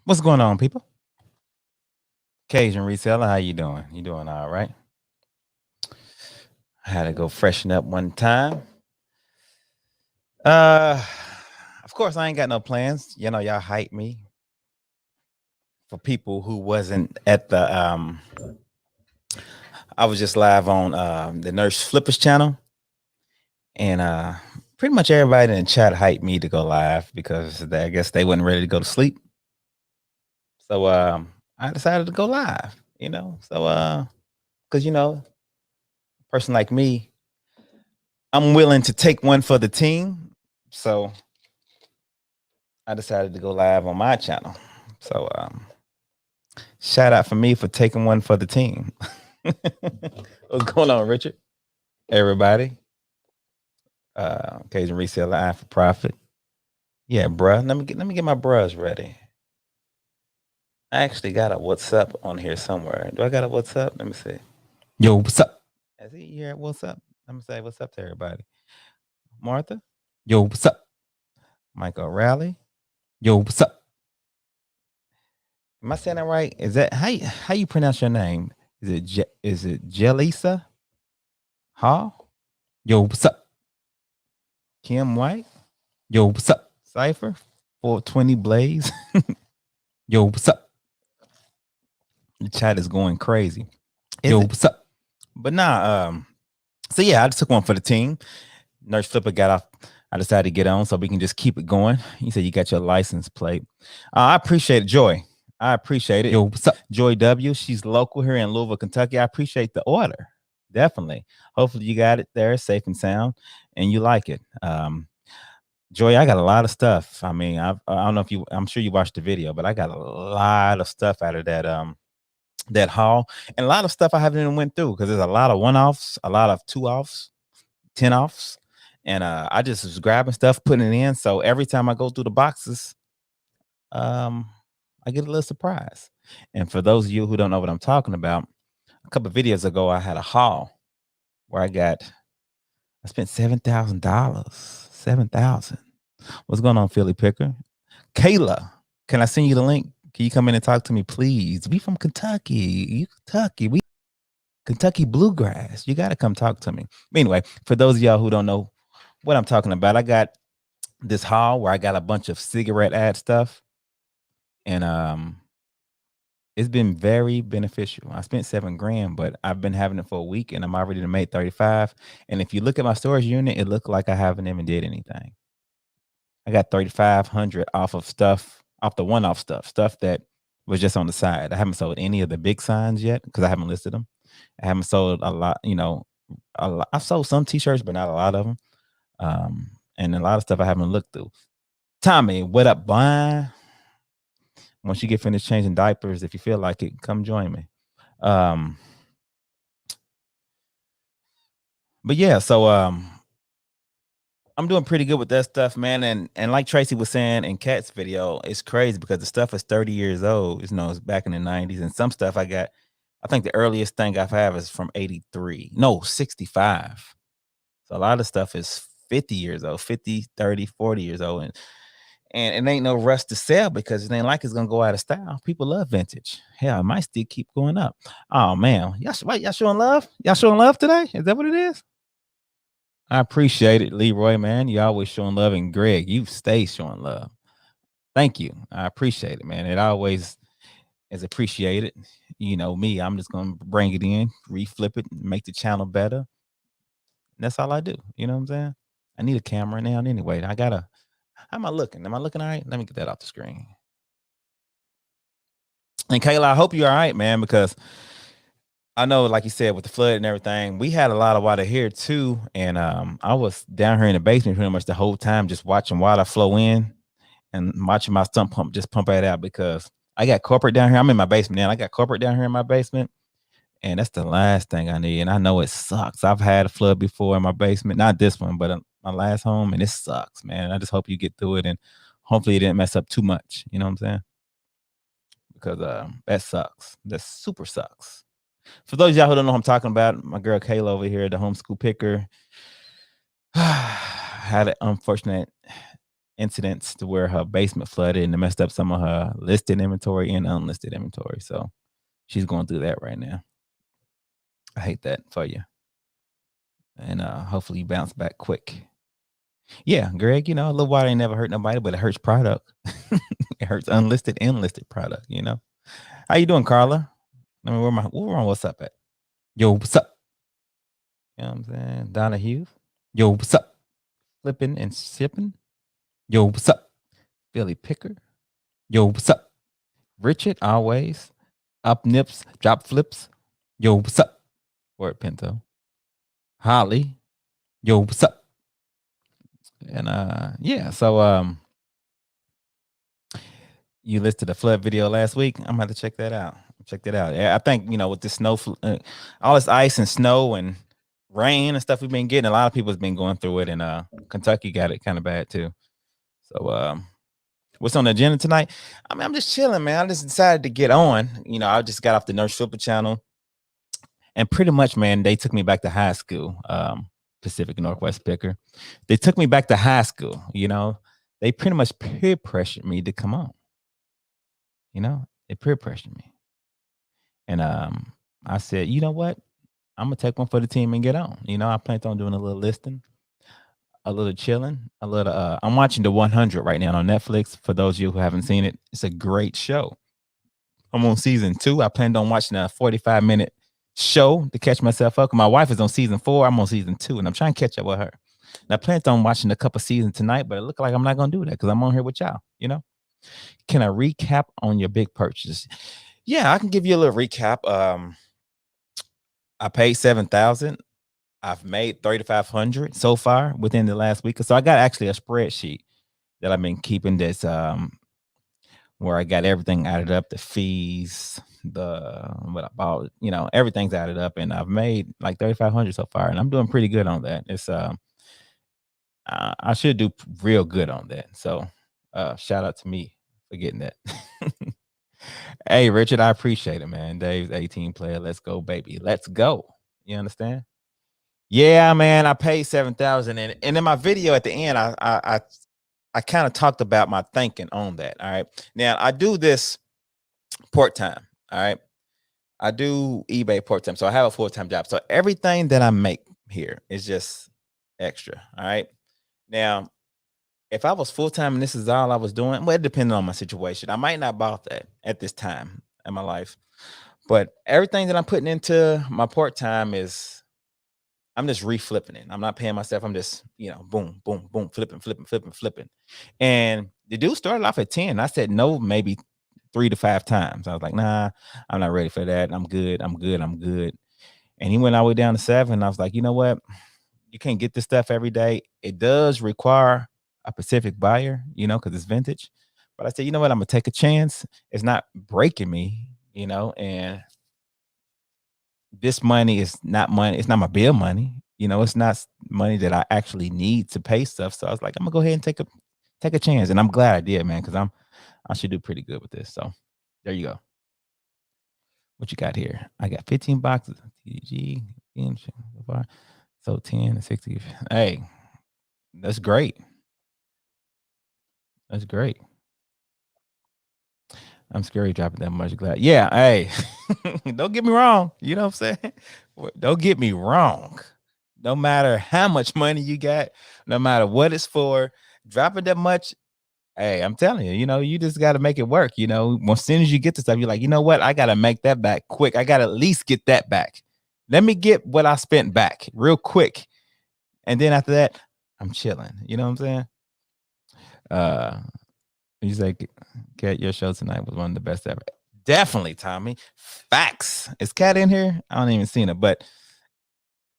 What's going on, people? Cajun reseller, how you doing? You doing all right? I had to go freshen up one time. Uh, of course, I ain't got no plans. You know, y'all hype me for people who wasn't at the. I was just live on the Nurse Flippers channel, and pretty much everybody in the chat hyped me to go live because I guess they wasn't ready to go to sleep. So I decided to go live. Because a person like me, I'm willing to take one for the team. So I decided to go live on my channel. So shout out for me for taking one for the team. What's going on, Richard? Everybody. Cajun Reseller, Eye for Profit. Yeah, bruh. Let me get my bruhs ready. I actually got a what's up on here somewhere. Do I got a what's up? Let me see. Yo, what's up? Is he here? What's up? Let me say what's up to everybody. Martha. Yo, what's up? Michael Raleigh. Yo, what's up? Am I saying that right? Is that how you pronounce your name? Is it Jelisa Hall? Yo, what's up? Kim White? Yo, what's up? Cypher? 420 Blaze? Yo, what's up? The chat is going crazy. Yo, what's up? But so yeah, I just took one for the team. Nurse Flipper got off. I decided to get on so we can just keep it going. He said you got your license plate. I appreciate it, Joy. I appreciate it. Yo, what's up? Joy W. She's local here in Louisville, Kentucky. I appreciate the order. Definitely. Hopefully you got it there safe and sound and you like it. Joy, I got a lot of stuff. I mean, I don't know if I'm sure you watched the video, but I got a lot of stuff out of that haul, and a lot of stuff I haven't even went through because there's a lot of one-offs, a lot of two-offs, 10-offs, and I just was grabbing stuff, putting it in. So every time I go through the boxes, I get a little surprise. And for those of you who don't know what I'm talking about, a couple of videos ago, I had a haul where I spent $7,000. 7,000. What's going on, Philly Picker? Kayla, can I send you the link? Can you come in and talk to me, please? We from Kentucky. We Kentucky bluegrass. You got to come talk to me. Anyway, for those of y'all who don't know what I'm talking about, I got this haul where I got a bunch of cigarette ad stuff, and it's been very beneficial. I spent $7,000, but I've been having it for a week, and I'm already made 35. And if you look at my storage unit, it looked like I haven't even did anything. I got 3,500 off of stuff, off the one-off stuff that was just on the side. I haven't sold any of the big signs yet because I haven't listed them. I haven't sold a lot, I've sold some t-shirts, but not a lot of them. And a lot of stuff I haven't looked through. Tommy, what up, boy? Once you get finished changing diapers, if you feel like it, come join me. But yeah, so I'm doing pretty good with that stuff, man. And like Tracy was saying in Kat's video, it's crazy because the stuff is 30 years old. It's back in the 90s. And some stuff I think the earliest thing I've had is from 83. No, 65. So a lot of stuff is 50 years old, 50, 30, 40 years old. And it ain't no rush to sell because it ain't like it's gonna go out of style. People love vintage. Hell, it might still keep going up. Oh man, y'all showing love? Y'all showing love today? Is that what it is? I appreciate it, Leroy, man. You always showing love, and Greg, you stay showing love. Thank you. I appreciate it, man. It always is appreciated. You know me, I'm just gonna bring it in, reflip it, make the channel better. And that's all I do. You know what I'm saying? I need a camera now anyway. How am I looking? Am I looking all right? Let me get that off the screen. And Kayla, I hope you're all right, man, because I know, like you said, with the flood and everything, we had a lot of water here too. And I was down here in the basement pretty much the whole time, just watching water flow in and watching my sump pump just pump it out because I got corporate down here. I'm in my basement now. I got corporate down here in my basement. And that's the last thing I need. And I know it sucks. I've had a flood before in my basement, not this one, but my last home, and it sucks, man. I just hope you get through it and hopefully it didn't mess up too much. You know what I'm saying? Because that sucks. That super sucks. For those of y'all who don't know what I'm talking about, my girl Kayla over here, the homeschool picker, had an unfortunate incidents to where her basement flooded and it messed up some of her listed inventory and unlisted inventory. So she's going through that right now. I hate that for you. And hopefully you bounce back quick. Yeah, Greg, a little water ain't never hurt nobody, but it hurts product. It hurts unlisted and listed product, How you doing, Carla? I mean, where my what's up at? Yo, what's up? You know what I'm saying? Donna Hughes. Yo, what's up? Flipping and sipping. Yo, what's up? Billy Picker. Yo, what's up? Richard, always. Up nips, drop flips. Yo, what's up? Word Pinto. Holly. Yo, what's up? And yeah, so you listed a flood video last week. I'm gonna have to check that out. Check that out. Yeah, I think with the snow, all this ice and snow and rain and stuff we've been getting, a lot of people's been going through it, and Kentucky got it kind of bad too. So what's on the agenda tonight? I mean, I'm just chilling, man. I just decided to get on. I just got off the Nurse Flipper channel, and pretty much, man, they took me back to high school. Pacific Northwest Picker. They took me back to high school. They pretty much peer pressured me to come on. They peer pressured me. And I said, you know what? I'm gonna take one for the team and get on. I plan on doing a little listing, a little chilling, a little. I'm watching the 100 right now on Netflix. For those of you who haven't seen it, it's a great show. I'm on season 2. I planned on watching a 45-minute show to catch myself up. My wife is on season 4. I'm on season 2, and I'm trying to catch up with her. And I planned on watching a couple seasons tonight, but it looks like I'm not gonna do that because I'm on here with y'all. Can I recap on your big purchase? Yeah, I can give you a little recap. I paid $7,000. I've made $3,500 so far within the last week. So I got actually a spreadsheet that I've been keeping that's where I got everything added up, the fees, what I bought, everything's added up, and I've made like $3,500 so far, and I'm doing pretty good on that. It's I should do real good on that. So shout out to me for getting that. Hey, Richard, I appreciate it, man. Dave's 18 player. Let's go, baby. Let's go. You understand? Yeah, man. I paid 7,000, and in my video at the end, I kind of talked about my thinking on that. All right. Now I do this part time. All right. I do eBay part time, so I have a full time job. So everything that I make here is just extra. All right. Now, if I was full time and this is all I was doing, well, it depended on my situation. I might not bought that at this time in my life, but everything that I'm putting into my part time is I'm just reflipping it. I'm not paying myself. I'm just boom, boom, boom, flipping, flipping, flipping, flipping. And the dude started off at 10. I said no, maybe 3 to 5 times. I was like, nah, I'm not ready for that. I'm good. I'm good. I'm good. And he went all the way down to 7. I was like, you know what? You can't get this stuff every day. It does require a specific buyer, because it's vintage. But I said, you know what? I'm gonna take a chance. It's not breaking me, and this money is not money. It's not my bill money. It's not money that I actually need to pay stuff. So I was like, I'm gonna go ahead and take a chance. And I'm glad I did, man, because I should do pretty good with this. So there you go. What you got here? I got 15 boxes of TDG. So 10 and 60. Hey, that's great. That's great. I'm scary dropping that much glass. Yeah, hey, don't get me wrong. You know what I'm saying? Don't get me wrong. No matter how much money you got, no matter what it's for, dropping that much, hey, I'm telling you, you just got to make it work. As soon as you get the stuff, you're like, you know what? I got to make that back quick. I got to at least get that back. Let me get what I spent back real quick. And then after that, I'm chilling. You know what I'm saying? You say, Kat, your show tonight was one of the best ever. Definitely, Tommy. Facts. Is Kat in here? I don't even seen her, but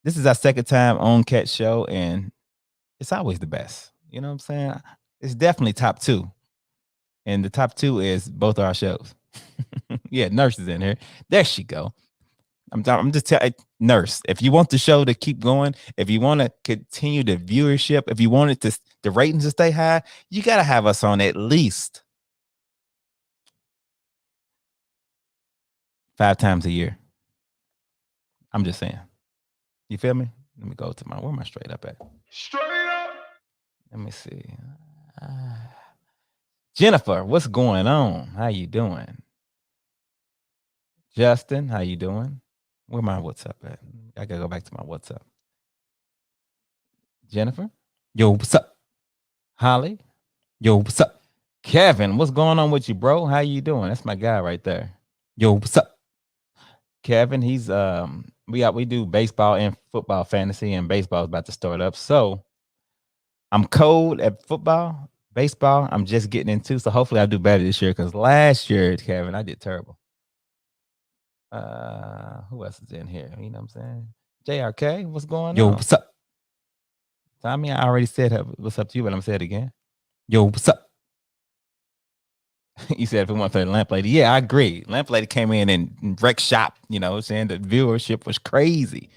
this is our second time on Kat's show, and it's always the best. You know what I'm saying? It's definitely top 2. And the top 2 is both our shows. Yeah, Nurse is in here. There she go. I'm just telling Nurse, if you want the show to keep going, if you want to continue the viewership, if you want it to the ratings to stay high, you got to have us on at least 5 times a year. I'm just saying. You feel me? Let me go to where am I straight up at? Straight up. Let me see. Jennifer, what's going on? How you doing? Justin, how you doing? Where my WhatsApp at? I gotta go back to my WhatsApp. Jennifer, yo, what's up? Holly, yo, what's up? Kevin, what's going on with you, bro? How you doing? That's my guy right there. Yo, what's up? Kevin, he's we do baseball and football fantasy, and baseball is about to start up. So I'm cold at football, baseball. I'm just getting into, so hopefully I do better this year because last year, Kevin, I did terrible. Who else is in here? You know what I'm saying? JRK, what's going Yo, on? what's up? Tommy, I already said what's up to you, but I'm gonna say it again. Yo, what's up? You said if we want to play the lamp lady. Yeah, I agree. Lamp lady came in and wrecked shop, you know, saying the viewership was crazy.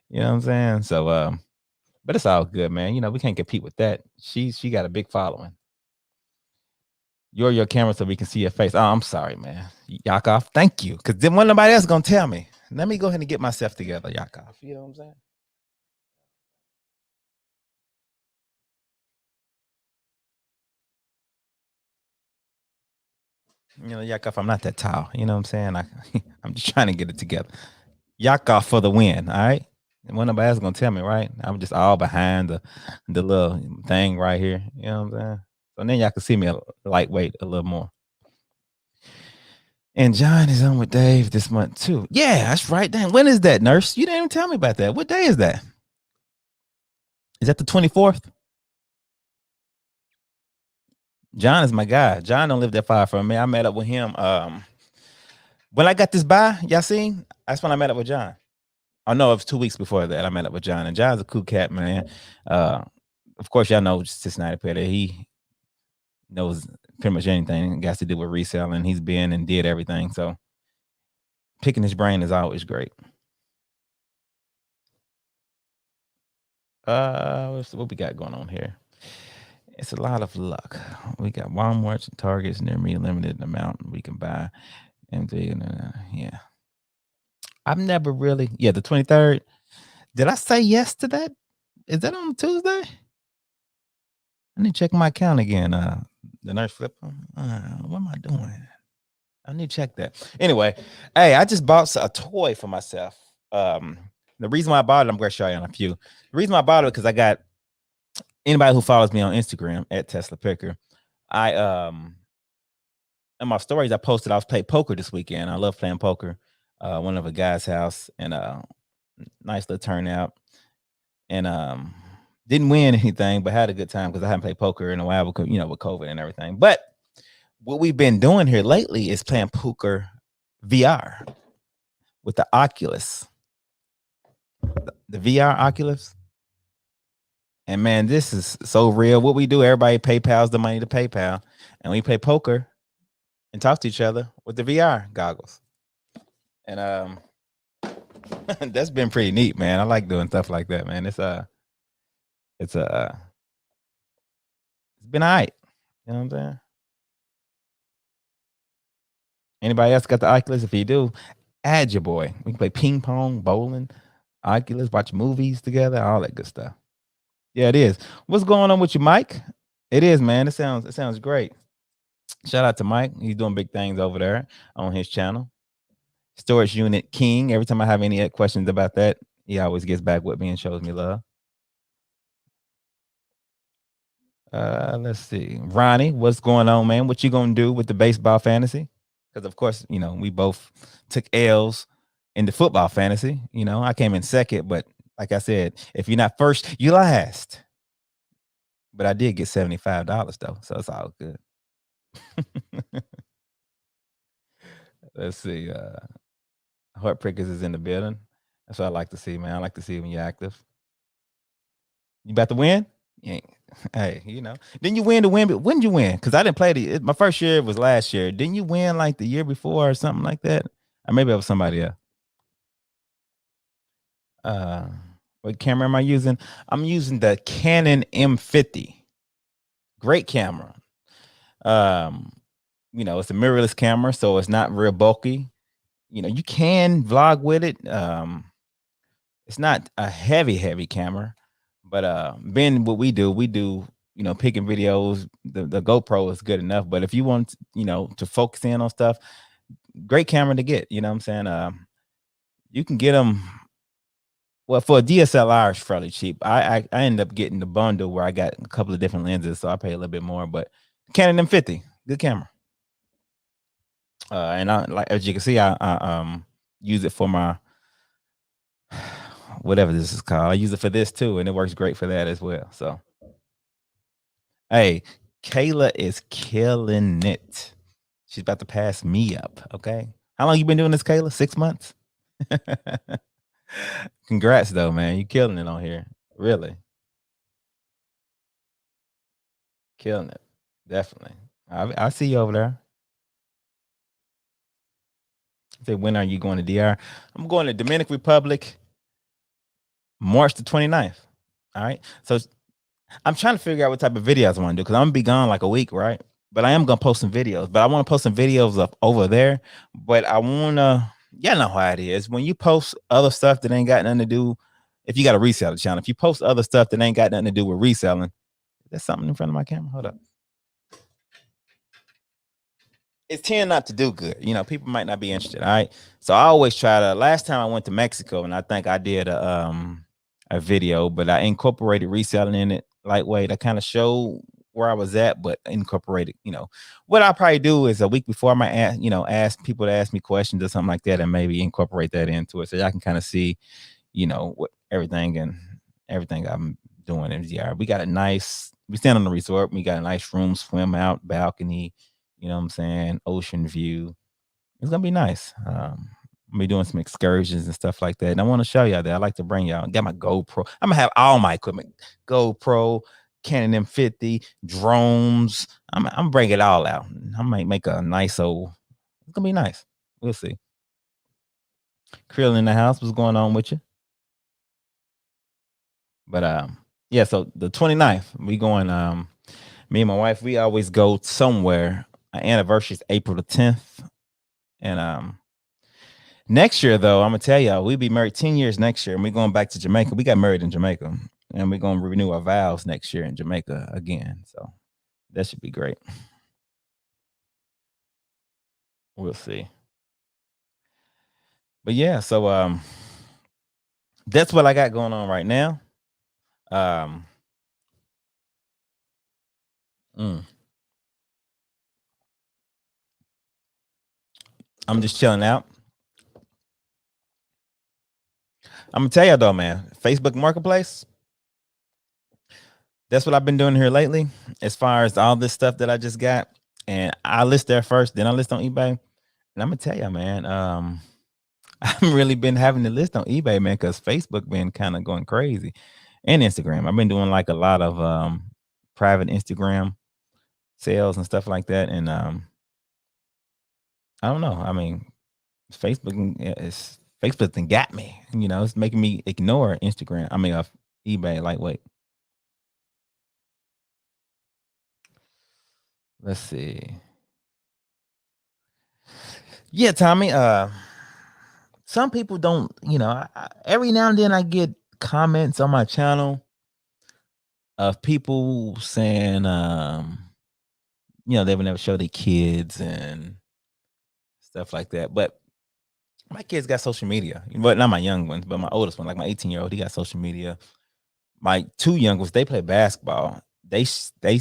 You know what I'm saying? So but it's all good, man. You know, we can't compete with that. She got a big following. You're your camera so we can see your face. Oh, I'm sorry, man. Yakov, thank you. Because then when nobody else gonna tell me. Let me go ahead and get myself together, Yakov. You know what I'm saying? You know, Yakov, I'm not that tall. You know what I'm saying? I'm just trying to get it together. Yakov for the win, all right? And when nobody else gonna tell me, right? I'm just all behind the little thing right here. You know what I'm saying? So then y'all can see me a lightweight a little more. And John is on with Dave this month too. Yeah, that's right. Damn, when is that, nurse? You didn't even tell me about that. What day is that? Is that the 24th? John is my guy. John don't live that far from me. I met up with him. When I got this buy, y'all seen? That's when I met up with John. Oh no, it was 2 weeks before that. I met up with John, and John's a cool cat, man. Uh, of course, y'all know Cincinnati Petter. He knows pretty much anything got to do with reselling. He's been and did everything. So picking his brain is always great. What we got going on here? It's a lot of luck. We got Walmart's and Targets near me, limited amount we can buy. And yeah, I've never really. Yeah, the 23rd. Did I say yes to that? Is that on Tuesday? I need to check my account again. The nurse flipper. What am I doing? I need to check that. Anyway, hey, I just bought a toy for myself. The reason why I bought it, I'm going to show you on a few. The reason why I bought it because I got anybody who follows me on Instagram at Tesla Picker. I in my stories I posted I was playing poker this weekend. I love playing poker. One of a guy's house and nice little turnout. And didn't win anything, but had a good time because I haven't played poker in a while because with COVID and everything. But what we've been doing here lately is playing poker VR with the Oculus, the VR Oculus. And man, this is so real. What we do, everybody PayPal's the money to PayPal, and we play poker and talk to each other with the VR goggles. And that's been pretty neat, man. I like doing stuff like that, man. It's it's been all right. You know what I'm saying? Anybody else got the Oculus? If you do, add your boy. We can play ping pong, bowling, Oculus, watch movies together, all that good stuff. Yeah, it is. What's going on with you, Mike? It is, man. It sounds great. Shout out to Mike. He's doing big things over there on his channel. Storage unit king. Every time I have any questions about that, he always gets back with me and shows me love. Let's see. Ronnie, what's going on, man? What you gonna do with the baseball fantasy? Because of course, we both took L's in the football fantasy. I came in second, but like I said, if you're not first, you last. But I did get $75 though, so it's all good. Let's see. Heart Prickers is in the building. That's what I like to see, man. I like to see when you're active. You about to win? Yeah. Hey, Didn't you win the win? But when did you win? Because I didn't play my first year was last year. Didn't you win like the year before or something like that? Or maybe it was somebody else. Uh, what camera am I using? I'm using the Canon M50. Great camera. Um, it's a mirrorless camera, so it's not real bulky. You can vlog with it. It's not a heavy camera, but Ben, what we do picking videos, the GoPro is good enough. But if you want, to focus in on stuff, great camera to get. You know what I'm saying? You can get them. Well, for a DSLR, it's fairly cheap. I ended up getting the bundle where I got a couple of different lenses, so I pay a little bit more. But Canon M50, good camera. And I, like, as you can see, I use it for my whatever this is called. I use it for this too, and it works great for that as well. So, hey, Kayla is killing it. She's about to pass me up. Okay, how long you been doing this, Kayla? 6 months. Congrats, though, man. You killing it on here. Really killing it. Definitely. I see you over there. Say, when are you going to DR? I'm going to Dominican Republic, March the 29th. All right. So I'm trying to figure out what type of videos I want to do because I'm gonna be gone like a week, right? But I am gonna post some videos. But I want to post some videos up over there. But I wanna, y'all know how it is. When you post other stuff that ain't got nothing to do, if you got a reseller channel, if you post other stuff that ain't got nothing to do with reselling, there's something in front of my camera. Hold up. It's tend not to do good. People might not be interested. All right. So I always try to. Last time I went to Mexico, and I think I did a video, but I incorporated reselling in it lightweight. I kind of showed where I was at, but incorporated. What I probably do is a week before I might ask people to ask me questions or something like that, and maybe incorporate that into it, so y'all can kind of see, what everything I'm doing in GR. We got a nice. We stand on the resort. We got a nice room, swim out, balcony. You know what I'm saying? Ocean view. It's gonna be nice. I'm be doing some excursions and stuff like that. And I want to show y'all that. I like to bring y'all. Got my GoPro. I'm gonna have all my equipment. GoPro, Canon M50, drones. I'm bring it all out. I might make a nice old. It's gonna be nice. We'll see. Krill in the house. What's going on with you? But yeah. So the 29th, we going. Me and my wife, we always go somewhere. Our anniversary is April the 10th, and next year, though, I'm gonna tell y'all, we'll be married 10 years next year, and we're going back to Jamaica. We got married in Jamaica, and we're gonna renew our vows next year in Jamaica again. So that should be great. We'll see. But yeah, so that's what I got going on right now. Um mm, I'm just chilling out. I'm gonna tell you though, man, Facebook Marketplace. That's what I've been doing here lately, as far as all this stuff that I just got. And I list there first, then I list on eBay. And I'm gonna tell you, man, I've really been having to list on eBay, man, because Facebook been kind of going crazy, and Instagram. I've been doing like a lot of private Instagram sales and stuff like that, and I don't know. I mean, Facebook then got me. It's making me ignore Instagram. I mean, eBay lightweight. Let's see. Yeah, Tommy. Some people don't. Every now and then I get comments on my channel of people saying, they would never show their kids and stuff like that. But my kids got social media, but not my young ones, but my oldest one, like my 18-year-old, he got social media. My two young ones, they play basketball. They stay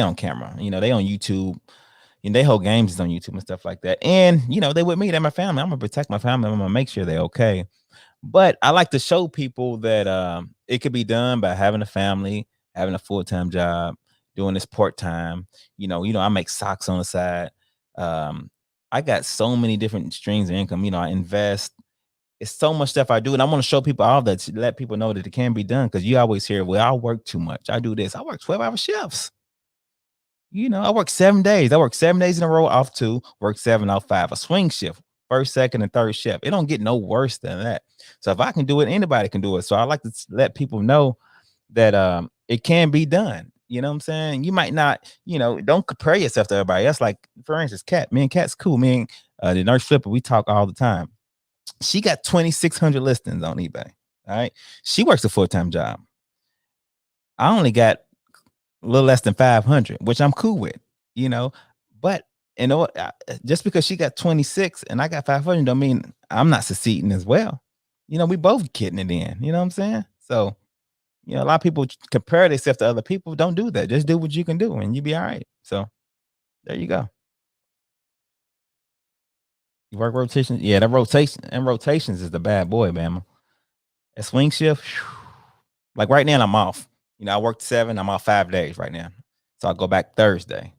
on camera. They on YouTube. And they hold games on YouTube and stuff like that. And they with me. They're my family. I'm gonna protect my family. I'm gonna make sure they're okay. But I like to show people that it could be done by having a family, having a full-time job, doing this part-time. I make socks on the side. I got so many different streams of income. I invest. It's so much stuff I do, and I want to show people all that to let people know that it can be done. Because you always hear, "Well, I work too much. I do this. I work 12-hour shifts." I work 7 days. I work 7 days in a row, off two, work seven, off five, a swing shift, first, second, and third shift. It don't get no worse than that. So if I can do it, anybody can do it. So I like to let people know that it can be done. You know what I'm saying? You might not, don't compare yourself to everybody else. Like, for instance, Kat. Me and Kat's cool. Me and the nurse Flipper, we talk all the time. She got 2,600 listings on eBay. All right. She works a full-time job. I only got a little less than 500, which I'm cool with, you know. But you know what? Just because she got 26 and I got 500 don't mean I'm not succeeding as well. You know, we both getting it in. You know what I'm saying? So, you know, a lot of people compare themselves to other people. Don't do that. Just do what you can do and you be all right. So there you go. You work rotations. Yeah, that rotation and rotations is the bad boy, man. A swing shift. Like right now, I'm off. You know, I worked 7. I'm off 5 days right now. So I go back Thursday.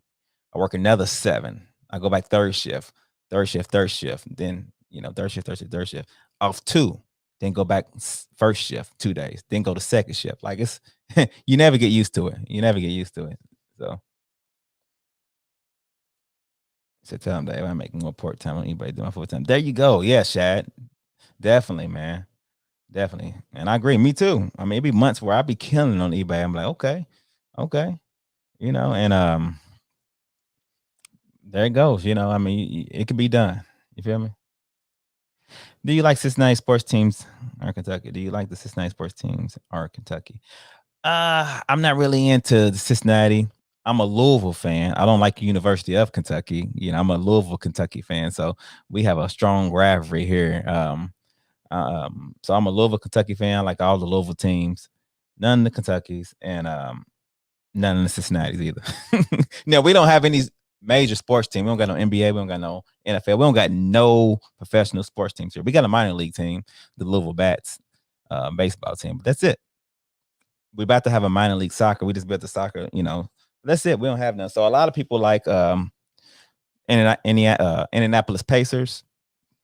I work another 7. I go back third shift. Then, you know, third shift. Off 2. Then go back first shift 2 days. Then go to second shift. Like it's you never get used to it. You never get used to it. So tell them that I'm making more part time on eBay doing full time. There you go. Yeah, Shad. Definitely, man. Definitely. And I agree. Me too. I mean, it'd be months where I'd be killing on eBay. I'm like, okay, okay. You know, and there it goes. You know, I mean, it could be done. You feel me? Do you like Cincinnati sports teams or Kentucky? Do you like the Cincinnati sports teams or Kentucky? I'm not really into the Cincinnati. I'm a Louisville fan. I don't like University of Kentucky. You know, I'm a Louisville, Kentucky fan. So we have a strong rivalry here. So I'm a Louisville, Kentucky fan. I like all the Louisville teams, none of the Kentuckys, and none of the Cincinnati's either. Now we don't have any major sports team. We don't got no NBA. We don't got no NFL. We don't got no professional sports teams here. We got a minor league team, the Louisville Bats baseball team, but that's it. We're about to have a minor league soccer. We just built the soccer, you know. That's it. We don't have none. So a lot of people like Indianapolis Pacers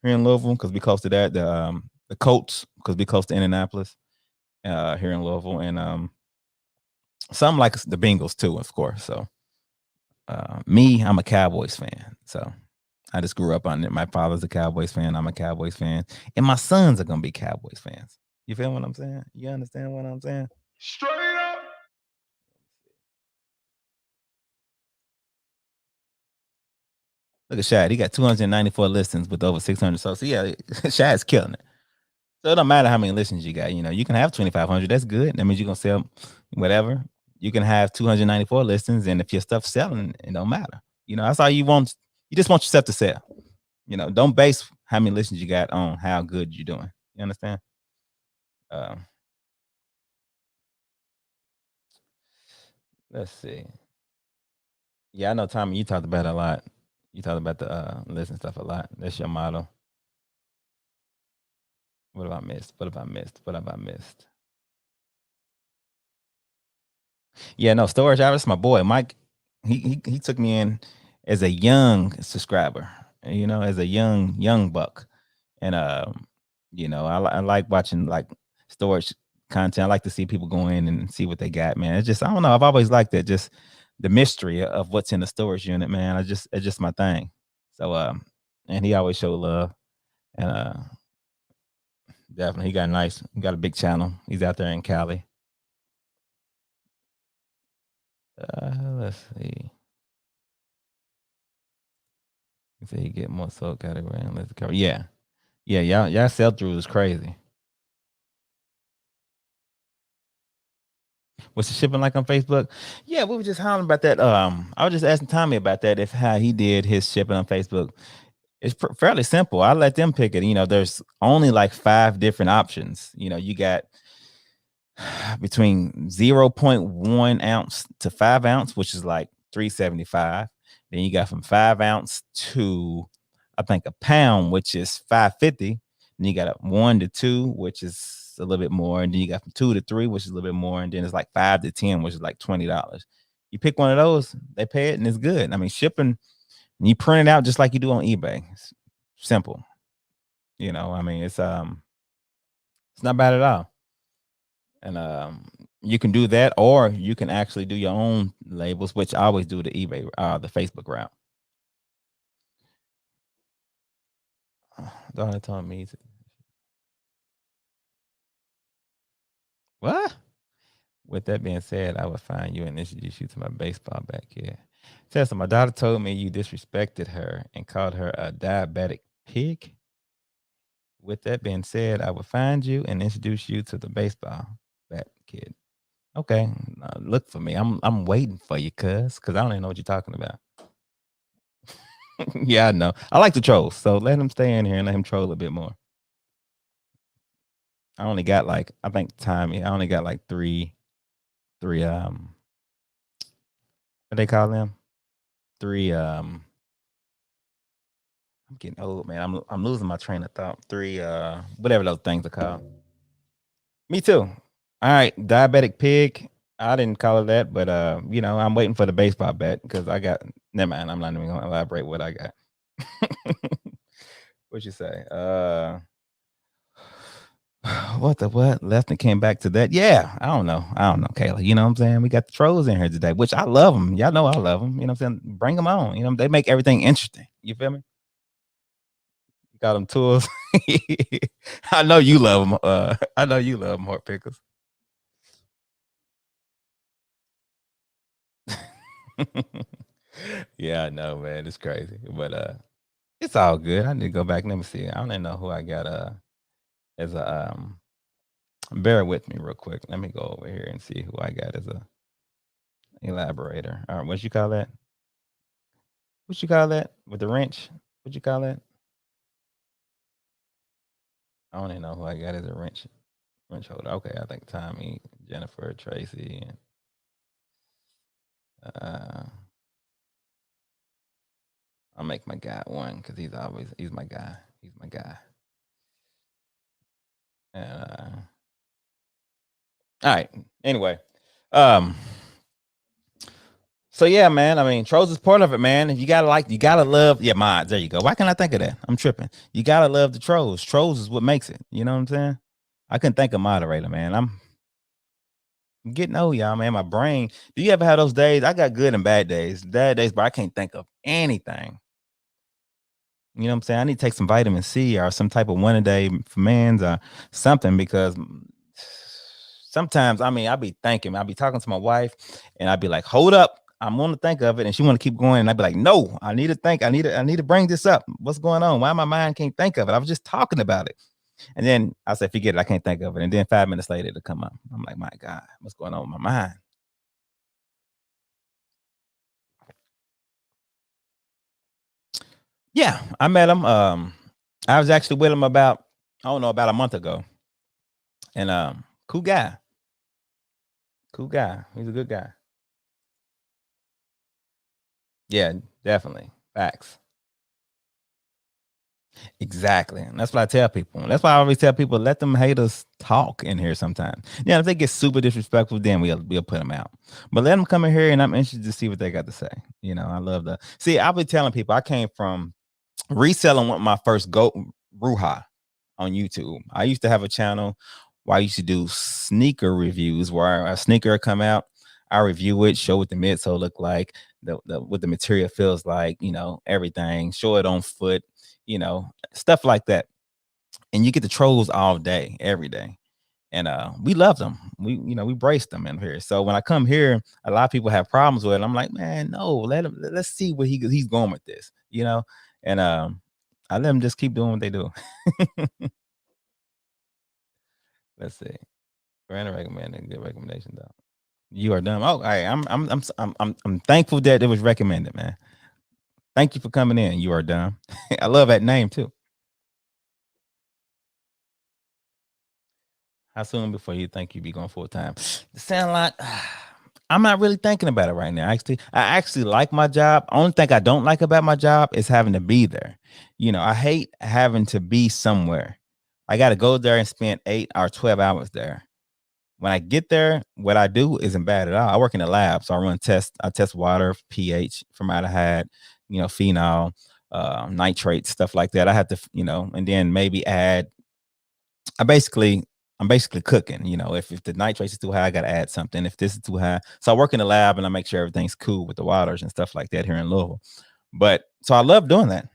here in Louisville because we close to that. The Colts because we close to Indianapolis here in Louisville, and some like the Bengals too, of course. So me, I'm a Cowboys fan. So I just grew up on it. My father's a Cowboys fan. I'm a Cowboys fan, and my sons are gonna be Cowboys fans. You feel what I'm saying? You understand what I'm saying? Straight up. Look at Shad. He got 294 listens with over 600. So yeah, Shad's killing it. So it don't matter how many listens you got. You know, you can have 2,500. That's good. That means you're gonna sell whatever. You can have 294 listens, and if your stuff's selling, it don't matter. You know, that's all you want. You just want yourself to sell. You know, don't base how many listens you got on how good you're doing. You understand? Um, let's see. Yeah, I know, Tommy. You talked about it a lot. You talked about the listen stuff a lot. That's your motto. What have I missed? What have I missed? What have I missed? Yeah, no, storage hours. My boy Mike, he took me in as a young subscriber. You know, as a young buck, and you know, I like watching like storage content. I like to see people go in and see what they got. Man, it's just I don't know. I've always liked that, just the mystery of what's in the storage unit. Man, it's just my thing. So and he always showed love, and definitely he got a big channel. He's out there in Cali. Let's see. He said he get more sold category and let's cover. Yeah. Yeah, y'all sell through is crazy. What's the shipping like on Facebook? Yeah, we were just hollering about that. I was just asking Tommy about that, if how he did his shipping on Facebook. It's fairly simple. I let them pick it. You know, there's only like 5 different options. You know, you got between 0.1 ounce to 5 ounce, which is like 375. Then you got from 5 ounce to I think a pound, which is 550. Then you got a 1 to 2, which is a little bit more, and then you got from 2 to 3, which is a little bit more, and then it's like 5 to 10, which is like $20. You pick one of those, they pay it, and it's good. I mean, shipping, you print it out just like you do on eBay. It's simple, you know. I mean, it's not bad at all. And you can do that, or you can actually do your own labels, which I always do the eBay, the Facebook route. Daughter told me what? With that being said, I would find you and introduce you to my baseball backyard. Says so my daughter told me you disrespected her and called her a diabetic pig. With that being said, I would find you and introduce you to the baseball bat kid. Okay, look for me. I'm waiting for you, cuz I don't even know what you're talking about. Yeah, I know. I like to troll, so let him stay in here and let him troll a bit more. I only got like I think timing. I only got like three what they call them? Three I'm getting old, man. I'm losing my train of thought. Three whatever those things are called. Me too. All right, diabetic pig. I didn't call it that, but I'm waiting for the baseball bat because I got never mind. I'm not even gonna elaborate what I got. What you say? What the what? Left and came back to that. Yeah, I don't know. I don't know, Kayla. You know what I'm saying? We got the trolls in here today, which I love them. Y'all know I love them. You know what I'm saying? Bring them on. You know, they make everything interesting. You feel me? You got them tools. I know you love them. I know you love them, Heart Pickles. Yeah, I know, man. It's crazy. But it's all good. I need to go back. Let me see. I don't even know who I got as a bear with me real quick. Let me go over here and see who I got as a elaborator. All right, what you call that? What you call that? With the wrench? What you call that? I don't even know who I got as a wrench holder. Okay, I think Tommy, Jennifer, Tracy, and uh I'll make my guy one because he's my guy. He's my guy. And all right. Anyway, um, so yeah, man. I mean, trolls is part of it, man. And you gotta love. Yeah, mods. There you go. Why can't I think of that? I'm tripping. You gotta love the trolls. Trolls is what makes it. You know what I'm saying? I couldn't think of moderator, man. I'm getting old, y'all, man. My brain. Do you ever have those days? I got good and bad days. Bad days, but I can't think of anything. You know what I'm saying? I need to take some vitamin C or some type of one a day for mans or something because sometimes I mean I'll be thinking, I'll be talking to my wife and I'll be like, hold up, I'm gonna think of it, and she wanna keep going, and I'd be like, no, I need to think, I need to bring this up. What's going on? Why my mind can't think of it? I was just talking about it. And then I said, forget it, I can't think of it. And then 5 minutes later it'll come up. I'm like, my God, what's going on with my mind? Yeah, I met him. I was actually with him about I don't know, about a month ago. And cool guy. Cool guy. He's a good guy. Yeah, definitely. Facts. Exactly. And that's what I tell people. That's why I always tell people, let them haters talk in here sometimes. Yeah, if they get super disrespectful, then we'll put them out. But let them come in here and I'm interested to see what they got to say. You know, I love the see, I'll be telling people I came from reselling with my first go Ruha on YouTube. I used to have a channel where I used to do sneaker reviews where a sneaker come out, I review it, show what the midsole look like, what the material feels like, you know, everything, show it on foot, you know, stuff like that. And you get the trolls all day, every day. And we love them. We brace them in here. So when I come here, a lot of people have problems with it. I'm like, man, no, let's see where he's going with this, you know. And I let them just keep doing what they do. Let's see. Brandon recommended. Good recommendation though. You are dumb. Oh, right. I'm thankful that it was recommended, man. Thank you for coming in. You are dumb. I love that name too. How soon before you think you be going full time? It sound like I'm not really thinking about it right now. I actually like my job. Only thing I don't like about my job is having to be there. You know, I hate having to be somewhere. I got to go there and spend 8 or 12 hours there. When I get there, what I do isn't bad at all. I work in a lab, so I run tests. I test water, pH, formaldehyde, you know, phenol, nitrates, stuff like that. I have to, you know, and then maybe add. I basically, I'm basically cooking. You know, if the nitrates is too high, I got to add something. If this is too high, so I work in the lab and I make sure everything's cool with the waters and stuff like that here in Louisville. But so I love doing that,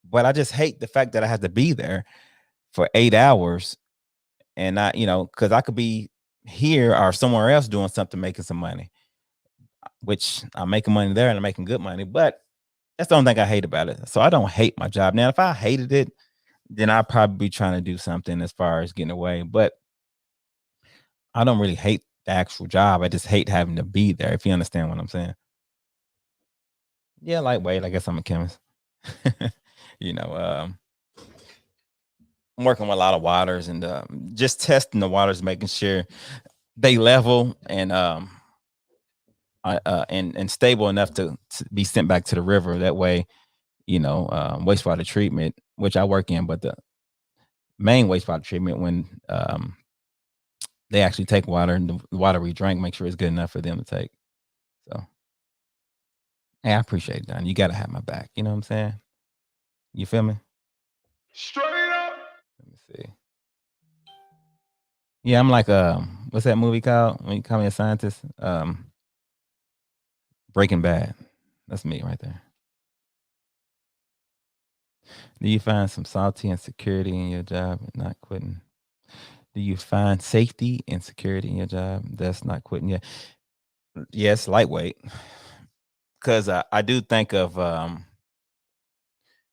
but I just hate the fact that I have to be there for 8 hours and not, you know, because I could be here or somewhere else doing something, making some money, which I'm making money there and I'm making good money. But that's the only thing I hate about it. So I don't hate my job. Now, if I hated it, then I'd probably be trying to do something as far as getting away. But I don't really hate actual job. I just hate having to be there, if you understand what I'm saying. Yeah, lightweight. I guess I'm a chemist. you know, I'm working with a lot of waters and just testing the waters, making sure they level and and stable enough to be sent back to the river. That way, wastewater treatment, which I work in, but the main wastewater treatment when they actually take water and the water we drink, make sure it's good enough for them to take. So, hey, I appreciate it, Don. You got to have my back. You know what I'm saying? You feel me? Straight up. Let me see. Yeah, I'm like, what's that movie called? When you call me a scientist, Breaking Bad. That's me right there. Do you find some salty and security in your job and not quitting? Do you find safety and security in your job? That's not quitting. Yeah. Yes, lightweight. Because I do think of,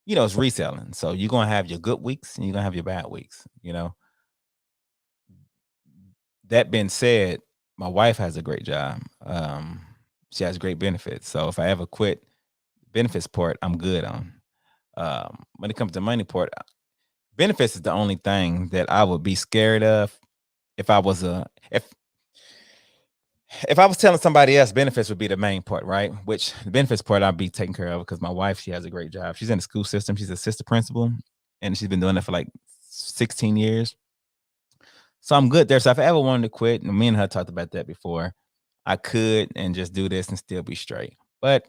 it's reselling. So you're going to have your good weeks and you're going to have your bad weeks. That being said, my wife has a great job. She has great benefits. So if I ever quit benefits part, I'm good on. When it comes to money part, benefits is the only thing that I would be scared of if I was a if I was telling somebody else benefits would be the main part, right? Which the benefits part I'd be taking care of because my wife, she has a great job. She's in the school system. She's assistant principal, and she's been doing it for like 16 years. So I'm good there. So if I ever wanted to quit, and me and her talked about that before, I could and just do this and still be straight. But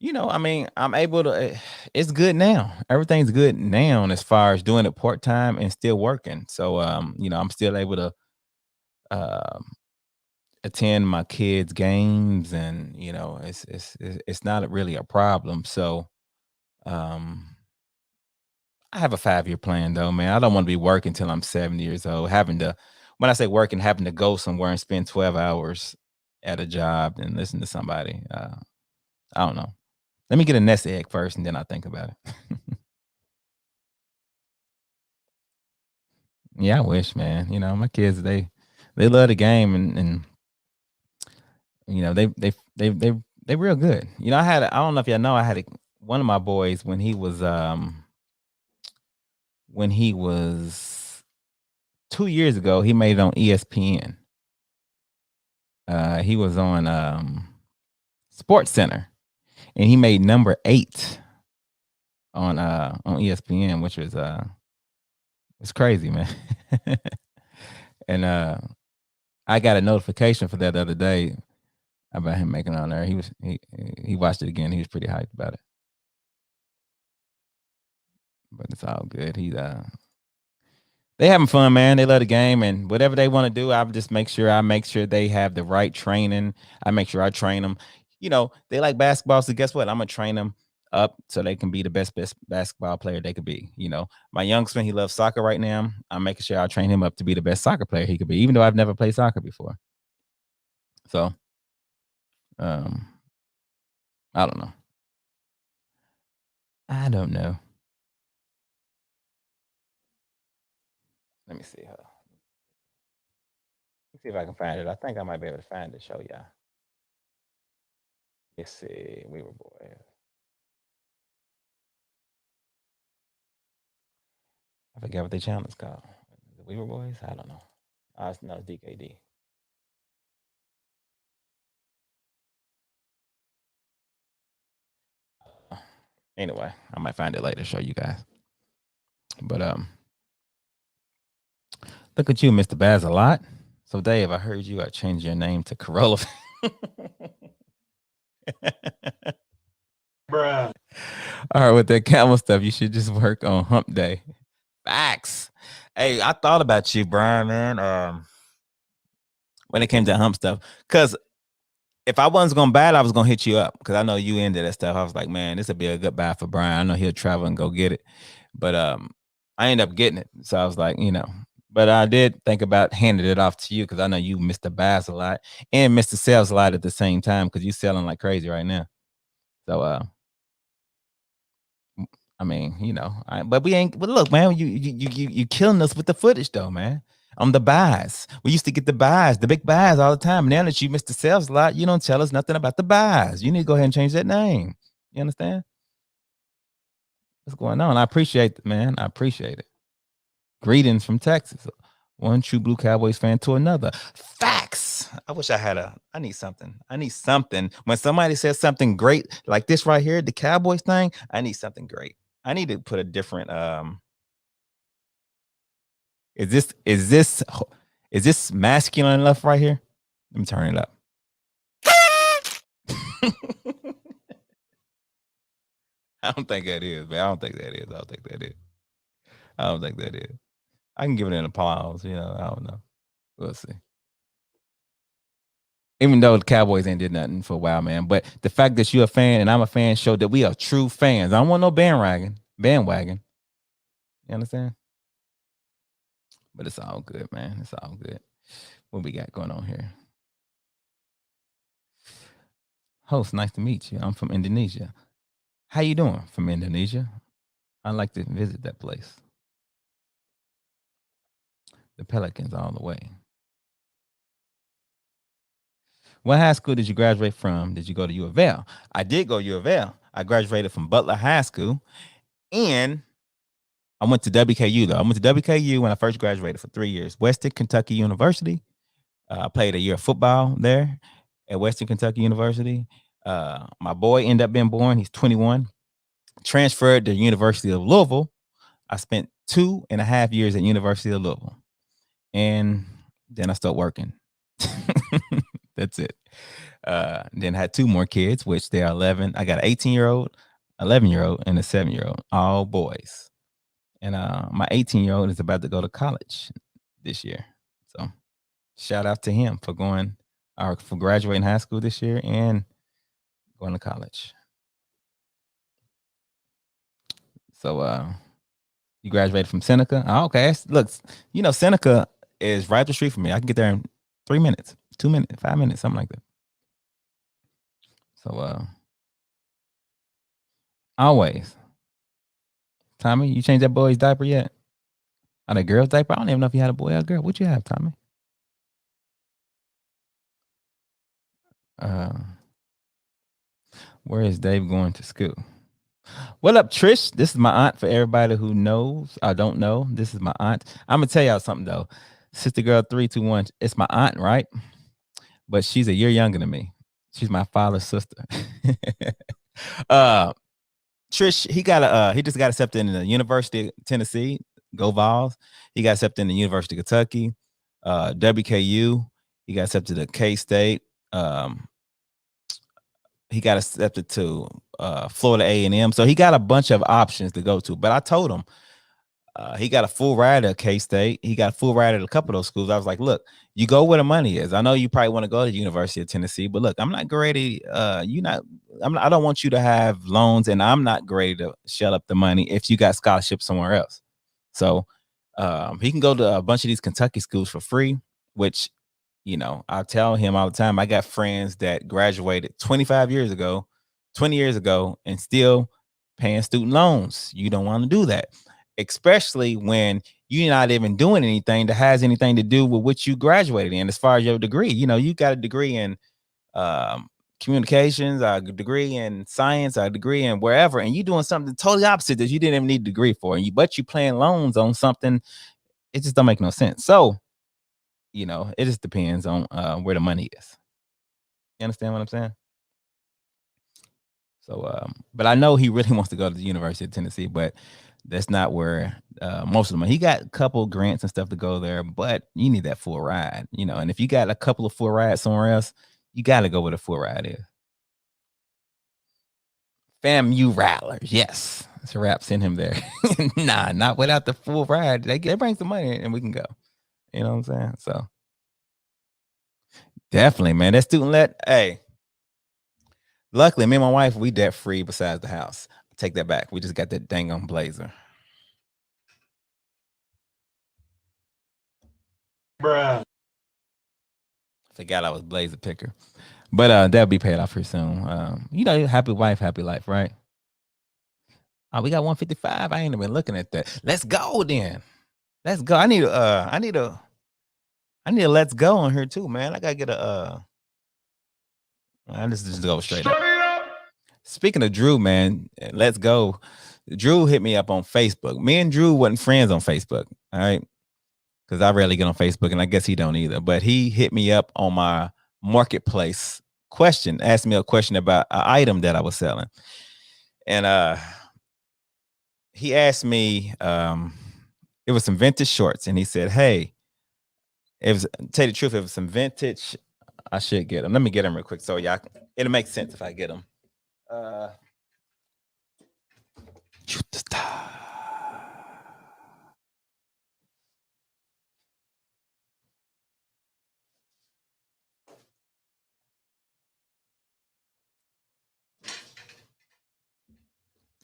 I mean, I'm able to. It's good now. Everything's good now as far as doing it part time and still working. So, I'm still able to um, attend my kids' games, and it's not really a problem. So, um, I have a 5-year plan though, man. I don't want to be working till I'm 70 years old. Having to, when I say working, having to go somewhere and spend 12 hours at a job and listen to somebody. I don't know. Let me get a nest egg first, and then I think about it. Yeah, I wish, man. My kids they love the game, and they real good. I don't know if y'all know, I had one of my boys when he was 2 years ago, he made it on ESPN. He was on Sports Center, and he made number 8 on ESPN, which was it's crazy, man. and I got a notification for that the other day about him making it on there. He watched it again. He was pretty hyped about it. But it's all good. They having fun, man. They love the game, and whatever they want to do, I make sure they have the right training. I make sure I train them. They like basketball, so guess what? I'm gonna train them up so they can be the best basketball player they could be. My youngster, he loves soccer right now. I'm making sure I train him up to be the best soccer player he could be, even though I've never played soccer before. So, um, I don't know. I don't know. Let me see. Let me see if I can find it. I think I might be able to find it. Show y'all. Let's see. We were boys. I forget what the channel is called. The We Were Boys? I don't know. No, it's DKD. Anyway, I might find it later, show you guys. But look at you, Mr. Baz a lot. So Dave, I heard you changed your name to Corolla. Bruh. All right, with that camel stuff, you should just work on hump day. Facts. Hey, I thought about you, Brian, man. When it came to hump stuff, because if I wasn't gonna buy it, I was gonna hit you up because I know you into that stuff. I was like, man, this would be a good buy for Brian. I know he'll travel and go get it. But I ended up getting it. So I was like, but I did think about handing it off to you because I know you Mr. Bass a lot and Mr. Sales a lot at the same time because you selling like crazy right now. So I mean, but we ain't. But look, man, you killing us with the footage though, man. On the buys. We used to get the buys, the big buys all the time. Now that you missed the sales a lot, you don't tell us nothing about the buys. You need to go ahead and change that name. You understand? What's going on? I appreciate it, man. I appreciate it. Greetings from Texas. One true blue Cowboys fan to another. Facts. I wish I had a. I need something. I need something. When somebody says something great like this right here, the Cowboys thing, I need something great. I need to put a different. Is this masculine enough right here? Let me turn it up. I don't think that is, man. I don't think that is. I don't think that is. I don't think that is. I can give it an applause. I don't know. We'll see. Even though the Cowboys ain't did nothing for a while, man. But the fact that you're a fan and I'm a fan showed that we are true fans. I don't want no bandwagon. Bandwagon. You understand? But it's all good, man. It's all good. What we got going on here? Host, nice to meet you. I'm from Indonesia. How you doing? From Indonesia? I'd like to visit that place. The Pelicans all the way. What high school did you graduate from? Did you go to U of L? I did go to U of L. I graduated from Butler High School, and I went to WKU though. I went to WKU when I first graduated for 3 years. Western Kentucky University. I played a year of football there at Western Kentucky University. My boy ended up being born. He's 21. Transferred to University of Louisville. I spent 2.5 years at University of Louisville, and then I started working. That's it. Then I had 2 more kids, which they are 11. I got an 18-year-old, 11-year-old, and a 7-year-old, all boys. And my 18-year-old is about to go to college this year. So shout out to him for for graduating high school this year and going to college. So you graduated from Seneca? Oh, okay. Look, Seneca is right up the street from me. I can get there in 3 minutes, 2 minutes, 5 minutes, something like that. So always. Tommy, you changed that boy's diaper yet? On a girl's diaper? I don't even know if you had a boy or a girl. What you have, Tommy? Uh, where is Dave going to school? What up, Trish? This is my aunt for everybody who knows. I don't know. This is my aunt. I'm gonna tell y'all something though. Sister girl 321. It's my aunt, right? But she's a year younger than me. She's my father's sister. uh Trish, he just got accepted in the University of Tennessee. Go Vols. He got accepted in the University of Kentucky, WKU. He got accepted to K-State. He got accepted to Florida A&M. So he got a bunch of options to go to. But I told him he got a full ride at K-State. He got a full ride at a couple of those schools. I was like, look, you go where the money is. I know you probably want to go to the University of Tennessee, but look, I'm not ready. I don't want you to have loans, and I'm not ready to shell up the money if you got scholarships somewhere else. So he can go to a bunch of these Kentucky schools for free, which, I tell him all the time, I got friends that graduated 25 years ago, 20 years ago, and still paying student loans. You don't want to do that, especially when you're not even doing anything that has anything to do with what you graduated in as far as your degree. You got a degree in communications, a degree in science, a degree in wherever, and you're doing something totally opposite that you didn't even need a degree for, but you playing loans on something. It just don't make no sense. So, it just depends on where the money is. You understand what I'm saying? So, but I know he really wants to go to the University of Tennessee, but that's not where most of them. He got a couple grants and stuff to go there, but you need that full ride, And if you got a couple of full rides somewhere else, you got to go where the full ride is. FAMU Rattlers, yes, it's a wrap. Send him there. Nah, not without the full ride. They bring some money and we can go. You know what I'm saying? So definitely, man. That student let. Hey, luckily, me and my wife, we debt free besides the house. Take that back. We just got that dang on Blazer. Bruh. Forgot I was Blazer picker. But that'll be paid off here soon. Happy wife, happy life, right? We got 155. I ain't even looking at that. Let's go then. Let's go. I need a I need a let's go on here too, man. I gotta get a I just go straight up. Speaking of Drew, man, let's go. Drew hit me up on Facebook. Me and Drew wasn't friends on Facebook. All right. Because I rarely get on Facebook, and I guess he don't either. But he hit me up on my marketplace question, asked me a question about an item that I was selling. And he asked me, it was some vintage shorts, and he said, "Hey, it was tell you the truth, it was some vintage. I should get them. Let me get them real quick, so y'all. It'll make sense if I get them. Shoot the star.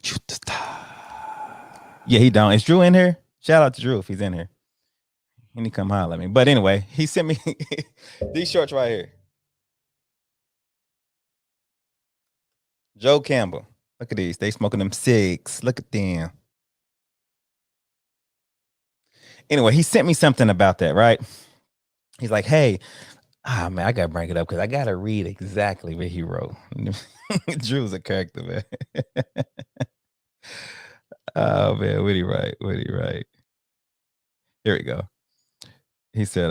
Shoot the star. Yeah, he don't. Is Drew in here? Shout out to Drew if he's in here. He need to come holler at me. But anyway, he sent me these shorts right here. Joe Campbell. Look at these. They smoking them cigs. Look at them. Anyway, he sent me something about that, right? He's like, hey, man, I gotta bring it up because I gotta read exactly what he wrote. Drew's a character, man. Oh man, what he write? What he write? Here we go. He said,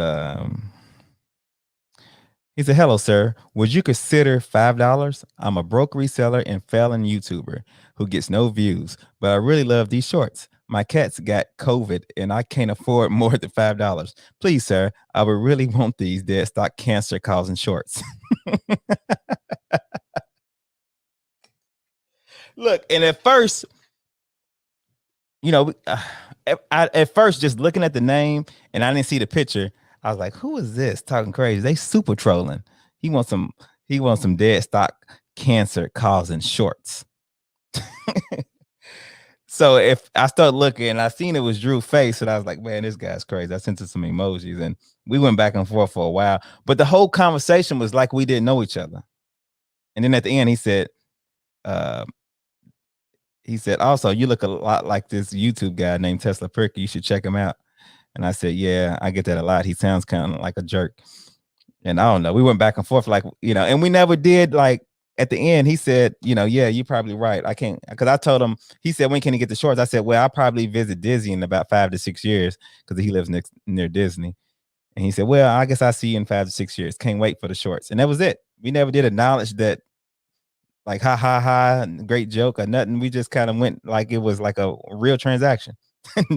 hello, sir. Would you consider $5? I'm a broke reseller and failing YouTuber who gets no views, but I really love these shorts. My cats got COVID and I can't afford more than $5. Please, sir, I would really want these dead stock cancer causing shorts. Look, and at first, you know, at first, just looking at the name and I didn't see the picture, I was like, who is this talking crazy? They super trolling. He wants some dead stock cancer causing shorts. So if I started looking and I seen it was Drew's face, and I was like, man, this guy's crazy. I sent him some emojis and we went back and forth for a while. But the whole conversation was like we didn't know each other. And then at the end, uh, he said, also, you look a lot like this YouTube guy named Tesla Perky. You should check him out. And I said, yeah, I get that a lot. He sounds kind of like a jerk. And I don't know. We went back and forth like, and we never did like at the end. He said, yeah, you're probably right. I can't, because I told him, he said, when can he get the shorts? I said, well, I'll probably visit Disney in about 5 to 6 years because he lives near Disney. And he said, well, I guess I'll see you in 5 to 6 years. Can't wait for the shorts. And that was it. We never did acknowledge that, like, ha, ha, ha, great joke or nothing. We just kind of went like it was like a real transaction.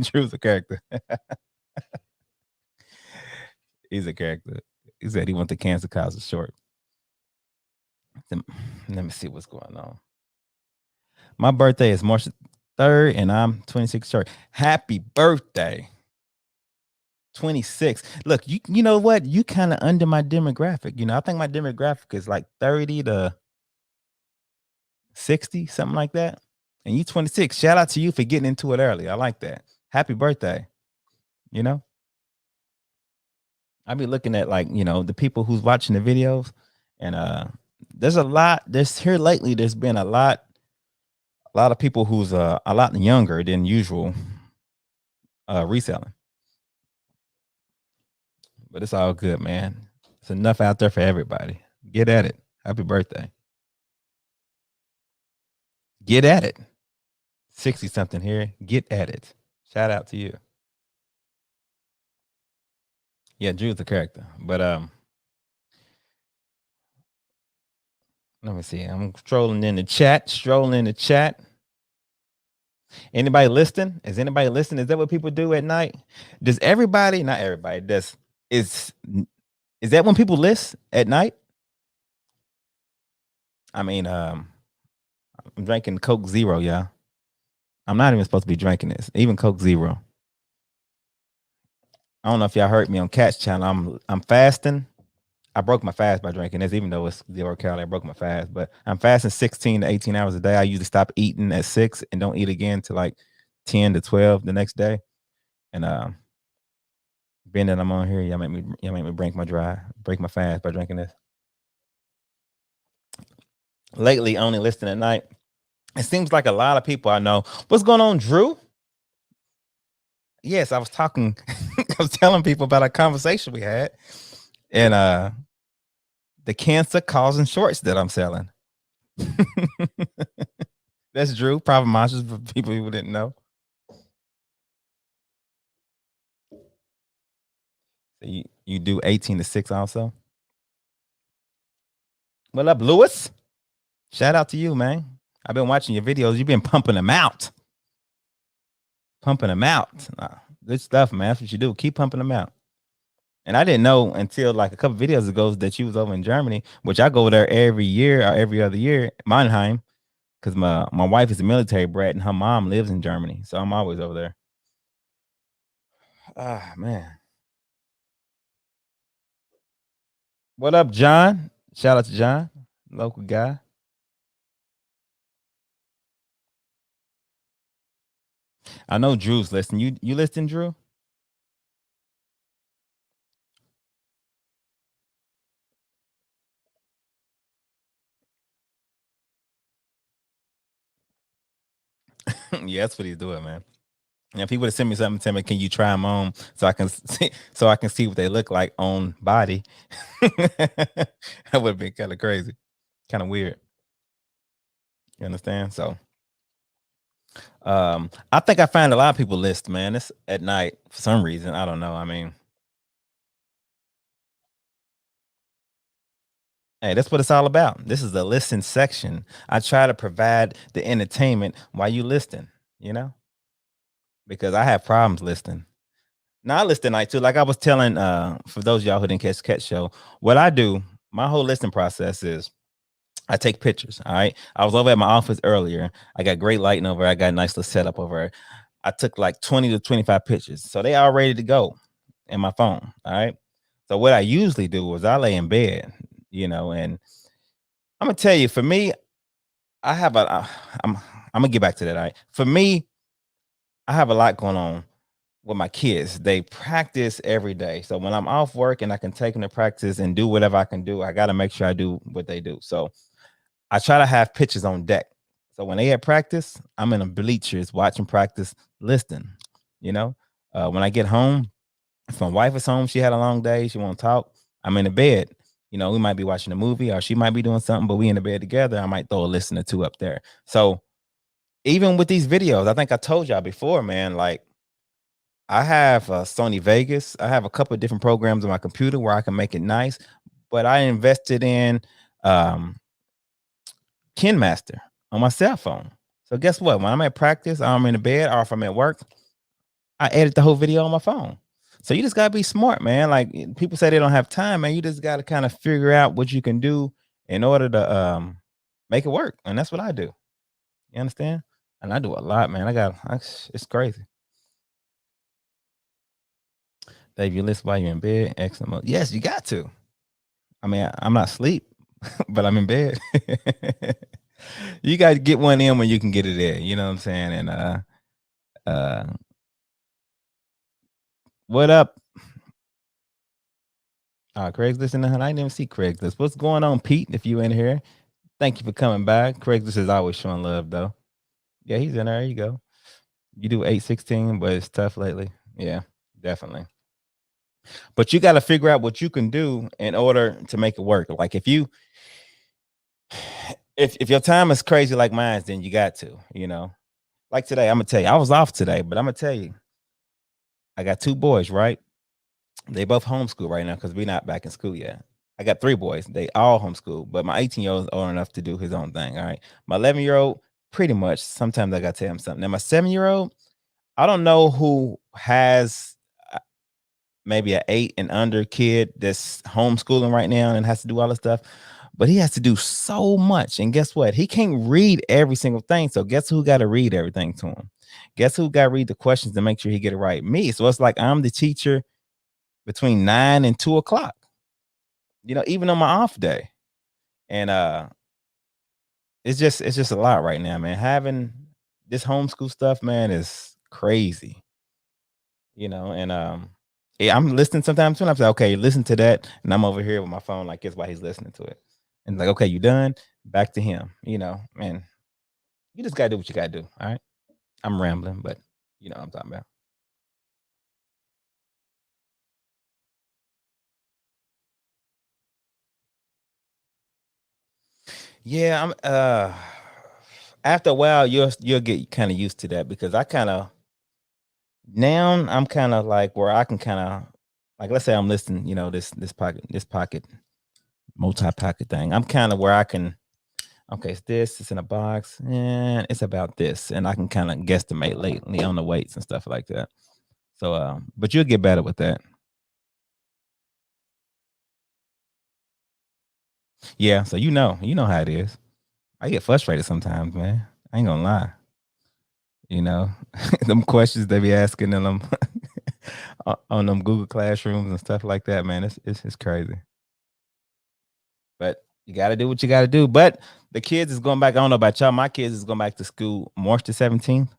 Drew's a character. He's a character. He said he wants the cancer cause short. Let me see what's going on. My birthday is March 3rd, and I'm 26 short. Happy birthday. 26. Look, you know what? You kind of under my demographic. I think my demographic is like 30 to 60, something like that. And you 26. Shout out to you for getting into it early. I like that. Happy birthday. I be looking at like, the people who's watching the videos, and there's here lately, there's been a lot of people who's a lot younger than usual reselling. But it's all good, man. It's enough out there for everybody. Get at it. Happy birthday. Get at it. 60 something here. Get at it. Shout out to you. Yeah, Drew's a character. But let me see. I'm strolling in the chat. Anybody listening? Is anybody listening? Is that what people do at night? Does everybody, not everybody, is that when people list at night? I mean, I'm drinking Coke Zero, y'all. I'm not even supposed to be drinking this. Even Coke Zero. I don't know if y'all heard me on Cat's channel. I'm fasting. I broke my fast by drinking this, even though it's 0 calorie. I broke my fast, but I'm fasting 16 to 18 hours a day. I usually stop eating at 6 and don't eat again till like 10 to 12 the next day. And being that I'm on here, y'all make me break my fast by drinking this. Lately, only listening at night. It seems like a lot of people I know. What's going on, Drew? Yes, I was talking was telling people about a conversation we had and the cancer causing shorts that I'm selling. That's Drew, Profit Monsters for people who didn't know. So you do 18 to 6 also. What up, Lewis? Shout out to you, man. I've been watching your videos. You've been pumping them out. Pumping them out. Good stuff, man. That's what you do. Keep pumping them out. And I didn't know until like a couple videos ago that you was over in Germany, which I go there every year or every other year, Mannheim, because my wife is a military brat and her mom lives in Germany. So I'm always over there. Ah, man. What up, John? Shout out to John, local guy. I know Drew's listening. You listening, Drew? Yeah, that's what he's doing, man. And if he would have sent me something, tell me, can you try them on so I can see what they look like on body? That would have been kind of crazy, kind of weird. You understand? So, I think I find a lot of people list, man. It's at night for some reason. I don't know. I mean, hey, that's what it's all about. This is the listen section. I try to provide the entertainment while you listen. You know, because I have problems listening. Now I listen at night too. Like I was telling, for those of y'all who didn't catch Catch Show, what I do, my whole listening process is I take pictures. All right. I was over at my office earlier. I got great lighting over. I got a nice little setup over there. I took like 20 to 25 pictures. So they all ready to go in my phone. All right. So what I usually do is I lay in bed, and I'm gonna tell you, for me, I have I'm gonna get back to that. All right. For me, I have a lot going on with my kids. They practice every day. So when I'm off work and I can take them to practice and do whatever I can do, I gotta make sure I do what they do. So I try to have pictures on deck. So when they at practice, I'm in the bleachers watching practice, listening. You know, when I get home, if my wife is home, she had a long day, she won't talk. I'm in the bed. We might be watching a movie or she might be doing something, but we in the bed together. I might throw a listen or two up there. So even with these videos, I think I told y'all before, man, like I have Sony Vegas. I have a couple of different programs on my computer where I can make it nice, but I invested in um, KinMaster on my cell phone. So guess what? When I'm at practice, or I'm in the bed, or if I'm at work, I edit the whole video on my phone. So you just gotta be smart, man. Like people say they don't have time, man. You just gotta kind of figure out what you can do in order to make it work, and that's what I do. You understand? And I do a lot, man. It's crazy. Dave, you listen while you're in bed. Excellent. Yes, you got to. I mean, I'm not asleep, but I'm in bed. You got to get one in when you can get it in. You know what I'm saying? And uh, what up? Craigslist in the hunt. I didn't even see Craigslist. What's going on, Pete? If you in here, thank you for coming back. Craigslist is always showing love, though. Yeah, he's in there. You go. You do 816, but it's tough lately. Yeah, definitely. But you got to figure out what you can do in order to make it work. Like if your time is crazy like mine, then you got to. Like today, I'm gonna tell you, I was off today, but I'm gonna tell you, I got two boys, right? They both homeschool right now because we're not back in school yet. I got three boys. They all homeschool, but my 18-year-old is old enough to do his own thing. All right. My 11-year-old, pretty much, sometimes I gotta tell him something. Now, my 7-year-old, I don't know who has maybe an 8 and under kid that's homeschooling right now and has to do all this stuff. But he has to do so much. And guess what? He can't read every single thing. So guess who got to read everything to him? Guess who got to read the questions to make sure he get it right? Me. So it's like I'm the teacher between 9 and 2 o'clock, even on my off day. And it's just a lot right now, man. Having this homeschool stuff, man, is crazy. And yeah, I'm listening sometimes too. And I'm like, okay, listen to that. And I'm over here with my phone, like, guess why he's listening to it. And like, okay, you done? Back to him. Man, you just gotta do what you gotta do. All right. I'm rambling, but you know what I'm talking about. Yeah, I'm after a while you'll get kind of used to that because I kind of now I'm kind of like where I can kind of like let's say I'm listening, this pocket multi-pocket thing. I'm kind of where I can okay, it's in a box and it's about this and I can kind of guesstimate lately on the weights and stuff like that. So but you'll get better with that. Yeah, so you know how it is. I get frustrated sometimes, man. I ain't gonna lie. You know, them questions they be asking in them on them Google classrooms and stuff like that, man. It's crazy. But you got to do what you got to do. But the kids is going back. I don't know about y'all. My kids is going back to school March the 17th.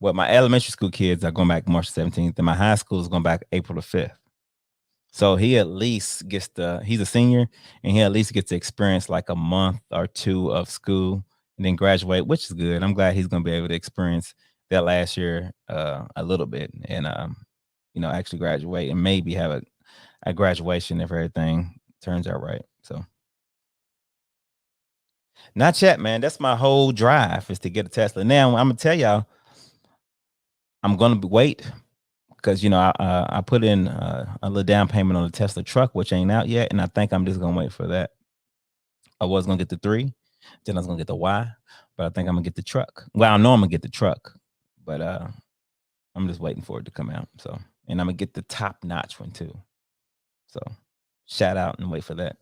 Well, my elementary school kids are going back March the 17th, and my high school is going back April the 5th. So he at least gets he's a senior and he at least gets to experience like a month or two of school and then graduate, which is good. I'm glad he's gonna be able to experience that last year a little bit and actually graduate and maybe have a graduation if everything turns out right. So not yet, man. That's my whole drive is to get a Tesla. Now I'm gonna tell y'all, I'm gonna wait because I put in a little down payment on the Tesla truck, which ain't out yet, and I think I'm just gonna wait for that. I was gonna get the 3, then I was gonna get the Y, but I think I'm gonna get the truck. Well, I know I'm gonna get the truck, but I'm just waiting for it to come out. So, and I'm gonna get the top notch one too. So, shout out and wait for that.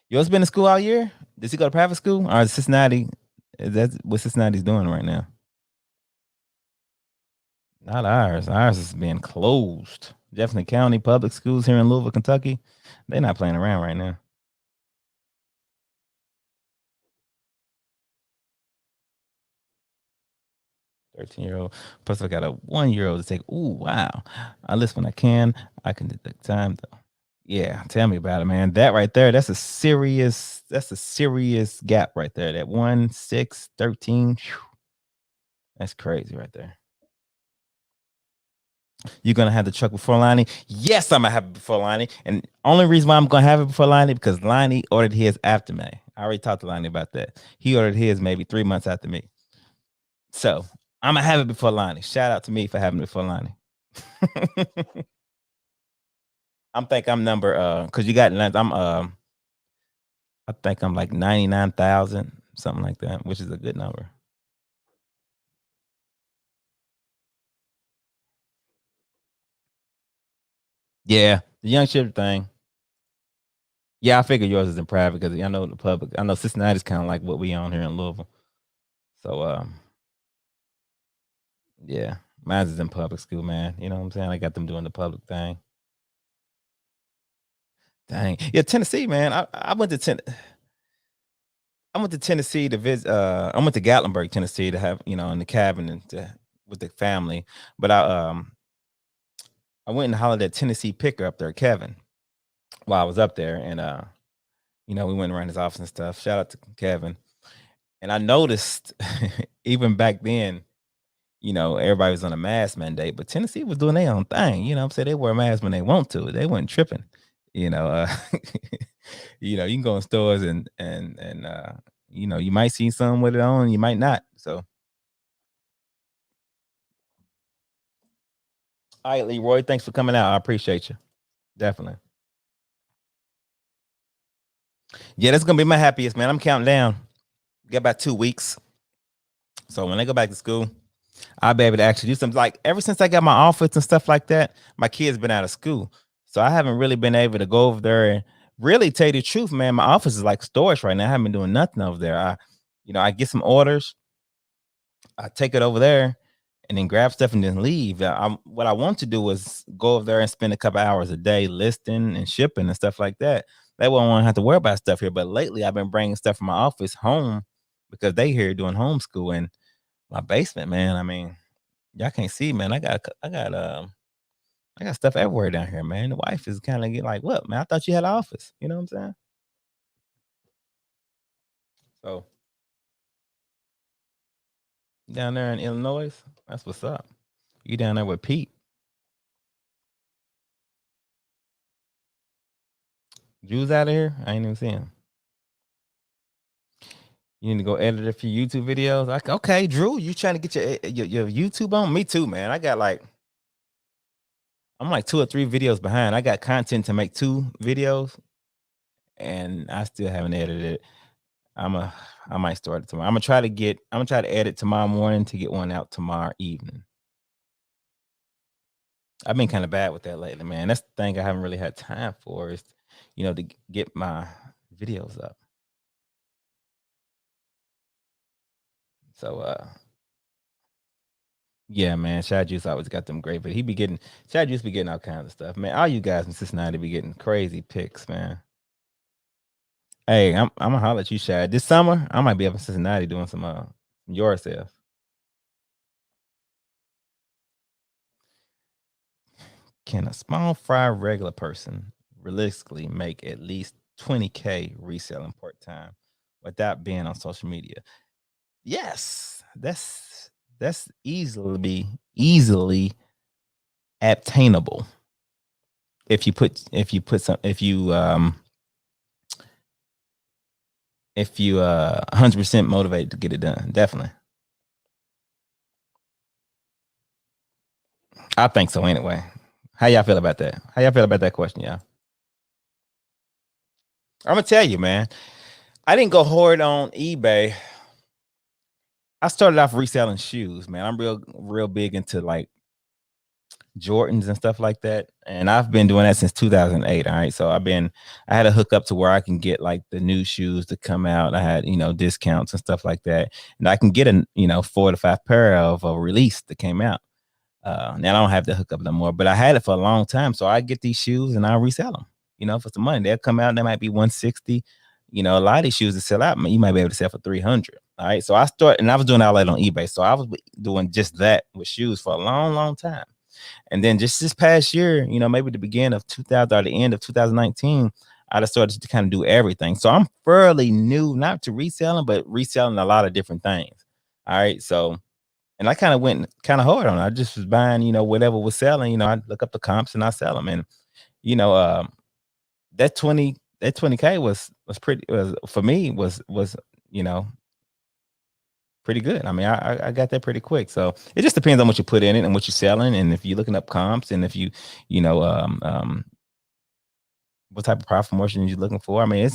Yours been to school all year? Does he go to private school or is Cincinnati? Is that what Cincinnati's doing right now? Not ours. Ours is being closed. Jefferson County Public Schools here in Louisville, Kentucky. They're not playing around right now. 13-year old. Plus, I got a 1-year old to take. Ooh, wow. I listen when I can. I can take the time though. Yeah, tell me about it, man. That right there, that's a serious gap right there. That 1, 6, 13. Phew, that's crazy right there. You're gonna have the truck before Lonnie? Yes, I'm gonna have it before Lonnie. And only reason why I'm gonna have it before Lonnie because Lonnie ordered his after me. I already talked to Lonnie about that. He ordered his maybe 3 months after me. So I'm gonna have it before Lonnie. Shout out to me for having it before Lonnie. I'm think I'm number because you got I think I'm like 99,000, something like that, which is a good number. Yeah, the young ship thing. Yeah, I figure yours is in private because I know the public. I know Cincinnati's kind of like what we on here in Louisville. So yeah, mine's is in public school, man. You know what I'm saying? I got them doing the public thing. Dang, yeah, Tennessee, man. I went to Tennessee to visit. I went to Gatlinburg, Tennessee, to have in the cabin and with the family. But I went and hollered at Tennessee Picker up there, Kevin, while I was up there, and we went around his office and stuff. Shout out to Kevin. And I noticed even back then, everybody was on a mask mandate, but Tennessee was doing their own thing. You know what I'm saying? They wear a mask when they want to. They weren't tripping. You know, you can go in stores and you might see some with it on, you might not. So all right, Leroy, thanks for coming out. I appreciate you. Definitely. Yeah, that's gonna be my happiest, man. I'm counting down. Got about 2 weeks. So when I go back to school, I'll be able to actually do something. Like ever since I got my office and stuff like that, my kids been out of school. So I haven't really been able to go over there and really tell you the truth, man. My office is like storage right now. I haven't been doing nothing over there. I get some orders, I take it over there and then grab stuff and then leave. What I want to do is go over there and spend a couple hours a day listing and shipping and stuff like that. That way I won't have to worry about stuff here. But lately I've been bringing stuff from my office home because they here doing homeschool and my basement, man. I mean, y'all can't see, man. I got stuff everywhere down here, man. The wife is kind of get like, "What, man? I thought you had an office." You know what I'm saying? So down there in Illinois, that's what's up. You down there with Pete? Drew's out of here. I ain't even see him. You need to go edit a few YouTube videos. Like, okay, Drew, you trying to get your YouTube on? Me too, man. I'm like 2 or 3 videos behind. I got content to make 2 videos, and I still haven't edited it. I might start it tomorrow. I'm gonna try to edit tomorrow morning to get one out tomorrow evening. I've been kind of bad with that lately, man. That's the thing I haven't really had time for is, to get my videos up. So yeah, man, Shy Juice always got them great, but Shy Juice be getting all kinds of stuff, man. All you guys in Cincinnati be getting crazy picks, man. Hey, I'm gonna holler at you, Shad. This summer, I might be up in Cincinnati doing some yard sales. Can a small fry regular person realistically make at least 20K reselling part time without being on social media? Yes, that's easily obtainable if you 100% motivated to get it done. Definitely. I think so anyway. How y'all feel about that? How y'all feel about that question, y'all? I'm gonna tell you, man. I didn't go hard on eBay. I started off reselling shoes, man. I'm real big into like Jordans and stuff like that. And I've been doing that since 2008. All right. So I had a hook up to where I can get like the new shoes to come out. I had, discounts and stuff like that. And I can get 4 to 5 pair of a release that came out. Now I don't have the hookup no more, but I had it for a long time. So I get these shoes and I resell them, for some money. They'll come out, they might be 160. A lot of these shoes that sell out, you might be able to sell for 300. All right. So I was doing all that on eBay. So I was doing just that with shoes for a long, long time. And then just this past year, maybe the beginning of 2000 or the end of 2019, I just started to kind of do everything. So I'm fairly new, not to reselling, but reselling a lot of different things. All right. So, and I kind of went kind of hard on it. I just was buying, whatever was selling. I look up the comps and I sell them. And, you know, that 20K was pretty, was for me was, you know, pretty good. I mean, I got that pretty quick. So it just depends on what you put in it and what you're selling, and if you're looking up comps, and if you know, what type of profit margin you're looking for. I mean,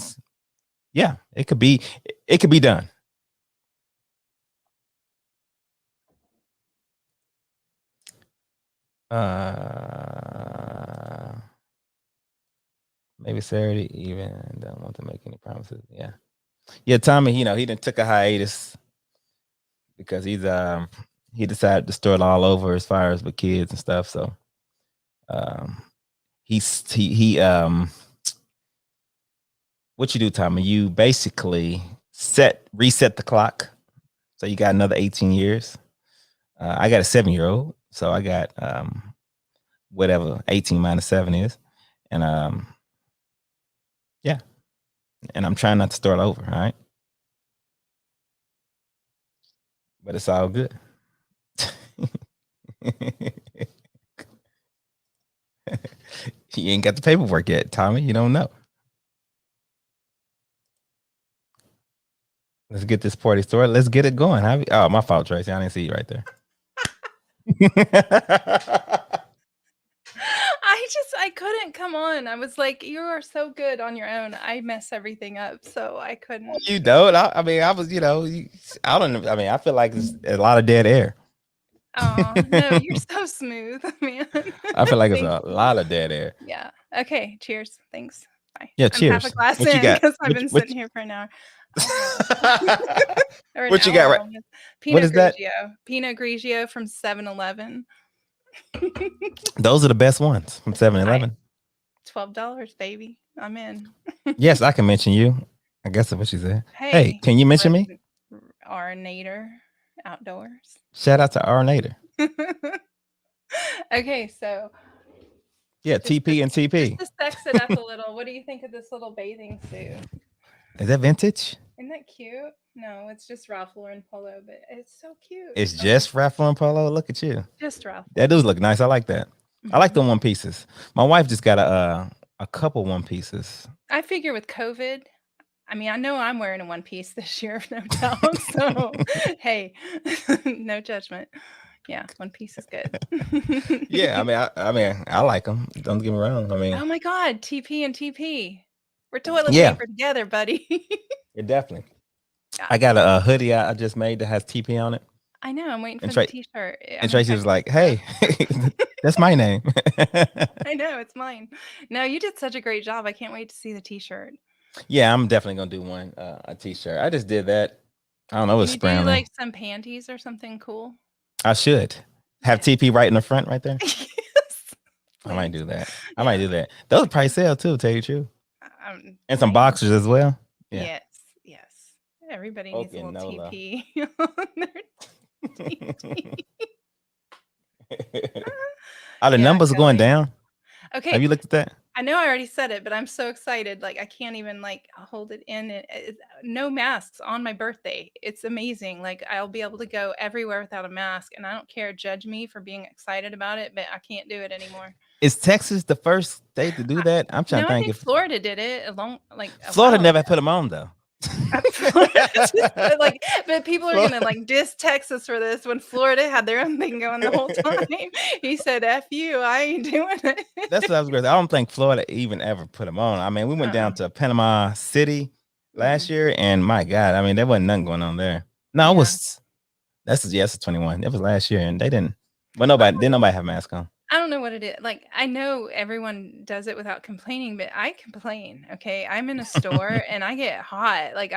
it could be done. Uh, Maybe Saturday even. Don't want to make any promises. Yeah. Tommy, he done took a hiatus because he decided to start all over as far as with kids and stuff. So um, he what you do, Tommy? You basically reset the clock, so you got another 18 years. I got a 7-year-old, so I got whatever 18 minus 7 is, and yeah, and I'm trying not to start over. All right, but it's all good. You ain't got the paperwork yet, Tommy. You don't know. Let's get this party started. Let's get it going. Oh, my fault, Tracy. I didn't see you right there. I couldn't come on. I was like, you are so good on your own. I mess everything up, so I couldn't. You don't. I mean, I was, I don't know. I mean, I feel like it's a lot of dead air. Oh, no, you're so smooth, man. I feel like it's Thank a you. lot of dead air. Yeah. Okay, cheers. Thanks. Bye. Yeah, I'm half a cheers. glass What you in got? because I've been sitting here for an hour. Or an What you hour got right? almost. What Pinot is that? Grigio. Pinot Grigio from 7-Eleven. Those are the best ones from 7-Eleven. $12, baby. I'm in. Yes, I can mention you. I guess that's what she said. Hey, Hey, can you mention me? our Nader Outdoors. Shout out to Arnator. Okay, so Yeah, just to, TP and just TP. to sex it up a little, what do you think of this little bathing suit? Is that vintage? Isn't that cute? No, it's just Ralph Lauren polo, but it's so cute. It's Oh my just Ralph Lauren Polo. Look at you. Just Ralph That does Lauren. look nice. I like that. I like Mhm. the one pieces. My wife just got a couple one pieces. I figure with COVID, I mean, I know I'm wearing a one piece this year, no doubt. So, hey, no judgment. Yeah, one piece is good. Yeah, I like them. Don't get me wrong. I mean, Oh my God, TP and TP. We're toilet yeah, paper together, buddy. it definitely. Yeah, I got a hoodie I just made that has TP on it, I know. I'm waiting and for the t-shirt. I'm And gonna Tracy was text like, you. "Hey, that's my name." I know it's mine. No, you did such a great job. I can't wait to see the t-shirt. Yeah, I'm definitely gonna do one, a T-shirt. I just did that. I don't know, it Can was you do scrambling. like some panties or something cool? I should have Yeah. TP right in the front, right there. Yes, I might please. do that. I might Yeah. do that. Those probably sell too. Tell you the truth, and some Hey, boxers as well. Yeah. yes, yes. Everybody needs a Okay, little Nola. TP on their TT. Are the Yeah, numbers going Kelly. down? Have Okay, you looked at that? I know I already said it, but I'm so excited. Like I can't even like hold it in. No masks on my birthday. It's amazing. Like I'll be able to go everywhere without a mask, and I don't care. Judge me for being excited about it, but I can't do it anymore. Is Texas the first state to do I, that? I'm trying no, to I think think if Florida did it like a Florida while never ago. put them on though. Florida just like, but people are gonna like diss Texas for this when Florida had their own thing going the whole time. He said, "F you, I ain't doing That's it." what I was going to say. I don't think Florida even ever put them on. I mean, we went down Uh-uh. to Panama City last Mm, year, and my God, I mean, there wasn't nothing going on there. No, it yeah. was yes, it's 21. It was last year, and they didn't. But nobody have mask on. I don't know what it is. Like, I know everyone does it without complaining, but I complain. Okay, I'm in a store and I get hot. Like,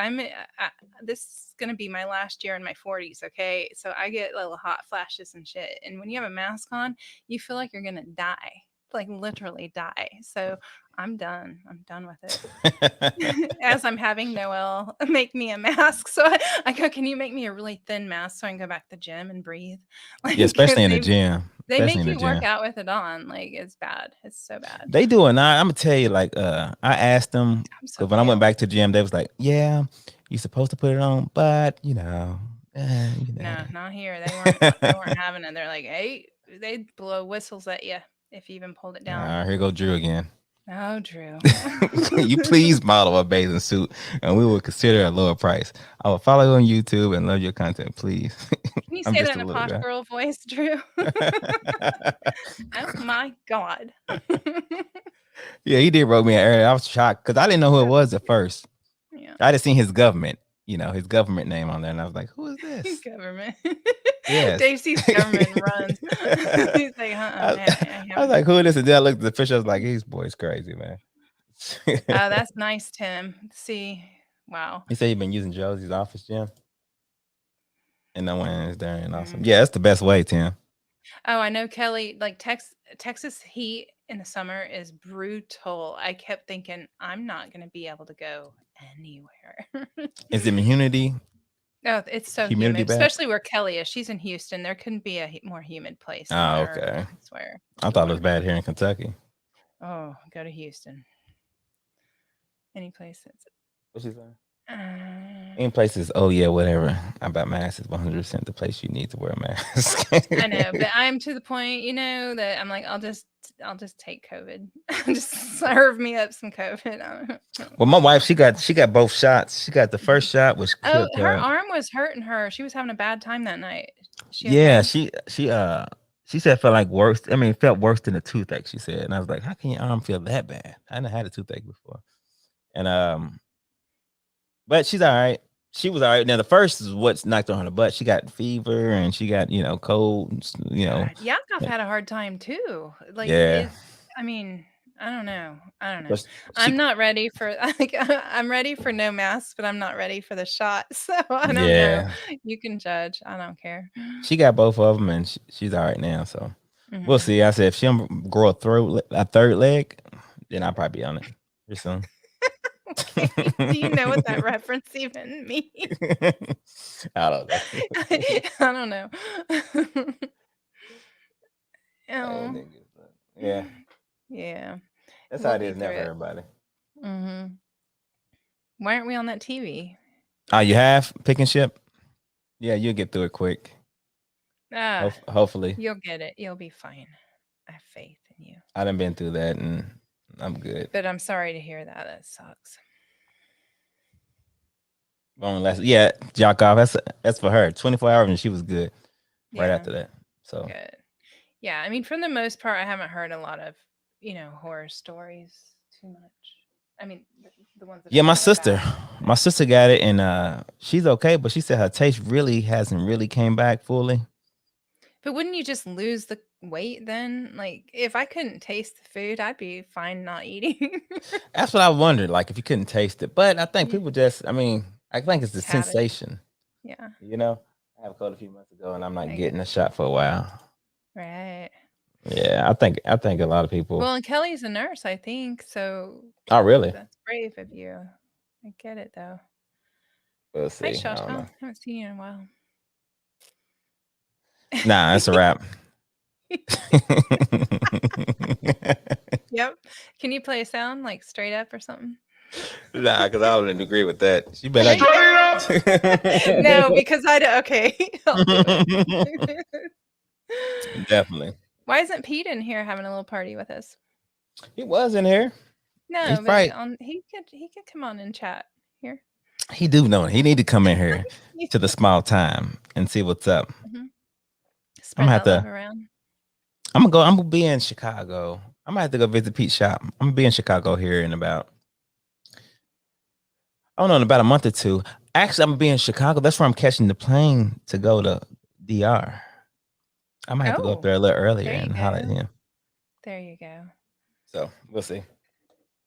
this is gonna be my last year in my 40s. Okay, so I get little hot flashes and shit. And when you have a mask on, you feel like you're gonna die, like literally die. So I'm done. I'm done with it. As I'm having Noel make me a mask, so I go, "Can you make me a really thin mask so I can go back to the gym and breathe?" Like, Yeah, especially 'cause in the gym. they Especially make in the you work gym. out with it on, like, it's bad, it's so bad. They do it now. I'm gonna tell you, like, I asked them I'm so because when I went pale. back to the gym, they was like, "Yeah, you're supposed to put it on, but No, not here, they weren't having it, they're like, "Hey," they'd blow whistles at you if you even pulled it down. Here go Drew again. Oh, Drew. Can you please model a bathing suit and we will consider a lower price? I will follow you on YouTube and love your content, please. Can you I'm say that just a in a little posh guy. girl voice, Drew? Oh my god. Yeah, he did wrote me an area. I was shocked because I didn't know who it was at first. Yeah. I just seen his government, his government name on there, and I was like, "Who is this?" Government. Yes. Dave sees government and runs. He's like, "Uh-uh, I, I I was haven't." like, "Who is this?" And then I looked at the picture. I was like, "These boys crazy, man." Oh, that's nice, Tim. See, wow. He said he'd been using Josie's office gym, and no one is there and awesome. Mm. Yeah, that's the best way, Tim. Oh, I know, Kelly, like, Texas heat in the summer is brutal. I kept thinking, "I'm not gonna be able to go anywhere." Is the immunity Oh, it's so humidity humid, bad? especially where Kelly is. She's in Houston. There couldn't be a more humid place on Oh, earth, okay. I swear. I You thought it wanna was bad be here in Kentucky. oh, go to Houston. Any place that's What she saying? uh Any places, oh yeah, whatever. About masks is 100% the place you need to wear a mask. I know, but I'm to the point, that I'm like, I'll just take COVID. Just serve me up some COVID. I don't Well, my want wife, no she got both shots. She got the first shot, which Oh, killed her her. arm was hurting her. She was having a bad time that night. Is she Yeah, okay? she said it felt like worse. I mean, it felt worse than a toothache. She said, and I was like, how can your arm feel that bad? I never had a toothache before, and but she's all right. She was all right. Now the first is what's knocked her on the butt. She got fever and she got cold. God, Yakov had a hard time too. Like Yeah, I mean, I don't know. I don't know. but she I'm not ready for like I'm ready for no mask, but I'm not ready for the shot. So I don't know. yeah You can judge. I don't care. she got both of them and she's all right now. So we'll Mhm. see. I said if she don't grow a third leg, then I'll probably be on it pretty soon. Okay. Do you know what that reference even means? I don't know. I don't know. Hey, Oh. niggas, yeah, Yeah. that's how We'll it be is now through for it. everybody. Mhm. Why aren't we on that TV? Oh, you have pick and ship? Yeah, you'll get through it quick. Ah, Hopefully. you'll get it. You'll be fine. I have faith in you. I done been through that and I'm good. But I'm sorry to hear that. That sucks. Only last, yeah, jock off. That's for her. 24 hours and she was good right Yeah, after that. So good. Yeah, I mean, for the most part, I haven't heard a lot of, horror stories too much. I mean, the ones that yeah, have been really bad. my But, sister got it and she's okay, but she said her taste really hasn't really came back fully. but wouldn't you just lose the weight then? Like, if I couldn't taste the food, I'd be fine not eating. That's what I wondered, like if you couldn't taste it. But I think Yeah, people just, I mean, I think it's the it's habit. sensation. Yeah, You know, I have a cold a few months ago and I'm not I get getting a shot for a while. right. Yeah, I think a lot of people. Well, and Kelly's a nurse, I think, so Oh, really? that's brave of you. I get it though. We'll Hi, see. I don't Shasha. know. Haven't seen you in a while. Nah, that's a wrap. Yep. Can you play a sound like straight up or something? Nah, because I wouldn't agree with that. She better. No, because I do okay, I'll do it. Definitely. Why isn't Pete in here having a little party with us? He was in here. He's No, but probably on he could come on and chat here. he do know it. He need to come in here to the small time and see what's up. Mhm. I'm gonna Spread have that love to. around. I'm gonna go. I'm gonna be in Chicago. I'm gonna have to go visit Pete's shop. I'm gonna be in Chicago here in about I don't know in about a month or two. Actually, I'm gonna be in Chicago. That's where I'm catching the plane to go to DR. I might have to go up Oh, there a little earlier there you and holler at go. him. There you go. So we'll see.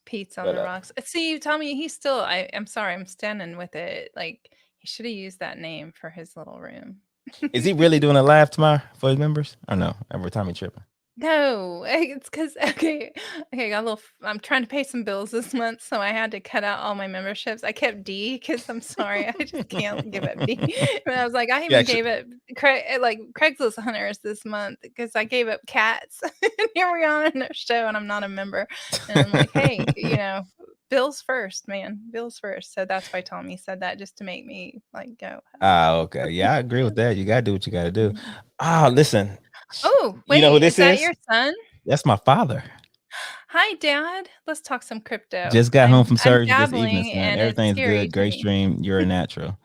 Pete's on But the rocks. See, Tommy, he's still I'm sorry, I'm standing with it. Like, he should have used that name for his little room. is he really doing a live tomorrow for his members? Or no? Every time he tripping. No, it's because okay, got a little. I'm trying to pay some bills this month, so I had to cut out all my memberships. I kept D because I'm sorry, I just can't give up D. And I was like, I Yeah, even actually. gave up like Craigslist hunters this month because I gave up cats. And here we are on a show, and I'm not a member. And I'm like, hey, bills first, man, bills first. So that's why Tommy said that just to make me like go. Ah, okay. Yeah, I agree with that. You gotta do what you gotta do. Mhm. Ah, listen. Oh, You know who wait, is this that is? your son? That's my father. Hi, Dad. Let's talk some crypto. Just got home from I'm surgery this evening, dabbling, son. and it's Everything's scary good. to Great me. stream. You're a natural.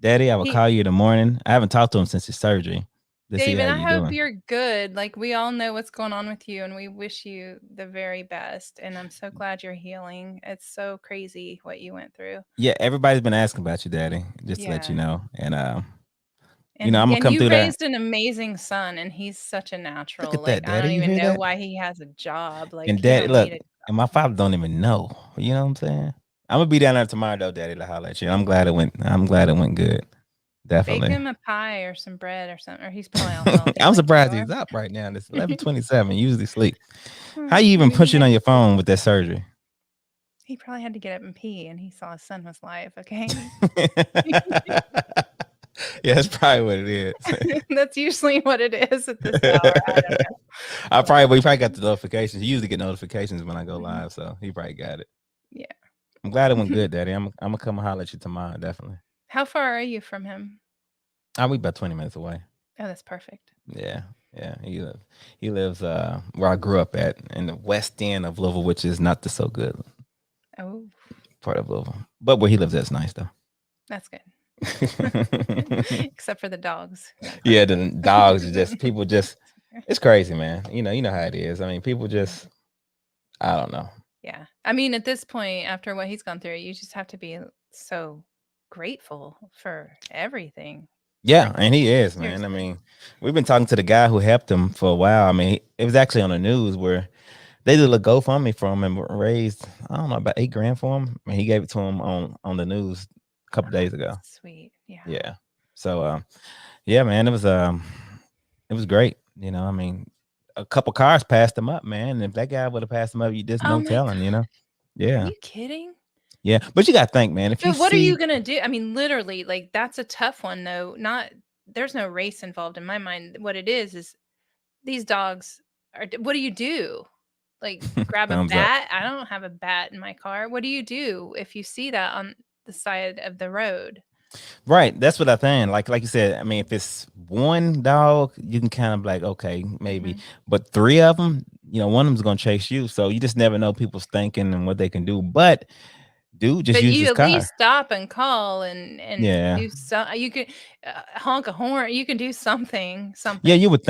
Daddy, I will He call you in the morning. I haven't talked to him since his surgery to see how David, I you hope doing. you're good. Like, we all know what's going on with you, and we wish you the very best, and I'm so glad you're healing. It's so crazy what you went through. Yeah, everybody's been asking about you, Daddy, just to let you Yeah. know. And I'm gonna And come you through there. raised an amazing son, and he's such a Look natural. at that, Like, I Daddy. don't You even hear know that? why he has a job. Like, And he Daddy, don't look, need a and my father don't even know. You know what I'm saying? I'm gonna be down there tomorrow though, Daddy, to holler at you. I'm glad it went good. bake Definitely. him a pie or some bread or something, or he's probably all healthy I'm like you surprised are. he's up right now. It's 11:27. Usually sleep. How you even Maybe he pushing had on to your sleep. phone with that surgery? He probably had to get up and pee, and he saw his son was live, okay? Yeah, that's probably what it is. That's usually what it is at this hour, I don't know. We probably got the notifications. You usually get notifications when I go Mhm. live, so he probably got it. Yeah. I'm glad it went good, Daddy. I'm gonna come and holler at you tomorrow, definitely. How far are you from him? I'll be about 20 minutes away. Oh, that's perfect. Yeah, yeah. He lives where I grew up at in the west end of Louisville, which is not the so good Oh, part of Louisville. But where he lives at's nice though. that's good. Except for the dogs who aren't Yeah, great. the dogs are just people just it's crazy, man. You know how it is. I mean, people Mhm. just I don't know. Yeah. I mean, at this point, after what he's gone through, you just have to be so grateful for everything. Yeah, Like, and he is, man. I seriously. mean, we've been talking to the guy who helped him for a while. I mean, it was actually on the news where they did a GoFundMe for him and raised, I don't know, about 8 grand for him. And he gave it to him on the news a couple Oh, days ago. that's sweet. Yeah. Yeah. So yeah, man, it was great. I mean, a couple cars passed him up, man. And if that guy would have passed him up, you just Oh no my telling, god. you know? Are Yeah. you kidding? Yeah. But you gotta think, man, if you But what are you see gonna do? I mean, literally, like, that's a tough one, though. Not There's no race involved in my mind. What it is these dogs what do you do? Like, grab a thumbs up. bat? I don't have a bat in my car. What do you do if you see that on the side of the road? Right. That's what I think. Like you said, I mean, if it's one dog, you can kind of like, okay, maybe. Mhm. But three of them, one of them's gonna chase you. So you just never know people's thinking and what they can do. But dude just But used you his at car. least stop and call and Yeah. do some you could, honk a horn, you can do something, Yeah, something. you would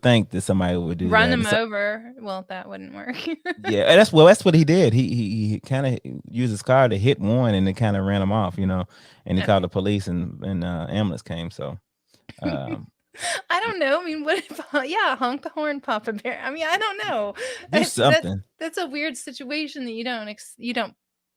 think that somebody would do Run that. them over. Well, that wouldn't work. Yeah, and that's what he did. He kind of used his car to hit one, and it kind of ran him off, and he called Okay. the police, and ambulance came. So, um, I don't know, I mean, what if yeah, honk the horn, Papa Bear. I mean, I don't know. do It's that something. that's a weird situation that you don't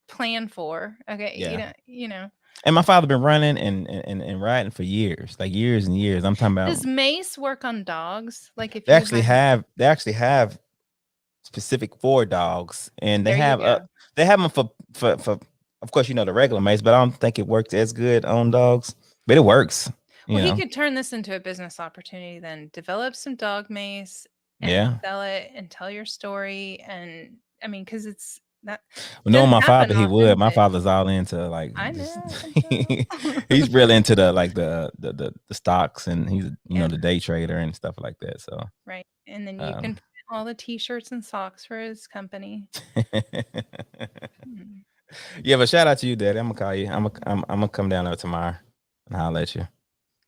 plan for. Okay, Yeah. you know. And my father been running and riding for years, like years and years. I'm talking about Does mace work on dogs? Like, if they you actually had have they actually have specific for dogs, and there you go. they have them for of course the regular mace, but I don't think it works as good on dogs, but it works. Well, You he know. could turn this into a business opportunity then. Develop some dog mace and Yeah. sell it and tell your story, and I mean, because it's that Well, knowing doesn't my happen father, he would. often, My but father's all into like I just know, I can tell. he's really into the like the stocks, and he's Yeah, the day trader and stuff like that. So right, and then you can um print all the T-shirts and socks for his company. Mhm. yeah, but shout out to you, Daddy. I'm gonna call you. I'm gonna come down there tomorrow and I'll let you.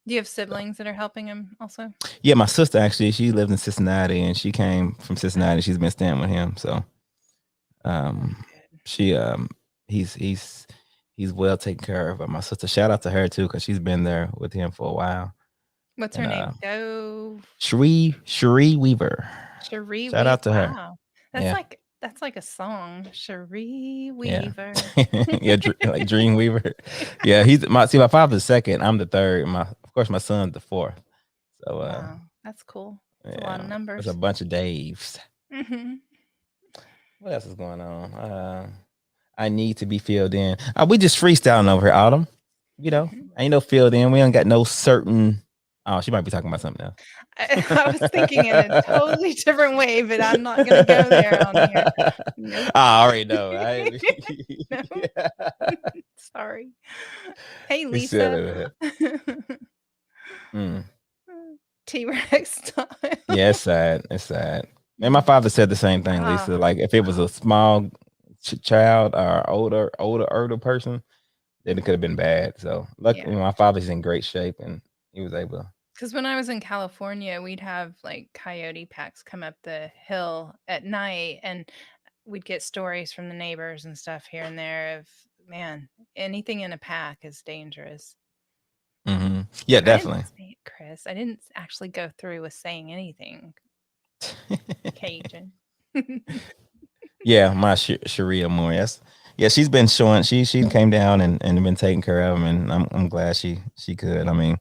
Do you have siblings that are helping him also? Yeah, my sister actually, she lives in Cincinnati, and she came from Oh, Cincinnati. She's been staying with him. So that's um good. she he's he's he's well taken care of. But my sister, shout out to her too, because she's been there with him for a while. What's her And name? Go Cherie Weaver. Cherie Shout out Weaver. to her. Wow. Yeah. That's like a song. Cherie Yeah. Weaver. Yeah, like Dream Weaver. Yeah, he's my father's second. I'm the third. Of course my son's the fourth. So Wow, that's cool. It's a lot of yeah, it's a numbers. bunch of Daves. Mhm. What else is going on? I need to be filled in. We just freestyling over here, Autumn. Mhm. Ain't no filled in. We don't got no certain. Oh, she might be talking about something else. I was thinking in a totally different way, but I'm not gonna go there on here. Nope. I already know. No. Sorry. Hey, We Lisa. silly with it. Mm. T-Rex time. Yeah, it's sad. It's sad. And my Mm. father said the same thing, Lisa. Ah, Like if it was wow. a small child or older person, then it could have been bad. So Yeah. luckily, my father's in great shape, and he was able to. Because when I was in California, we'd have, like, coyote packs come up the hill at night, and we'd get stories from the neighbors and stuff here and there of, man, anything in a pack is dangerous. Yeah, I didn't definitely. say it, Chris. I didn't actually go through with saying anything, Cajun. Yeah, my Sharia Moore. Yes, yeah, she's been showing. She came down and been taking care of him, and I'm glad she could. I mean,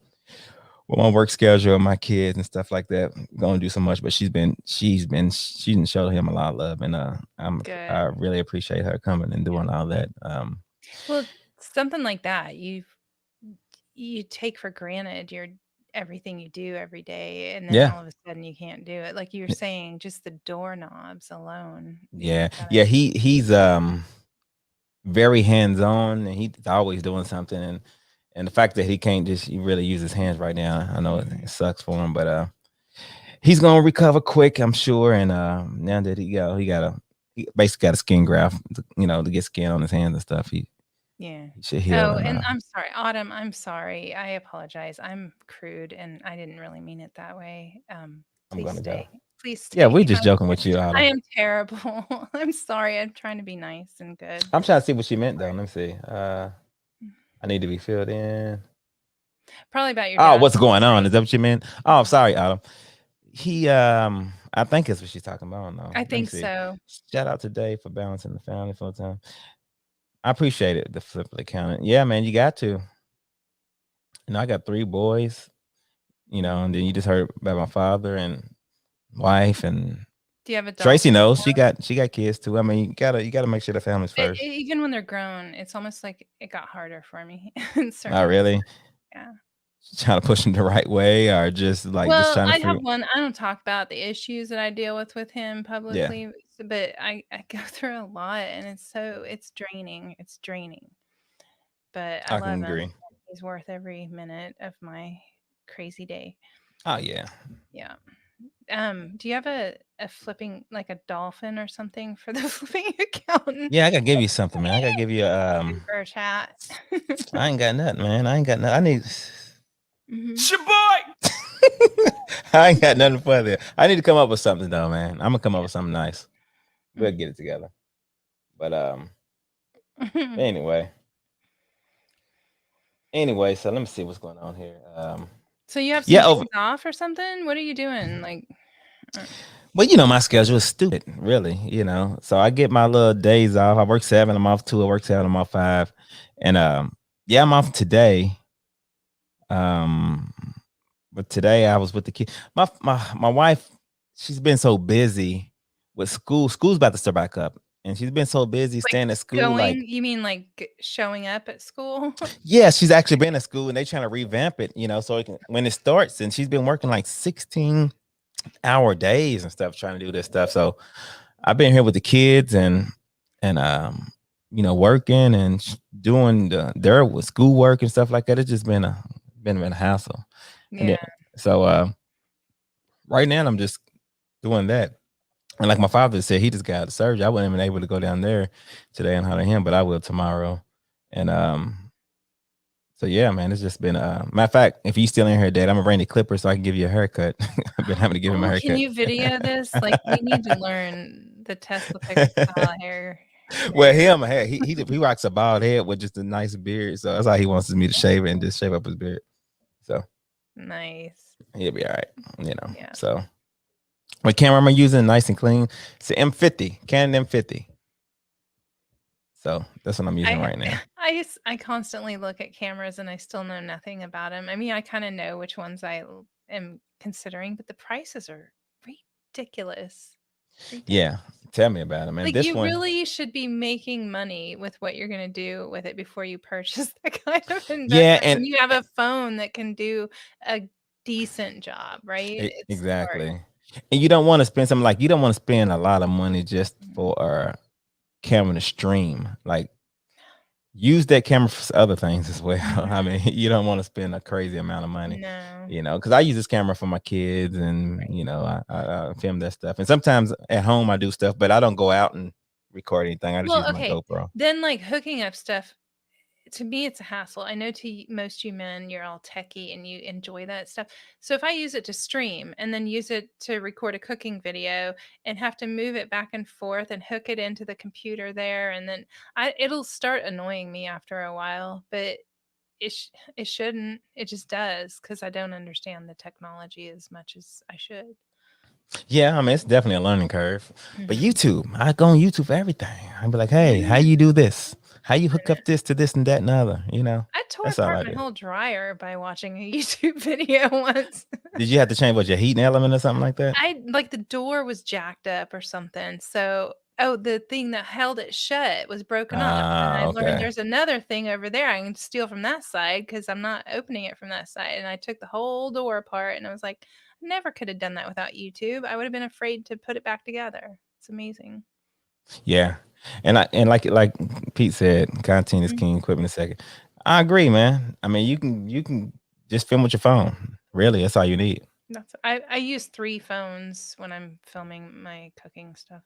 with my work schedule, and my kids and stuff like that, gonna do so much. But she didn't show him a lot of love, and I Good. really appreciate her coming and Yeah. doing all that. Well, something like that, you take for granted your everything you do every day, and then Yeah, all of a sudden you can't do it. Like you were saying, just the doorknobs alone, yeah, you gotta yeah. He's very hands on, and he's always doing something. And the fact that he can't just really use his hands right now, I know it Mhm. sucks for him, but he's gonna recover quick, I'm sure. And now that he basically got a skin graft, to get skin on his hands and stuff. Yeah. He should heal, Oh, and and I'm sorry, Autumn, I'm sorry. I apologize. I'm crude and I didn't really mean it that way. I'm Please gonna go. stay. Please Yeah, we're stay. just joking with you, I Autumn. am terrible. I'm sorry. I'm trying to be nice and good. I'm trying to see what she meant though. Let me see. I need to be filled in. Probably about your Oh, dad's what's going on? story. Is that what you meant? Oh, Yeah. sorry, Autumn. I think that's what she's talking about. I don't know. I Let me think see. so. Shout out to Dave for balancing the family full time. I appreciate it. The flip of the counter. Yeah, man, you got to. I got three boys. And then you just heard about my father and wife, and Do you have Tracy adopted? knows she got kids too. I mean, you gotta make sure the family's first. Even when they're grown, it's almost like it got harder for me in Not certain really aspects. Yeah. trying to push them the right way, or just like just Well, trying to I have figure. one. I don't talk about the issues that I deal with him Yeah, publicly, but I go through a lot, and it's draining. It's draining. But I I love can him. agree. He's worth every minute of my crazy day. Oh yeah, Yeah. Do you have a flipping like a dolphin or something for the flipping accountant? Yeah, I gotta give you something, man. I gotta give you Super chat. I ain't got nothing, man. I ain't got nothing. I need Mhm. Shaboy. I ain't got nothing for there. I need to come up with something though, man. I'm gonna come up with something nice. We'll get it together. But Mhm. anyway. Anyway, so let me see what's going on here. So you have some Yeah, over days off or something? What are you doing? Like, uh, well, my schedule is stupid, really, So I get my little days off. I work 7, I'm off 2, I work 7, I'm off 5. And yeah, I'm off today. Um but today I was with the kid. My wife, she's been so busy with school. School's about to start back up. And she's been so busy like staying at school, like going? You mean like showing up at school? yeah, she's actually been at school and they trying to revamp it, so it can, when it starts, and she's been working like 16-hour days and stuff trying to do this stuff. So I've been here with the kids and working and doing their schoolwork and stuff like that. It's just been a hassle. And Yeah. then so right now I'm just doing that. And like my father said, he just got out of surgery. I wasn't even able to go down there today and honor him, but I will tomorrow. And so yeah, man, it's just been matter of fact, if you still in here, Dad, I'm gonna bring the clipper so I can give you a haircut. I've been having to give him a Oh, can haircut. you video this? Like, we need to learn the Tesla pickle style hair. Well, him, hey, he rocks a bald head with just a nice beard, so that's how he wants me to shave it and just shave up his beard. So Nice. he'll be all right, Yeah. So what camera am I using? Nice and clean. It's an M50, Canon M50. So that's what I'm using I right now. I constantly look at cameras and I still know nothing about them. I mean, I kind of know which ones am considering, but the prices are ridiculous. Ridiculous. Yeah, tell me about it, man. Like, This you one, really should be making money with what you're gonna do with it before you purchase that kind of yeah, investment and when you have a phone that can do a decent job, right? It's hard. exactly. And you don't want to spend something like you don't want to spend a lot of money just Mhm. for a camera to stream. Like use that camera for other things as well. I Mhm. mean, you don't want to spend a crazy amount of money, No. because I use this camera for my kids and, Right. I film that stuff. And sometimes at home I do stuff, but I don't go out and record anything. I just use Well, my okay. GoPro. Then, like, hooking up stuff, to me, it's a hassle. I know most you men, you're all techie and you enjoy that stuff. So if I use it to stream and then use it to record a cooking video and have to move it back and forth and hook it into the computer there, and then it'll start annoying me after a while. But it shouldn't. It just does because I don't understand the technology as much as I should. Yeah, I mean it's definitely a learning curve. But Mhm. YouTube, I go on YouTube for everything. I'd be like, hey, how I you do this? How you hook know. up this to this and that and the other? I tore That's all apart I my do. whole dryer by watching a YouTube video once. Did you have to change what your heating element or something like that? I like, the door was jacked up or something, so the thing that held it shut was broken off, and Ah, I learned okay. there's another thing over there I can steal from that side because 'cause I'm not opening it from that side, and I took the whole door apart, and I was like, "I never could have done that without YouTube. I would have been afraid to put it back together." It's amazing. Yeah. And like Pete said, content is Mhm. king, equipment is second. I agree, man. I mean, you can just film with your phone. Really, that's all you need. I use 3 phones when I'm filming my cooking stuff.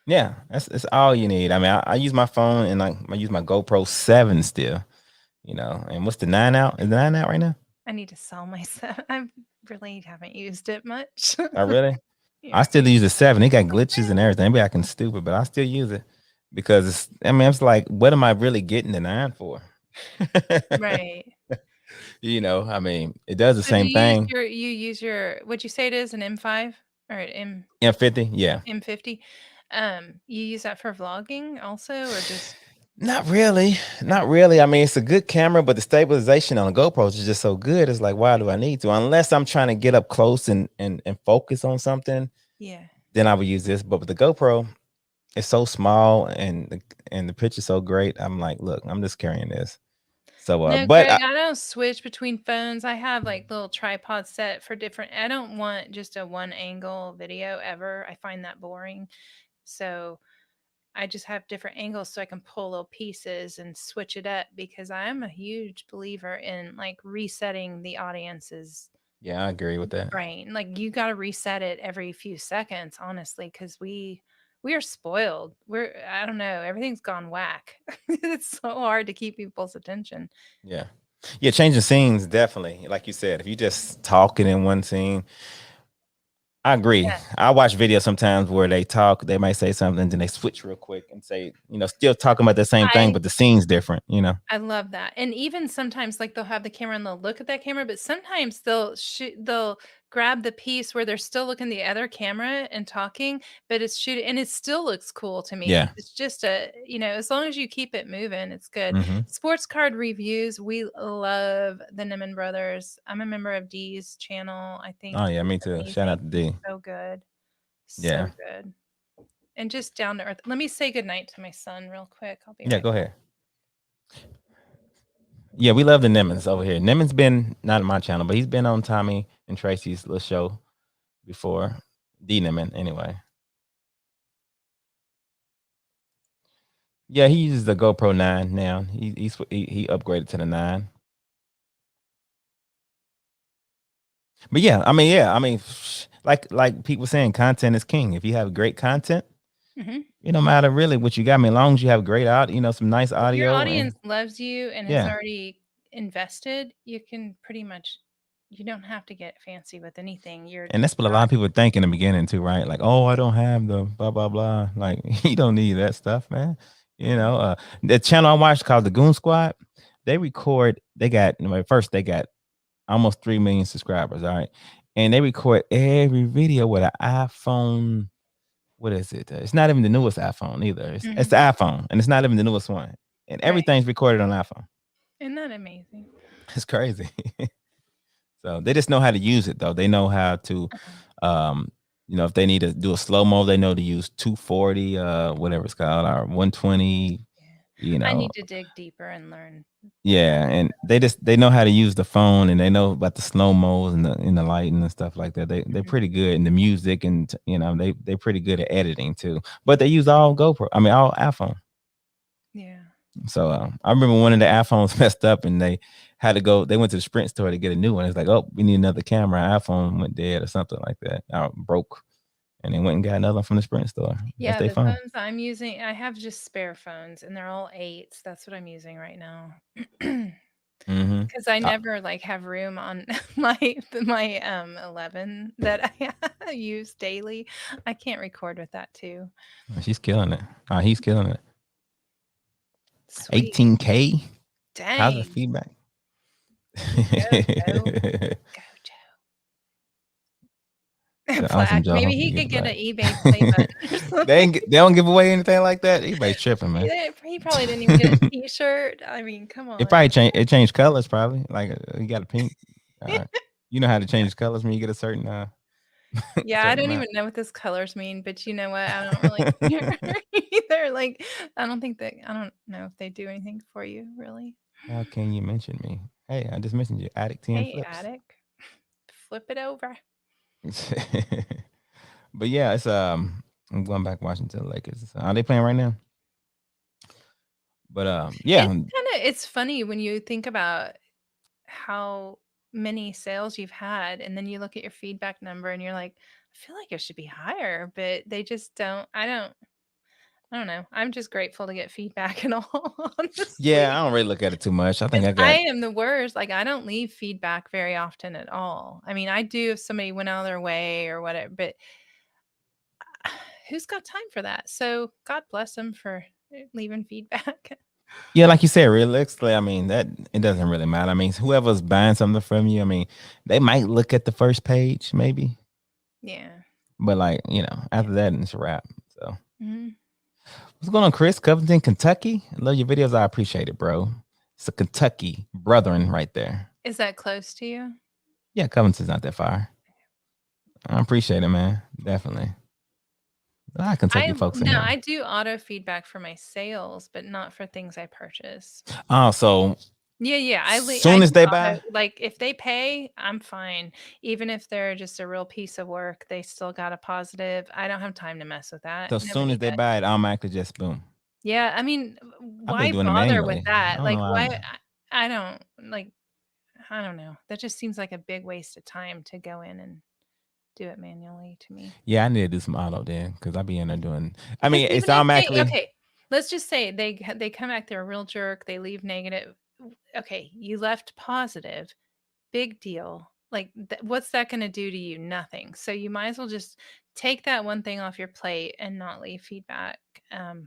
Yeah, that's all you need. I mean, I use my phone and I use my GoPro 7 still, And what's the 9 out? Is the 9 out right now? I need to sell myself. I really haven't used it much. Oh, really? I Yeah. still use the 7. It got glitches and everything. Maybe I can stupid, but I still use it because I mean, it's like, what am I really getting the 9 for? Right. I mean, it does the So do same thing. you use your what'd you say it is, an M5 or an M50, yeah. M50? You use that for vlogging also or just Not really. Not really. I mean, it's a good camera, but the stabilization on the GoPros is just so good. It's like, why do I need to? Unless I'm trying to get up close and focus on something, yeah. then I would use this. But with the GoPro, it's so small and the picture's so great. I'm like, look, I'm just carrying this. So No, but Greg, I don't switch between phones. I have, like, little tripods set for different I don't want just a one angle video ever. I find that boring. So I just have different angles so I can pull little pieces and switch it up because I am a huge believer in like resetting the audience's Yeah, I agree with that. brain. Like, you gotta reset it every few seconds, honestly, because we are spoiled. I don't know, everything's gone whack. It's so hard to keep people's attention. Yeah. Yeah, changing scenes definitely. Like you said, if you just talking in one scene, I agree. Yeah. I watch videos sometimes where they talk, they might say something, then they switch real quick and say, still talking about the same thing, I but the scene's different. I love that, and even sometimes, like, they'll have the camera and they'll look at that camera, but sometimes they'll grab the piece where they're still looking the other camera and talking, but it's shooting and it still looks cool to me. Yeah. It's just as long as you keep it moving, it's good. Hmm. Sports card reviews, we love the Nimmin brothers. I'm a member of Dee's channel. I think Oh yeah, he's me too. Shout amazing. out to D. So good. So Yeah. good. And just down to earth. Let me say goodnight to my son real quick. I'll be Yeah, right go ahead. Yeah, we love the Nimmons over here. Nimmons been not on my channel, but he's been on Tommy and Tracy's little show before. D Nimmin, anyway. Yeah, he uses the GoPro 9 now. He upgraded to the 9. But yeah, like people saying, content is king. If you have great content, Mhm. it don't matter really what you got. I mean, as long as you have great audio, some nice If your audio, and audience loves you and has yeah. already invested, you can pretty much you don't have to get fancy with anything. You're And that's what a lot not of people think in the beginning too, right? Like, oh, I don't have the blah blah blah. Like, you don't need that stuff, man. The channel I watched called the Goon Squad. They record. First they got almost 3 million subscribers. All right, and they record every video with an iPhone. What is it? It's not even the newest iPhone either. It's Mhm. the iPhone, and it's not even the newest one. And Right. everything's recorded on iPhone. Isn't that amazing? It's crazy. So they just know how to use it though. They know how to, Uh-huh. um, if they need to do a slow mo, they know to use 240, whatever it's called, or 120. Yeah. You I know, need to dig deeper and learn yeah, and they know how to use the phone, and they know about the slow mos and the lighting and stuff like that. They're Mhm. pretty good in the music, and they're pretty good at editing too. But they use all GoPro. I mean, all iPhone. Yeah. So I remember one of the iPhones messed up, and they had to go. They went to the Sprint store to get a new one. It's like, oh, we need another camera. iPhone went dead or something like that. Broke, and they went and got another one from the Sprint store. That's Yeah, their the phone. phones I'm using, I have just spare phones and they're all 8s. That's what I'm using right now. Mm-hmm. 'Cause I never, like, have room on my 11 that I use daily. I can't record with that too. She's killing it. He's killing it. Sweet. 18K. How's the Dang. feedback? Go, Joe. Go, Joe. The awesome Plaque. Joe. Maybe he He gets could get back. an eBay play button or something. They don't give away anything like that. Everybody's tripping, man. Yeah, he probably didn't even get a T-shirt. I mean, come It on. probably changed. It changed colors, probably. Like you got a pink. You know how to change colors when you get a certain Yeah, I certain don't amount. even know what those colors mean, but you know what? I don't really care either. Like, I don't know if they do anything for you, really. How can you mention me? Hey, I just mentioned you. Addict 10 Hey, flips. attic, flip it over. But yeah, it's I'm going back watching to the Lakers. Are they playing right now? But yeah. It's funny when you think about how many sales you've had, and then you look at your feedback number and you're like, "I feel like it should be higher," but they just don't. I don't know. I'm just grateful to get feedback and all, Yeah, honestly. I don't really look at it too much. I think 'Cause I I got am the worst, like, I don't leave feedback very often at all. I mean, I do if somebody went out of their way or whatever, but who's got time for that? So, God bless them for, leaving feedback. yeah, like you said, realistically, I mean that it doesn't really matter. I mean, whoever's buying something from you, I mean, they might look at the first page, maybe. Yeah. But like, after that it's a wrap. So Mhm. what's going on, Chris? Covington, Kentucky? I love your videos. I appreciate it, bro. It's a Kentucky brethren right there. Is that close to you? Yeah, Covington's not that far. I appreciate it, man. Definitely. A lot of Kentucky folks in No, here. I do auto feedback for my sales, but not for things I purchase. Oh, so Yeah, yeah, I soon as do they auto buy, like, if they pay, I'm fine. Even if they're just a real piece of work, they still got a positive. I don't have time to mess with that. so soon Nobody as they does. buy it, automatically just boom. Yeah, I mean, I've been why doing it bother with manually. I that? don't know Like, how. why I don't like I don't know. That just seems like a big waste of time to go in and do it manually to me. Yeah, I need to do some auto then because I be in there doing. I Because mean, it's even if they automatically. okay, let's just say they come back, they're a real jerk, they leave negative. Okay, you left positive, big deal. Like, what's that going to do to you? Nothing. So you might as well just take that one thing off your plate and not leave feedback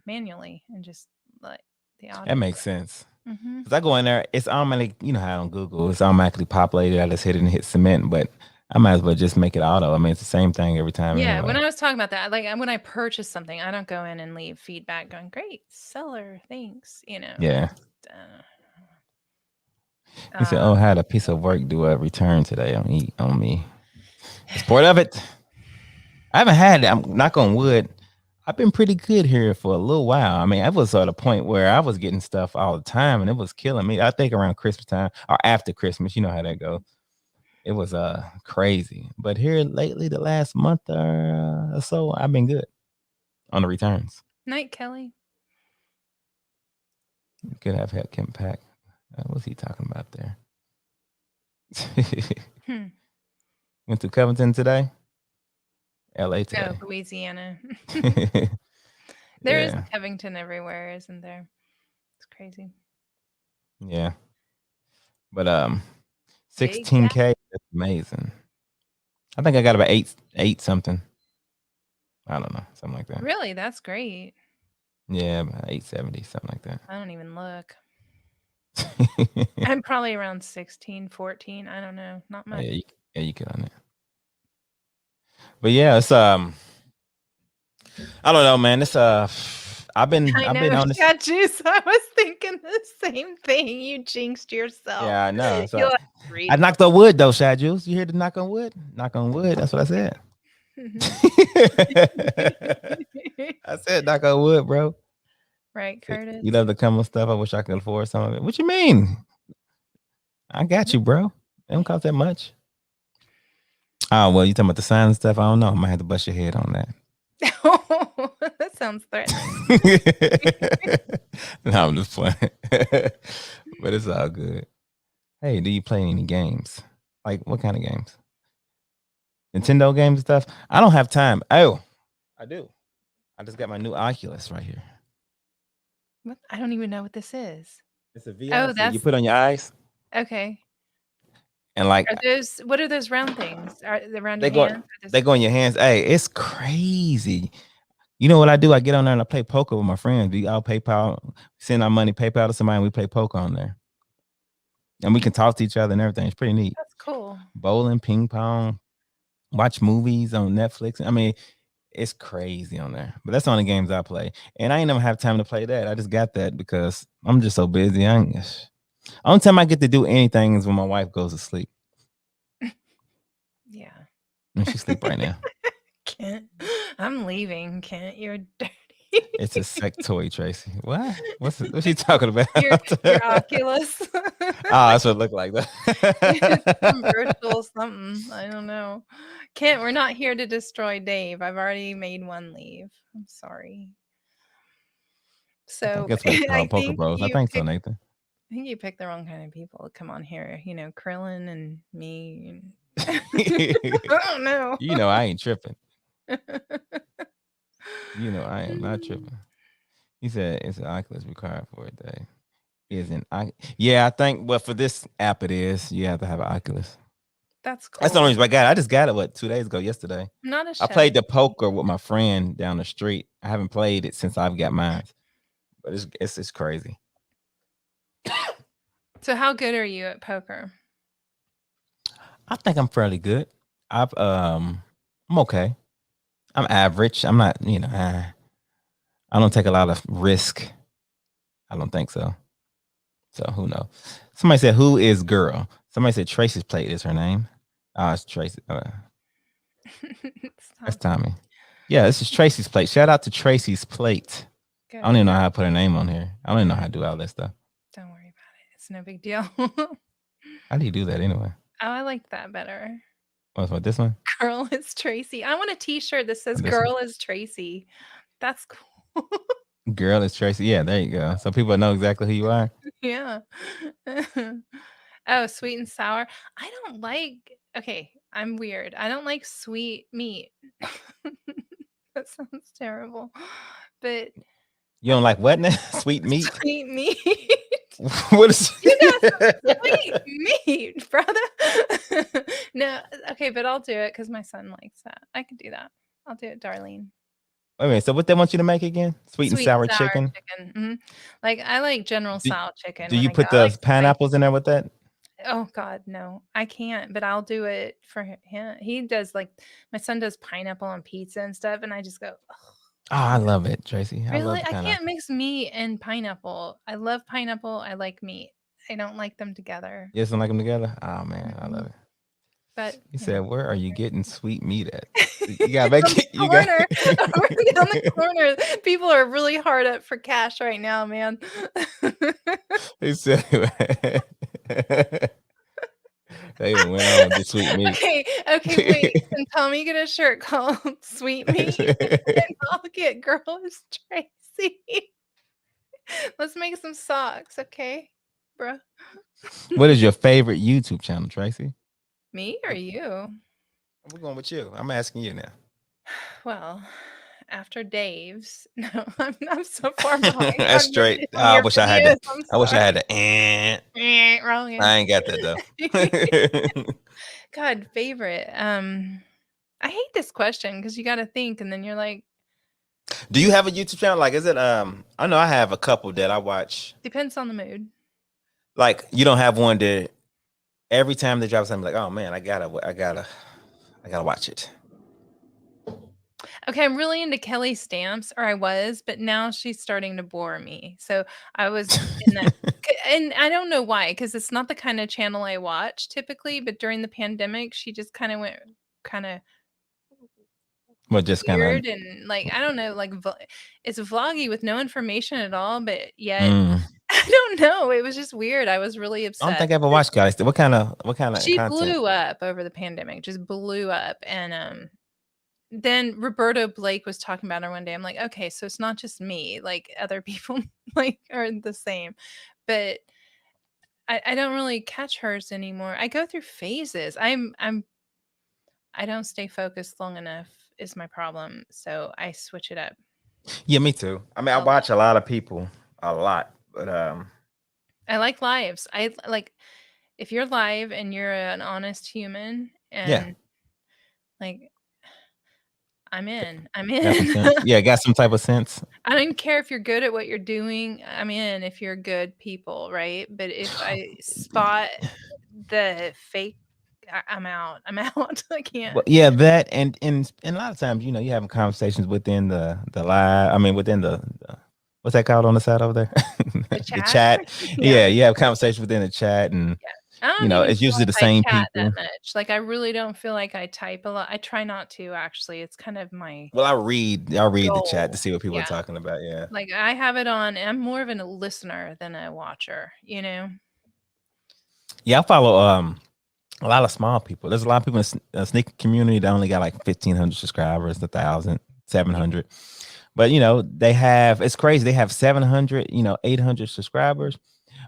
manually and just let the That auto do makes it. sense. Hmm. Cause I go in there, it's automatically. You know how on Google, it's automatically populated. I just hit it and hit submit, but I might as well just make it auto. I mean, it's the same thing every time Yeah, when anyway. I was talking about that, like when I purchase something, I don't go in and leave feedback going, "Great seller, thanks." I Yeah. just, He said, "Oh, um, I had a piece of work do a return today on me. It's part of it. I haven't had it. I'm knock on wood. I've been pretty good here for a little while. I mean, I was at a point where I was getting stuff all the time, and it was killing me. I think around Christmas time or after Christmas, you know how that goes. It was crazy. But here lately, the last month or so, I've been good on the returns. Night, Kelly. Could have had Kim Pack. What's he talking about there? Hmm. Went to Covington today, LA Oh, today. Louisiana. There is Yeah, a Covington everywhere, isn't there? It's crazy. yeah. But Big 16K, that's amazing. I think I got about eight something. I don't know, something like that. Really, that's great. Yeah, about 870, something like I don't even look. that. I'm probably around 16, 14. I don't know. Not Oh, much. yeah, you get on it. But yeah, it's I don't know, man. It's I've been I I've know, been on this. shot juice. I was thinking the same thing. You jinxed yourself. Yeah, I know. You'll So have to I read more. knocked on wood though, Shad Juice. You hear the knock on wood? Knock on wood. That's what I said. Mhm. I said knock on wood, bro. Right, You Curtis? love the Cumberland stuff. I wish I could afford some of it. What you mean? I got you, bro. It don't cost that much. Oh well, you talking about the sign and stuff? I don't know. I might have to bust your head on that. Oh, that sounds threatening. No, I'm just playing. But it's all good. Hey, do you play any games? Like what kind of games? Nintendo games and stuff? I don't have time. Oh, I do. I just got my new Oculus right here. What? I don't even know what this is. It's a Oh, VR set you that's put on your eyes, okay. and like Are those what are those round things? Are they around they your go hand? Are they those go in your hands. Hey, it's crazy. You know what I do? I get on there and I play poker with my friends. We all PayPal, send our money PayPal to somebody, and we play poker on there, and we can talk to each other and everything. It's pretty neat. that's cool. Bowling, ping pong, watch movies on Netflix. I mean, it's crazy on there. But that's the only games I play, and I ain't never have time to play that. I just got that because I'm just so busy. Only time I get to do anything is when my wife goes to sleep, Yeah. and she sleep right now. Kent, I'm leaving, Kent. You're dirty. It's a sex toy, Tracy. What? What's she talking about? Your Oculus. That's what it looked like. It's some That. virtual something. I don't know. Kent, we're not here to destroy Dave. I've already made one leave. I'm sorry. I think So that's what it's I called, Poker think Bros. I you think so, picked Nathan. I think you picked the wrong kind of people to come on here. Krillin and me. And I don't know. You know I ain't tripping. You know I am not tripping. He said it's an Oculus required for a day. Isn't I? Yeah, I think. Well, for this app, it is. You have to have an Oculus. That's That's the cool. only reason I got it. I just got it 2 days ago, yesterday. I'm not a I chef. played the poker with my friend down the street. I haven't played it since I've got mine, but it's crazy. So how good are you at poker? I think I'm fairly good. I'm okay. I'm average. I'm not, I don't take a lot of risk. I don't think so. So who knows? Somebody said, "Who is girl?" Somebody said Tracy's plate is her name. It's Tracy. That's Stop. Tommy. Yeah, this is Tracy's plate. Shout out to Tracy's plate. I don't Good. even know how to put her name on here. I don't even know how to do all that stuff. Don't worry about it. It's no big deal. How do you do that anyway? Oh, I like that better. What's what this one? Girl is Tracy. I want a t-shirt that Or says this one? girl is Tracy. That's cool. Girl is Tracy. Yeah, there you go. So people know exactly who you are. Yeah. Oh, sweet and sour. I don't like okay, I'm weird. I don't like sweet meat. That sounds terrible. But You I don't like like what now? Sweet meat? sweet meat. What is You got some sweet meat, brother. No, okay, but I'll do it because my son likes that. I can do that. I'll do it, Darlene. Wait a minute, so what they want you to make again? Sweet and Sweet and sour sour chicken? chicken. Mhm. Like, I like General Do Tso chicken do when you I go. put I like the spicy. pineapples in there with that? Oh god, no. I can't, but I'll do it for him. He does, like my son does pineapple on pizza and stuff, and I just go, "Ugh, Oh, I no." love it, Tracy. I love Really? the I can't pineapple. mix meat and pineapple. I love pineapple, I like meat. I don't like them together. You just don't like them together? Oh, man, I love Mm-mm. it. But, He you know, said, "Where are those you are getting sweet meat at?" You gotta make on the it you got corner, over on the corner. People are really hard up for cash right now, man. He said they done went on with the sweet meat. Okay, okay, wait. Can Tommy get a shirt called Sweet Meat? And I'll get Girl is Tracy. Let's make some socks, okay, bruh? What is your favorite YouTube channel, Tracy? Me or you? We're going with you. I'm asking you now. Well, after Dave's no, I'm so far behind That's straight. on I your wish I had videos, the I'm I wish I had sorry. the Wrong I answer. ain't got that though. God, favorite, I hate this question because you gotta think, and then you're like, Do you have a YouTube channel? Like, is it? I know I have a couple that I watch. depends on the mood. Like, you don't have one that every time they drop something, like, oh man, I gotta watch it. Okay, I'm really into Kelly Stamps, or I was, but now she's starting to bore me. So I was in that, and I don't know why, because it's not the kind of channel I watch typically. But during the pandemic, she just kind of went kind of Well, just kind of. weird and like I don't know, like it's vloggy with no information at all, but yet Mm, I don't know. It was just weird. I was really I don't obsessed. think I ever watched Guys. What kind of She content? blew up over the pandemic, just blew up, and then Roberto Blake was talking about her one day. I'm like, "Okay, so it's not just me, like, other people, like, are the same." But I don't really catch hers anymore. I go through phases. I don't stay focused long enough is my problem, so I switch it up Yeah, me too. I mean, I a lot. watch a lot of people, a lot, but I like lives. I like if you're live and you're an honest human yeah, and, like, I'm in. I'm got some in. sense. Yeah, got some type of sense. I don't care if you're good at what you're doing. I'm in if you're good people, right? But if I spot the fake, I'm out. I'm out. I Well, can't. yeah, that and a lot of times, you're having conversations within the live. I mean, within the what's that called on the side over there? The The chat? chat. Yeah, Yeah, you have conversations within the chat, and yeah. I don't even it's feel usually the like I same chat that people. much. Like, I really don't feel like I type a lot. I try not to, actually. It's kind of my Well, I read the chat to goal. see what people are Yeah. talking about. Yeah, Like, I have it on I'm more of a listener than a watcher, you know? yeah. I follow a lot of small people. There's a lot of people in the sneaker community that only got like 1,500 subscribers, 1,000, seven Yeah. hundred. But they have it's crazy. They have 700, 800 subscribers,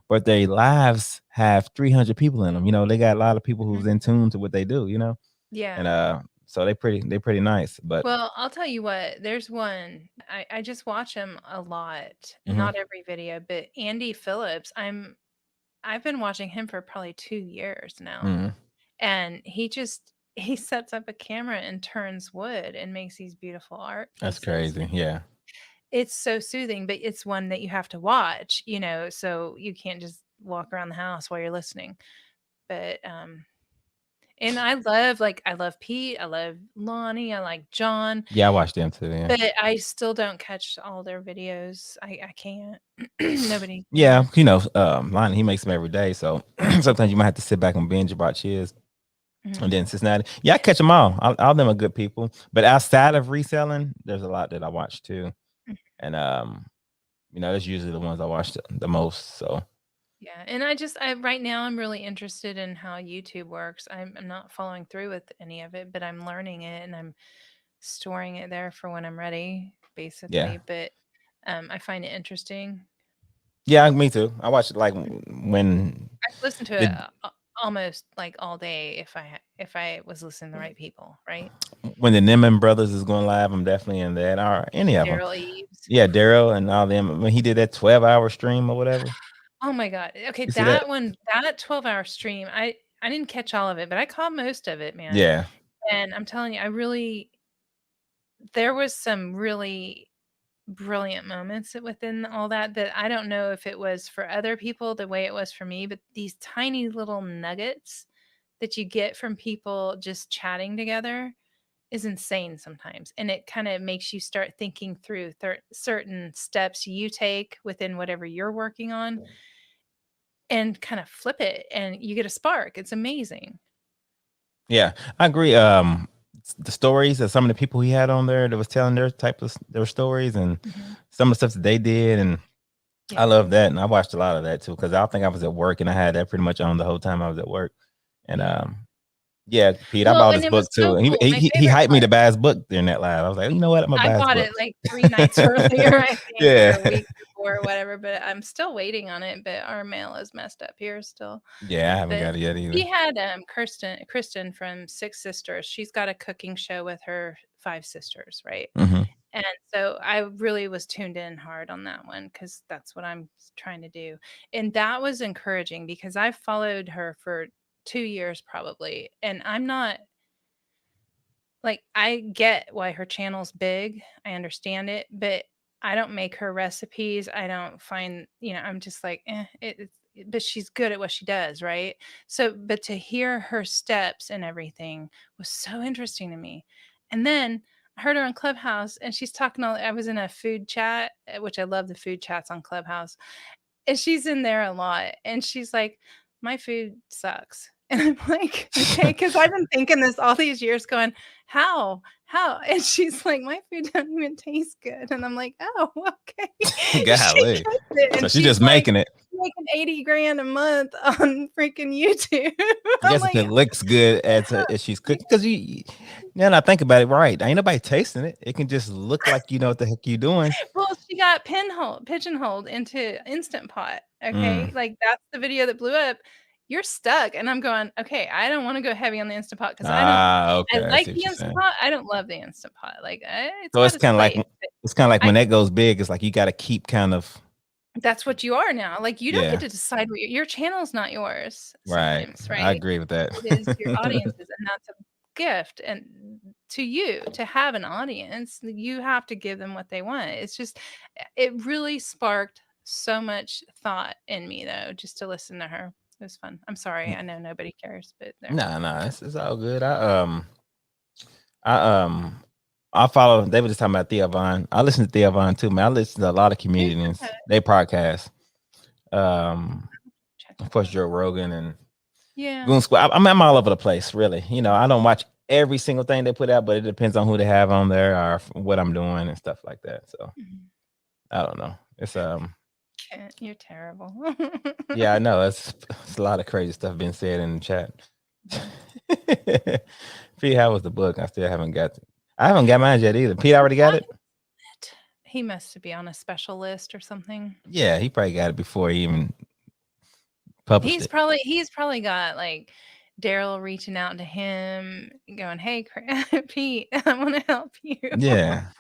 but their lives have 300 people in them. They got a lot of people Mhm. who's in tune to what they do. And Yeah. so they pretty nice. But Well, I'll tell you what, there's one I just watch him a lot, mhm, not every video, but Andy Phillips, I've been watching him for probably 2 years now, mhm, and he sets up a camera and turns wood and makes these beautiful art that's pieces. crazy. Yeah, It's so soothing, but it's one that you have to watch, so you can't just walk around the house while you're listening, but, and I love Pete, I love Lonnie, I like John. yeah, I watched them too. Yeah. But I still don't catch all their videos. I can't. Nobody Yeah, can. Lonnie, he makes them every day, so sometimes you might have to sit back and binge about his. And Mhm. then Cincinnati, yeah, I catch them all. All of them are good people. But outside of reselling, there's a lot that I watch too, Mm. and that's usually the ones I watch the most. So Yeah, and I right now I'm really interested in how YouTube works. I'm not following through with any of it, but I'm learning it and I'm storing it there for when I'm ready, yeah, basically. But I find it interesting. yeah, me too. I watch it like when I've listened to it the almost like all day if I was listening to the right people, right? When the Nimmin Brothers is going live, I'm definitely in that. Or any of them. Daryl Eves. Yeah, Daryl and all them. When he did that 12-hour stream or whatever. Oh my god. Okay, You see that? that one, that 12-hour stream, I didn't catch all of it, but I caught most of it, man. Yeah. And I'm telling you, I really there was some really brilliant moments within all that that I don't know if it was for other people the way it was for me, but these tiny little nuggets that you get from people just chatting together is insane sometimes. And it kind of makes you start thinking through certain steps you take within whatever you're working on and kind of flip it and you get a spark. It's amazing. Yeah, I agree. The stories that some of the people he had on there that was telling their stories and Mhm. some of the stuff that they did, and I Yeah. love that, and I watched a lot of that too because I think I was at work and I had that pretty much on the whole time I was at work, and Yeah. yeah, Pete, I Well, bought and his it was book too, so and cool. My he favorite hyped me part, to buy his book during that live. I was like, you know what, I'm gonna I buy his bought book. it like 3 nights earlier, I think, or Yeah, a week before or whatever, but I'm still waiting on it, but our mail is messed up here still. yeah, I haven't But got it yet he either. had, Kristen from Six Sisters. She's got a cooking show with her 5 sisters, right? Hmm. And so I really was tuned in hard on that one because that's what I'm trying to do. And that was encouraging because I followed her for 2 years probably, and I'm not like, I get why her channel's big, I understand it, but I don't make her recipes, I don't find I'm just like, "Eh," but she's good at what she does, right? So but to hear her steps and everything was so interesting to me. And then I heard her on Clubhouse, and she's talking all I was in a food chat, which I love the food chats on Clubhouse, and she's in there a lot, and she's like, "My food sucks." And I'm like, "Okay," because 'cause I've been thinking this all these years going, "How? How?" And she's like, "My food doesn't even taste good." And I'm like, "Oh, okay." She Golly, gets it, so and she just she's like making it. making 80 grand a month on freaking YouTube. I I'm guess if like, it looks good as she's cooking, because now that I think about it, right? Ain't nobody tasting it. It can just look like you know what the heck you doing. well, she got pigeonholed into Instant Pot, okay? Mm. Like, that's the video that blew up. You're stuck, and I'm going, "Okay, I don't wanna go heavy on the Instant Pot because Ah, I okay. I like see what the you're Instant saying. Pot, I don't love the Instant Pot, like, it's So got its place, but it's kind of like I when that goes big, it's like you got to keep kind of that's what you are now, like, you don't get yeah, to decide what your channel's not yours right. sometimes, I right? agree with that. It is your audience's, and that's a gift, and to you, to have an audience, you have to give them what they want. It's just it really sparked so much thought in me, though, just to listen to her. It was fun. I'm sorry, I know nobody cares, but there. Nah, nah, it's all good. I I follow. They were just talking about Thea Vaughn. I listen to Thea Vaughn too, man. I listen to a lot of Who's comedians. that? They podcast. Um, Check of it course, out. Joe Rogan and Yeah. Goon Squad. I'm all over the place, really. You know, I don't watch every single thing they put out, but it depends on who they have on there or what I'm doing and stuff like that. So Mhm. I don't know. It's Kent, you're terrible. yeah, I know. It's a lot of crazy stuff being said in the chat. Mhm. Pete, how was the book? I haven't got mine yet either. Pete already got Why it? he must be on a special list or something. Yeah, he probably got it before he even published it. He's probably got, like, Daryl reaching out to him, going, "Hey, Pete, I wanna help you." Yeah.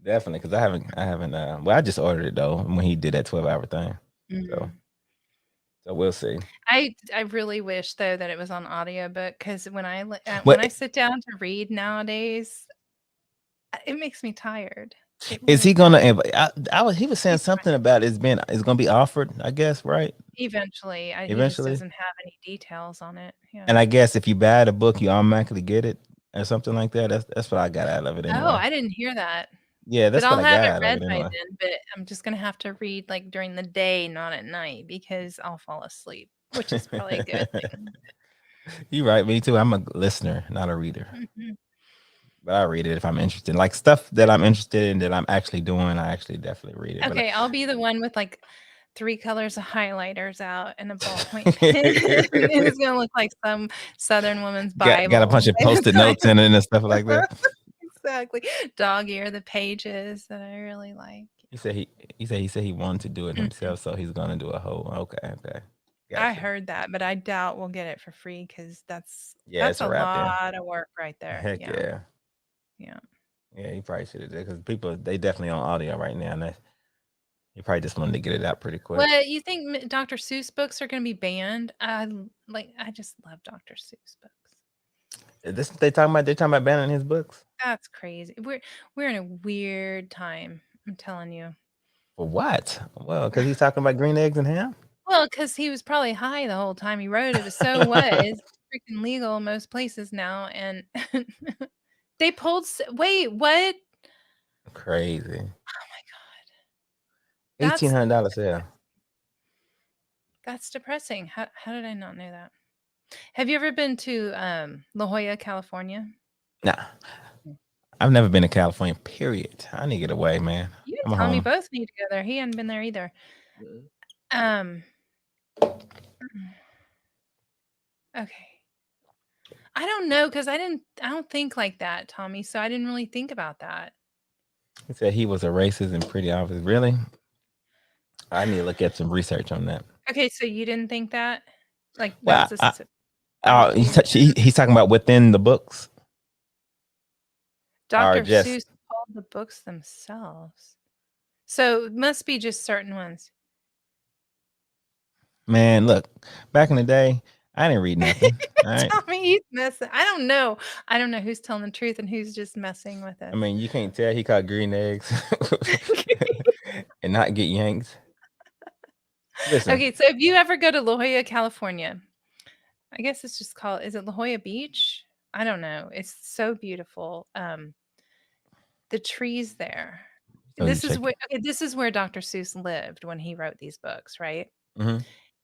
Definitely, because I haven't well, I just ordered it though when he did that 12-hour thing. So Mhm. so we'll see. I really wish, though, that it was on audiobook because when I But sit down to read nowadays, it makes me tired. It is really he gonna does. he was saying He's something about it's gonna be offered, I guess, right? eventually, he just Eventually. doesn't have any details on it. And Yeah. I guess if you buy the book, you automatically get it or something like that. That's what I got out of it Oh, anyway. I didn't hear that. Yeah, But that's what I'll I have got it out of read it by anyway. then, but I'm just gonna have to read, like, during the day, not at night, because I'll fall asleep, which is probably a good thing. You right, me too. I'm a listener, not a reader. Mhm. But I read it if I'm interested. Like stuff that I'm interested in that I'm actually doing, I actually definitely read it. But Okay, I'll be the one with, like, 3 colors of highlighters out and a ballpoint pen, and it's gonna look like some Southern woman's got a bunch Bible of by the post-it time. notes in it and stuff like that. Exactly. Dog ear the pages that I really like. He said he said he wanted to do it Mhm. himself, so he's gonna do a whole okay. I Gotcha. heard that, but I doubt we'll get it for free because Yeah, that's it's a a wrap then. lot of work right there. Heck Yeah, yeah. yeah. Yeah, you probably should have did because people they definitely on audio right now, and you probably just wanted to get it out pretty quick. What you think Dr. Seuss books are gonna be banned? I just love Dr. Seuss books. Is this what they talking about? They talking about banning his books That's crazy. We're in a weird time, I'm telling you. for what? Well, because he's talking about green eggs and ham. Well, because he was probably high the whole time he wrote it, but so what? It's freaking legal in most places now, and they pulled s wait, what? Crazy. Oh my god. eighteen That's hundred dollars. Yeah. that's depressing. How did I not know that? Have you ever been to, La Jolla, California? Nah, Mm. I've never been to California. Period. I need to get away, man. You and I'm Tommy home. both need to go there. He hadn't been there either. Um, okay. I don't know because I don't think like that, Tommy, so I didn't really think about that. He said he was a racist and pretty obvious. Really? I need to look at some research on that. Okay, so you didn't think that? Like, that Well, was a surprise to you? he's talking about within the books or Dr. just Seuss called the books themselves. So, it must be just certain ones. man. Look, back in the day, I didn't read nothing. All right. Tommy, he's messing I don't know. I don't know who's telling the truth and who's just messing with I us. mean, you can't tell he caught green eggs and not get yanked. Listen, Okay, so if you ever go to La Jolla, California, I guess it's just called is it La Jolla Beach? I don't know. It's so beautiful. The trees there. so you check it. This is where Dr. Seuss lived when he wrote these books, right? Hmm.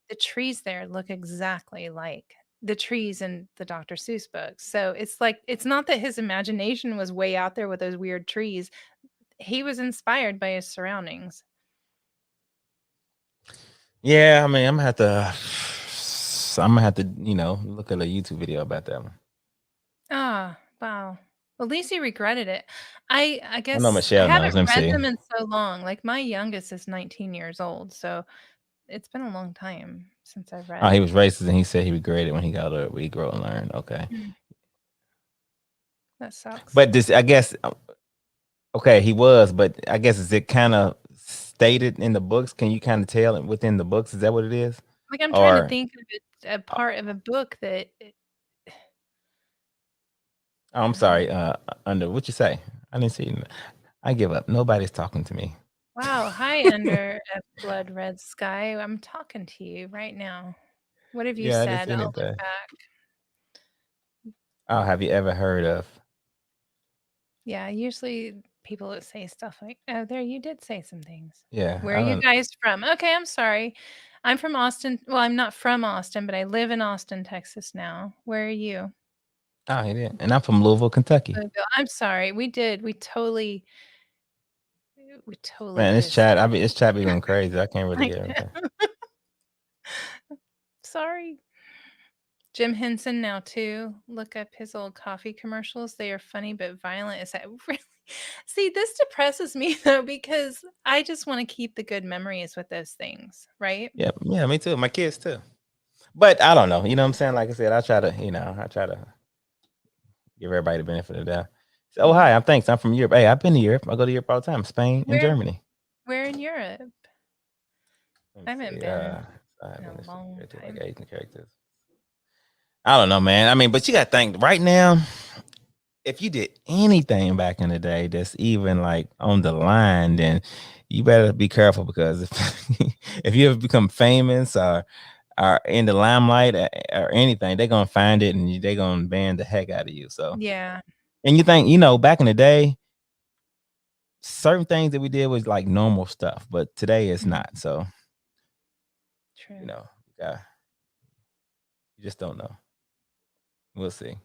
The trees there look exactly like the trees in the Dr. Seuss books. So it's like it's not that his imagination was way out there with those weird trees. He was inspired by his surroundings. Yeah, I mean, I'm gonna have to, look at a YouTube video about that one. Ah, wow. Well, at least he regretted it. I I know guess I Michelle haven't knows. Let me read see. them in so long. Like my youngest is 19 years old, so it's been a long time since I've Oh, he read. was racist and he said he regretted when he got older. We grow and learn. Okay, Mm, that sucks. but this, I guess, okay, he was, but I guess is it kind of stated in the books? Can you kind of tell it within the books? Is that what it is? Like I'm trying to Or think of it a part of a book that oh, I'm sorry. Under what you say? I didn't see. I give up. Nobody's talking to me. wow, hi under a blood red sky. I'm talking to you right now. What have you Yeah, I didn't said? see I'll look anything. back. Oh, have you ever heard of? Yeah, usually people that say stuff like, "Oh, there you did say some things." Yeah, Where are I you don't. guys from? Okay, I'm sorry. I'm from Austin. Well, I'm not from Austin, but I live in Austin, Texas now. Where are you? Oh, he didn't. And I'm from Louisville, Kentucky. Louisville. I'm sorry. We did. We totally Man, just this chat be going crazy. I can't really I get know. everything. Sorry. Jim Henson now too. Look up his old coffee commercials. They are funny but violent. Is that really? See, this depresses me though because I just want to keep the good memories with those things, right? Yeah, yeah, me too. My kids too. But I don't know. You know what I'm saying? Like I said, I try to give everybody the benefit of the doubt. So, oh, hi, Mhm. thanks. I'm from Europe. Hey, I've been to Europe. I go to Europe all the time. Spain and Where Germany. where in Europe? Let I me haven't see. been I've in been a to long like time. Asian characters. I don't know, man. I mean, but you got to think right now. If you did anything back in the day that's even like on the line, then you better be careful because if if you ever become famous or are in the limelight or anything, they're gonna find it and they're gonna ban the heck out of you. So, Yeah, and you think back in the day, certain things that we did was like normal stuff, but today it's mhm, not. So, you true. know, you just don't know. We'll see.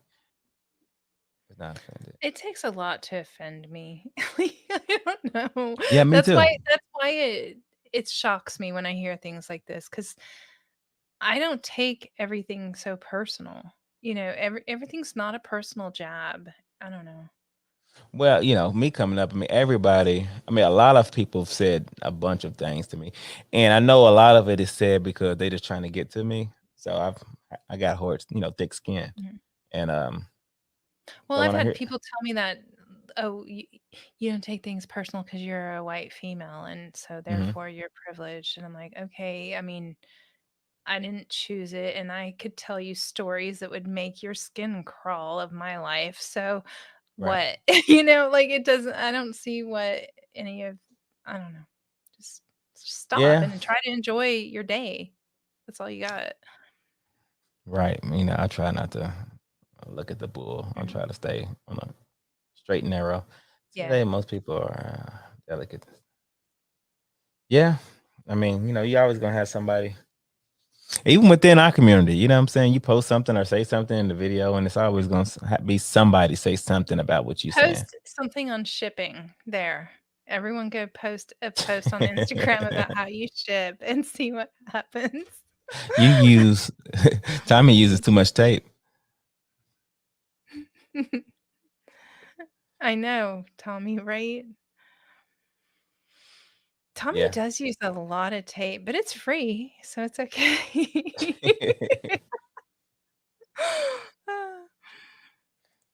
It's not offended. It takes a lot to offend me. I don't know. Yeah, me too. That's why it shocks me when I hear things like this because I don't take everything so personal. Everything's not a personal jab. I don't know. Well, me coming up, I mean, everybody, I mean, a lot of people have said a bunch of things to me. And I know a lot of it is said because they just trying to get to me. So I got horse, thick skin. Mhm. And Well, so I've when I had hear people tell me that, "Oh, you don't take things personal because 'cause you're a white female, and so Mhm. therefore you're privileged." And I'm like, "Okay, I mean, I didn't choose it, and I could tell you stories that would make your skin crawl of my life, so Right. what?" Like, it doesn't I don't see what any of I don't know. Just just stop Yeah. and try to enjoy your day. That's all you got. Right. I try not to look at the bull. I Mhm. try to stay on a straight and narrow. Yeah. Today, most people are delicate. Yeah. I mean, you always gonna have somebody, even within our community. You know what I'm saying? You post something or say something in the video, and it's always gonna be somebody say something about what you saying. Post something on shipping there. Everyone go post a post on Instagram about how you ship and see what happens. You use Tommy uses too much tape. I know, Tommy, right? Tommy Yeah. does use a lot of tape, but it's free, so it's okay.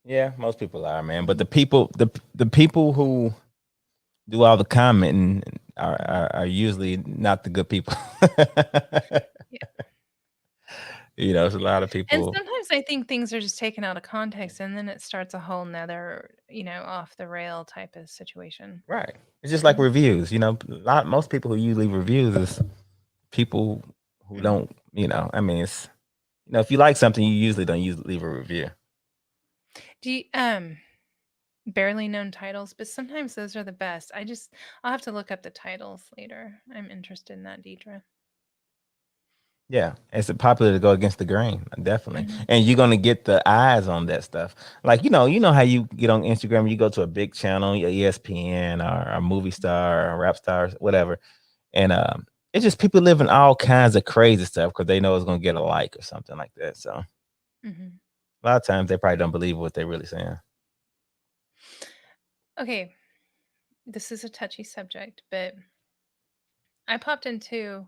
Yeah, most people are, man. But the people who do all the commenting Mhm. are usually not the good people. Yeah, It's a lot of and people. sometimes I think things are just taken out of context, and then it starts a whole 'nother, off the rail type of situation. Right. It's just like Mhm, reviews. Most people who usually reviews is people who mhm. don't. I mean, it's if you like something, you usually don't usually leave a review. Do you, barely known titles, but sometimes those are the best. I'll have to look up the titles later. I'm interested in that, Deidre. Yeah, it's popular to go against the grain, definitely. Mhm, And you're gonna get the eyes on that stuff. Like how you get on Instagram, you go to a big channel, ESPN or a movie star or a rap star, whatever, and it's just people living all kinds of crazy stuff because they know it's gonna get a like or something like that. So mhm. a lot of times they probably don't believe what they're really saying. Okay, this is a touchy subject, but I popped into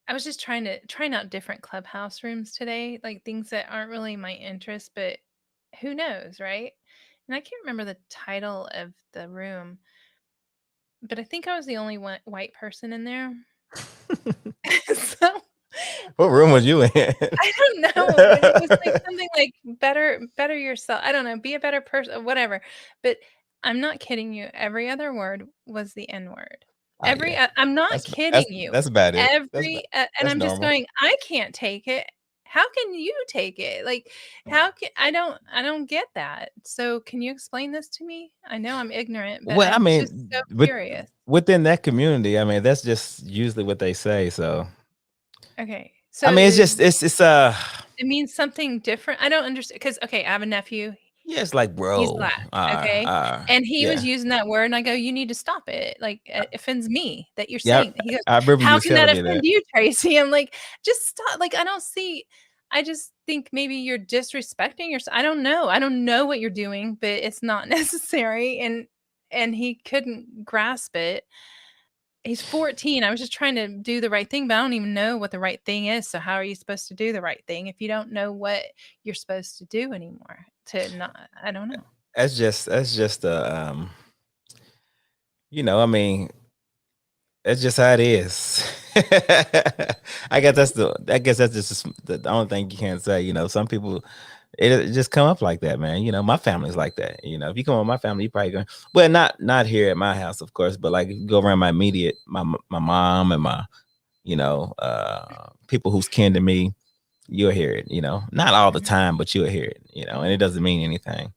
I was just trying out different clubhouse rooms today, like things that aren't really my interest, but who knows, right? And I can't remember the title of the room, but I think I was the only white person in there. So What room was you in? I don't know, but it was like something like better yourself. I don't know, be a better person, whatever. But I'm not kidding you. Every other word was the N word. Oh yeah, I'm not that's kidding you. that's about it. Every and That's I'm just normal. going, I can't take it. How can you take it? Like how can I don't get that. So can you explain this to me? I know I'm ignorant, but Well, I I'm just mean, so curious. within that community, I mean, that's just usually what they say. So, Okay. I So mean, it's just it's it means something different. I don't understand because okay, I have a nephew. yeah, it's like He's bro, black, okay? And he was yeah, using that word, and I go, "You need to stop it, like, it offends me that you're yeah. saying that." He goes, I remember you "How was can that telling me offend that. you, Tracy?" I'm like, "Just stop." Like, I just think maybe you're disrespecting yourself. I don't know what you're doing, but it's not necessary, and he couldn't grasp it. He's 14. I was just trying to do the right thing, but I don't even know what the right thing is, so how are you supposed to do the right thing if you don't know what you're supposed to do anymore? To not I don't know. That's just I mean, that's just how it is. I guess that's just the only thing you can't say. Some people it just come up like that, man. My family's like that. If you come with my family, you probably going well, not here at my house, of course, but like if you go around my immediate, my mom and my, people who's kin to me, you'll hear it. Not all the Mhm. time, but you'll hear it. And it doesn't mean anything.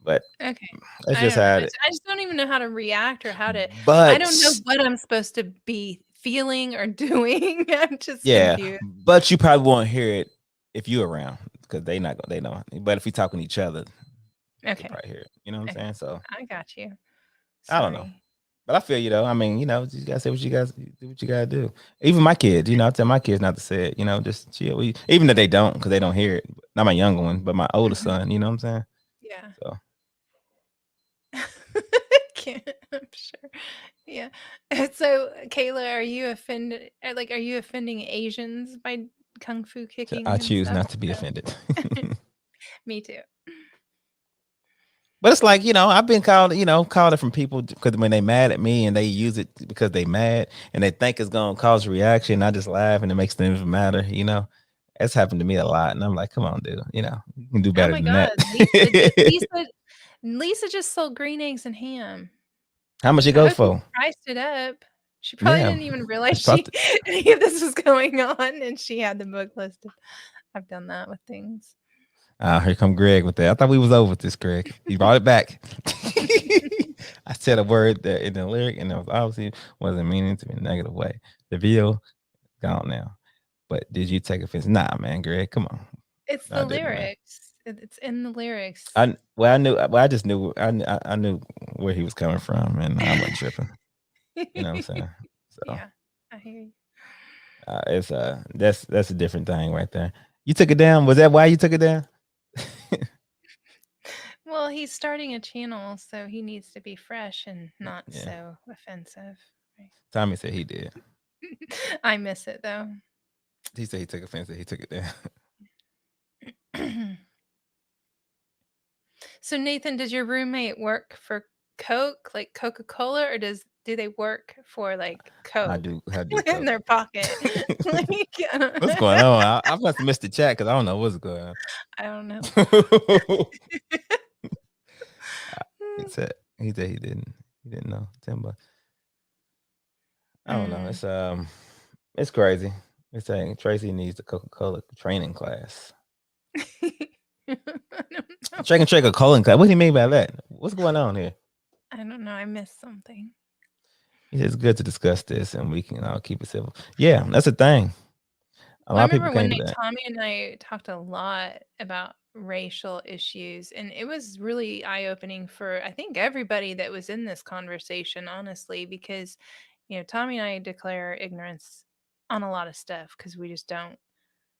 But Okay. that's I just don't know. how I it. just don't even know how to react or how to I don't know But what I'm supposed to be feeling or doing. I'm just yeah, confused. but you probably won't hear it if you're around because they know. But if we talking to each other, they Okay. probably hear it. You know what I'm Okay. saying? So I got you. I don't know. Sorry. But I feel you though. I mean, you gotta say what you guys do what you gotta do. Even my kids, I tell my kids not to say it, just chill. Even if they don't, because they don't hear it. Not my younger one, but my older Mhm. son, you know what I'm saying? Yeah. So can't. I'm sure. Yeah. So, Kayla, are you offended? Like, are you offending Asians by kung fu So I kicking and choose stuff? not to be offended. Me too. But it's like, I've been called it from people because when they mad at me and they use it because they mad and they think it's gonna cause a reaction, I just laugh and it makes them even matter. It's happened to me a lot, and I'm like, come on, dude, you can do Oh better my than that. God, Lisa just sold green eggs and ham. How much it I go hope you for? priced it up. She probably Yeah, didn't even realize it's supposed she to. any of this was going on, and she had the book listed. I've done that with things. Here come Greg with that. I thought we was over with this, Greg. He brought it back. I said a word that in the lyric, and it was obviously wasn't meaning to be in a negative way. The video gone now. But did you take offense? Nah, man, Greg, come on. It's No, I the didn't, man. lyrics. It's in the lyrics. I just knew, I knew where he was coming from, and I wasn't tripping. You know what I'm saying? So Yeah, I hear you. it's that's a different thing right there. You took it down. Was that why you took it down? Well, he's starting a channel, so he needs to be fresh and not Yeah, so offensive. Right. Tommy said he did. I miss it though. He said he took offense that he took it down. So Nathan, does your roommate work for Coke, like Coca-Cola, or do they work for like Coke I do in coke. their pocket? Like, What's going on? I must have missed the chat because I don't know what's going I don't know. on. He said he didn't know. Timber. I don't know. Mm. It's crazy. It's saying Tracy needs the Coca-Cola training class. I don't know. Trek a colon class. What do you mean by that? What's going on here? I don't know. I missed something. It's good to discuss this and we can keep it civil. Yeah, that's a thing. A Well, I lot of people remember one can't do day that. Tommy and I talked a lot about racial issues, and it was really eye-opening for I think everybody that was in this conversation, honestly, because Tommy and I declare ignorance on a lot of stuff because we just don't.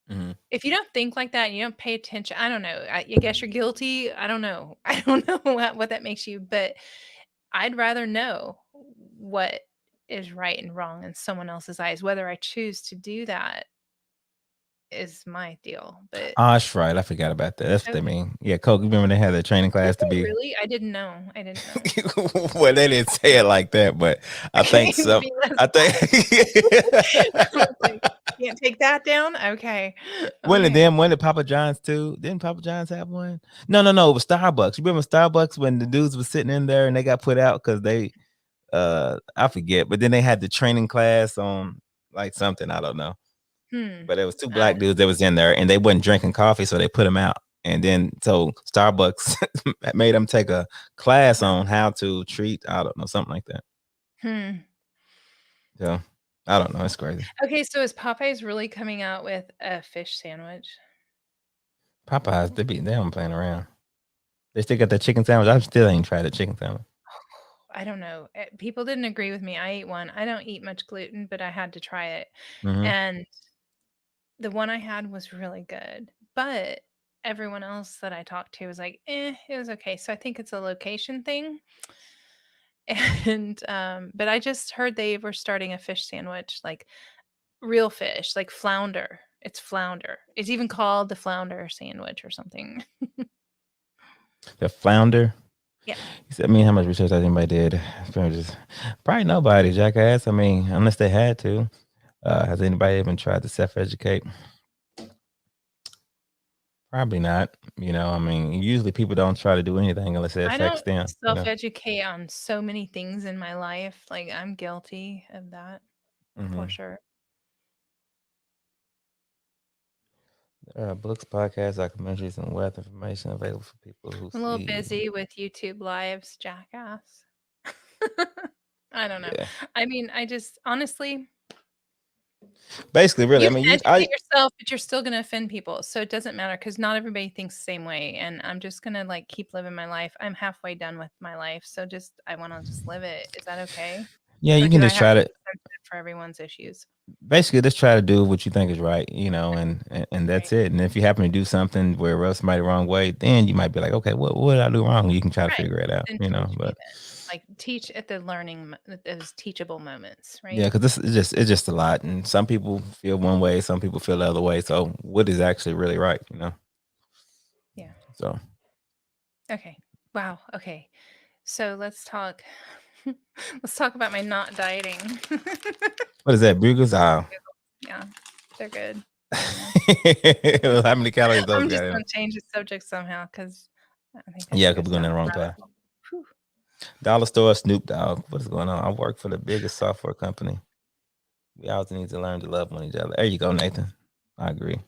Mhm. If you don't think like that, and you don't pay attention. I don't know. I guess you're guilty. I don't know. I don't know what that makes you, but I'd rather know what is right and wrong in someone else's eyes. Whether I choose to do that is my deal. But Oh, that's right. I forgot about that. That's what they okay. mean. Yeah, Coke. Remember they had a training Did class to they be. really? I didn't know. I didn't know. Well, they didn't say it like that, but I think some. Be less I think. biased. I was like, can't take that down. Okay. One of Okay. them, one of Papa John's too. Didn't Papa John's have one? No, no, no. It was Starbucks. You remember Starbucks when the dudes was sitting in there and they got put out because they I forget, but then they had the training class on like something, I don't know. Hmm. But it was two I black dudes that was in there and they wasn't drinking coffee, so they put them out. And then so Starbucks made them take a class on how to treat, I don't know, something like that. Hmm. So I don't know. It's crazy. Okay, so is Popeyes really coming out with a fish sandwich? Popeyes, they don't playing around. They still got that chicken sandwich. I still ain't tried the chicken sandwich. I don't know. People didn't agree with me. I ate one. I don't eat much gluten, but I had to try it. Mm-hmm. And the one I had was really good. But everyone else that I talked to was like, it was okay. So I think it's a location thing. And but I just heard they were starting a fish sandwich, like real fish, like flounder. It's flounder. It's even called the flounder sandwich or something. The flounder. Yeah. He said, I mean, how much research has anybody did? Probably nobody, jackass. I mean, unless they had to. Has anybody even tried to self-educate? Probably not. I mean, usually people don't try to do anything unless it I affects don't them. self-educate on so many things in my life. Like I'm guilty of that for Hmm. sure. Books, podcasts, documentaries, and wealth information available for people who I'm a little see. busy with YouTube lives, jackass. I don't know. Yeah. I mean, I just honestly, Basically, really, you I mean, can educate yourself, but you're still gonna offend people. So it doesn't matter because not everybody thinks the same way. And I'm just gonna like keep living my life. I'm halfway done with my life. So just I wanna just live it. Is that okay? yeah, Or you do can I just have try to to be sensitive for everyone's issues? basically just try to do what you think is right, and Right. that's it. And if you happen to do something where rub somebody the wrong way, then you might be like, okay, what did I do wrong? You can try to Right. figure it out, Then you know. teach me But then. like teach at the those teachable moments, Yeah, right? because this is just it's just a lot, and some people feel one way, some people feel the other way. So, what is actually really right? Yeah. So, Okay. Wow. Okay. So let's talk. Let's talk about my not dieting. what is that? Bugles? Yeah, they're good. I don't know. How many calories those I'm just got in gonna 'em? change the subject somehow because I think I Yeah, could because go we're going down down a the wrong rabbit path. hole. Whew. Dollar store, Snoop Dogg. What is going on? I work for the biggest software company. We always need to learn to love one each other. There you go, Nathan. I agree.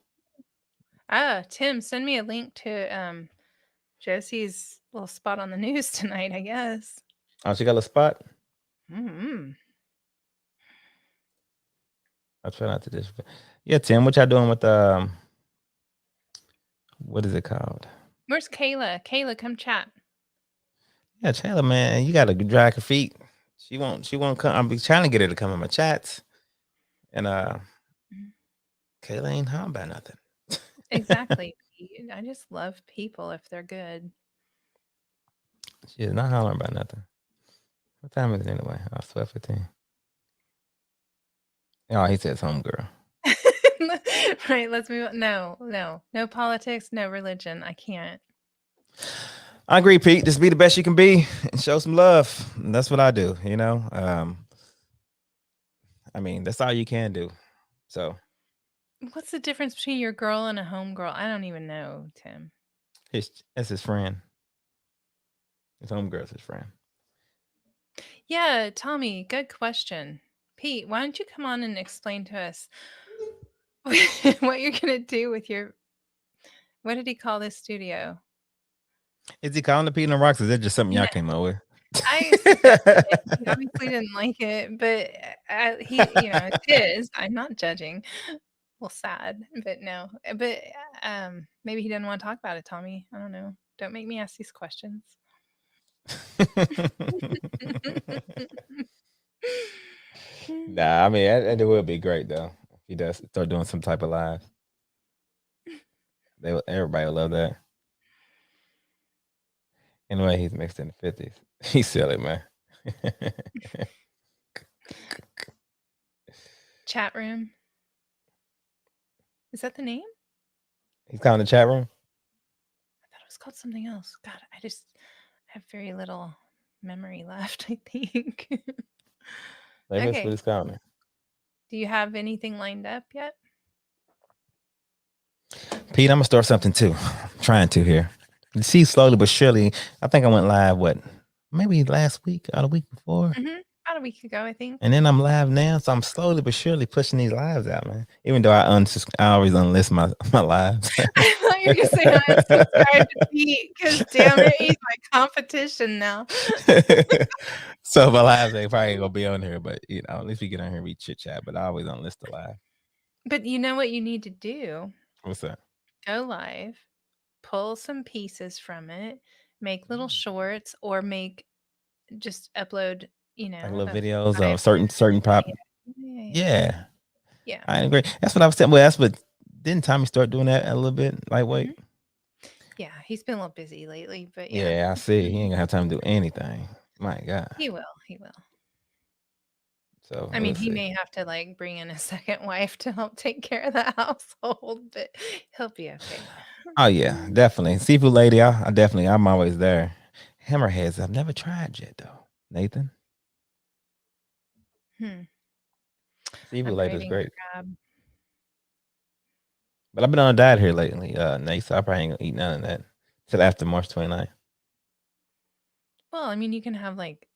Tim, send me a link to Josie's little spot on the news tonight, I guess. Oh, she got a spot? Mm-hmm. I'll try not to disrespect. Yeah, Tim, what y'all doing with what is it called? Where's Kayla? Kayla, come chat. Yeah, Taylor, man, you gotta drag her feet. She won't come. I'm trying to get her to come in my chats. And Mhm. Kayla ain't home about nothing. Exactly. I just love people if they're good. She is not hollering about nothing. What time is it anyway? Oh, 12:15. Oh, he says home girl. Right, let's move on. No, no, no politics, no religion. I can't. I agree, Pete. Just be the best you can be and show some love. And that's what I do, I mean, that's all you can do. So What's the difference between your girl and a home girl? I don't even know, Tim. that's his friend. His homegirl's his friend. Yeah, Tommy, good question. Pete, why don't you come on and explain to us what you're gonna do with your what did he call this studio? Is he calling the Pete and the Rocks? Or is that just something y'all No, came up with? I suggested it. He obviously didn't like it, but it's his. I'm not judging. Well, sad, but no. But maybe he didn't want to talk about it, Tommy. I don't know. Don't make me ask these questions. Nah, I mean, it would be great though if he does start doing some type of live. Everybody will love that. Anyway, he's mixed in the 50s. He's silly, man. Chat room. Is that the name? He's calling the chat room. I thought it was called something else. God, I just have very little memory left, I think. Maybe that's what Okay. he's calling it. Do you have anything lined up yet? Pete, I'm gonna start something too. I'm trying to here. You see, slowly but surely. I think I went live. What? Maybe last week or the week before. About a week ago, I think. And then I'm live now, so I'm slowly but surely pushing these lives out, man. Even though I always unlist my lives. I thought you were gonna say unsubscribe to Pete because damn it, he's my competition now. So my lives ain't probably gonna be on here, but at least we get on here and we chit chat. But I always unlist the live. But you know what you need to do? What's that? Go live, pull some pieces from it, make little shorts, or make just upload, Like little of videos 5 of certain pop. minutes. Yeah. Yeah, Yeah. I agree. That's what I was saying. Well, that's what didn't Tommy start doing that a little bit lightweight? Mhm. Yeah, he's been a little busy lately, but yeah. Yeah, I see. He ain't gonna have time to do anything. My God. He will, he will. So I we'll mean, he see. may have to, like, bring in a second wife to help take care of the household, but he'll be okay. Oh yeah, definitely. Seafood lady, I'm always there. Hammerheads, I've never tried yet though. Nathan. Hmm. Seafood I'm lady is craving great. crab. But I've been on a diet here lately, Nate, so I probably ain't gonna eat none of that till after March 29th. Well, I mean, you can have, like,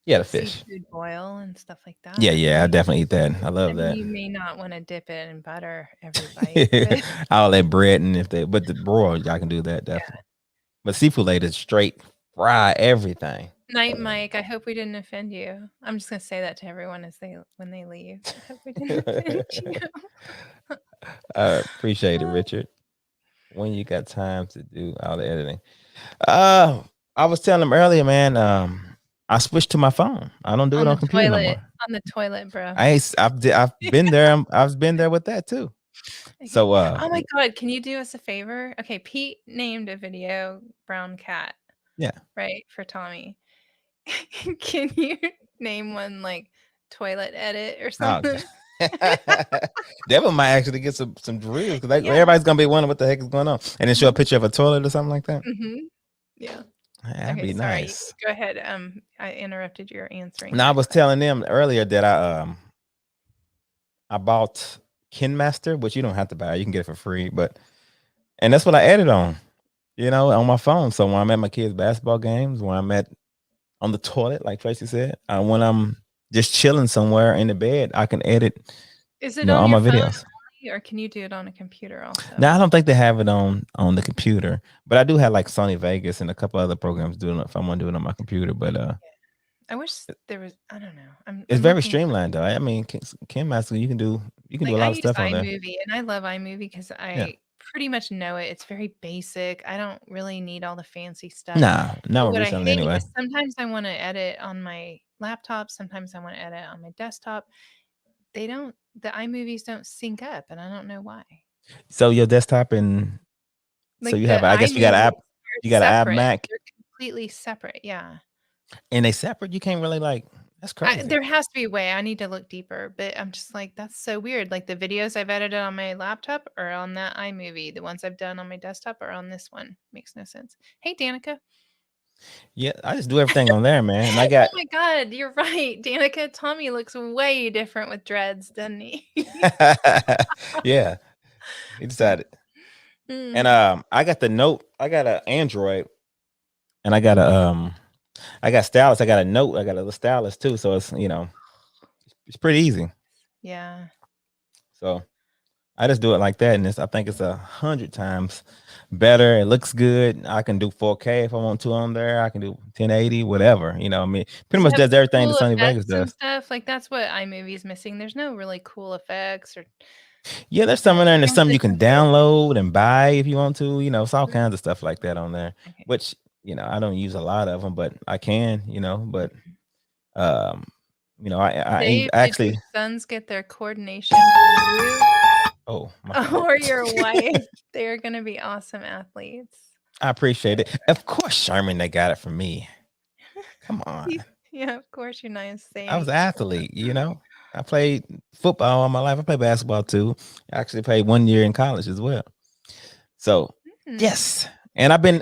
Yeah, the fish. seafood boil and stuff like Yeah, that, yeah, I definitely eat that. I I love mean, that. you may not wanna dip it in butter every bite, but All that bread and but the broil, I can do that yeah. definitely. But seafood lady is straight fry everything. Night, Mike, I hope we didn't offend you. I'm just gonna say that to everyone when they leave. I hope we didn't offend you. I appreciate it, Richard. When you got time to do all the editing. I was telling him earlier, man. I switched to my phone. I don't do it on computer no more. On the toilet, bro. I've been there. I've been there with that too. Okay. So Oh my god, can you do us a favor? Okay, Pete named a video Brown Cat, yeah. right, for Tommy. Can you name one like toilet edit or Oh, something? that one might actually get some reels because Yeah. everybody's gonna be wondering what the heck is going on, and then show a Mhm. picture of a toilet or something like that. Mhm. Yeah. That'd Okay, be sorry. nice. Go ahead. I interrupted your answering Now I that was question. telling them earlier that I bought Kinmaster, which you don't have to buy. You can get it for free, and that's what I added on, on my phone. So when I'm at my kids' basketball games, when I'm at on the toilet, like Tracy said, when I'm just chilling somewhere in the bed, I can edit, Is it on all your my phone videos. only, or can you do it on a computer also? Now I don't think they have it on the computer, but I do have like Sony Vegas and a couple other programs doing it if I want to do it on my computer. But I wish there was. I don't know. it's I'm very looking. streamlined though. I mean, KinMaster, you can do Like, a I lot of use stuff on there. iMovie, and I love iMovie because Yeah. I pretty much know it. It's very basic. I don't really need all the fancy stuff. Nah, But not what I recently hate anyway. is sometimes I wanna edit on my laptop, sometimes I wanna edit on my desktop. The iMovies don't sync up, and I don't know why. So your desktop and so Like, you the have, I guess you got an iMovies app, are you got an app separate. Mac, They're completely separate, yeah. and they separate. You can't really like. That's crazy. There has to be a way, I need to look deeper, but I'm just like, "That's so weird." Like, the videos I've edited on my laptop are on that iMovie. The ones I've done on my desktop are on this one. Makes no sense. Hey, Danica. Yeah, I just do everything on there, man. And I Oh got my god, you're right, Danica. Tommy looks way different with dreads, doesn't he? yeah, he decided. And Mhm. I got the note. I got an Android, and I got stylus. I got a note. I got a little stylus too. So it's pretty easy. Yeah. So I just do it like that, and I think it's 100 times better. It looks good. I can do 4K if I want to on there. I can do 1080, whatever. I mean, pretty Does it much have does everything that cool Sony Vegas effects and does. stuff? Like, that's what iMovie's missing. There's no really cool effects or, Yeah, there's some in there, and there's things something that you can don't get download and buy if you want to. It's all Mhm. kinds of stuff like that on there, Okay. which I don't use a lot of them, but I can. But Mhm. um, I Dave, did your actually. sons get their coordination from you Oh, my fault. or your wife? They're gonna be awesome athletes. I appreciate it. Of course, Sherman, they got it from me. Come on. Y Yeah, of course, you're nice I was saying an athlete. I played football all my life. I played basketball too. I actually played 1 year in college as well. So Mm. yes. And I've been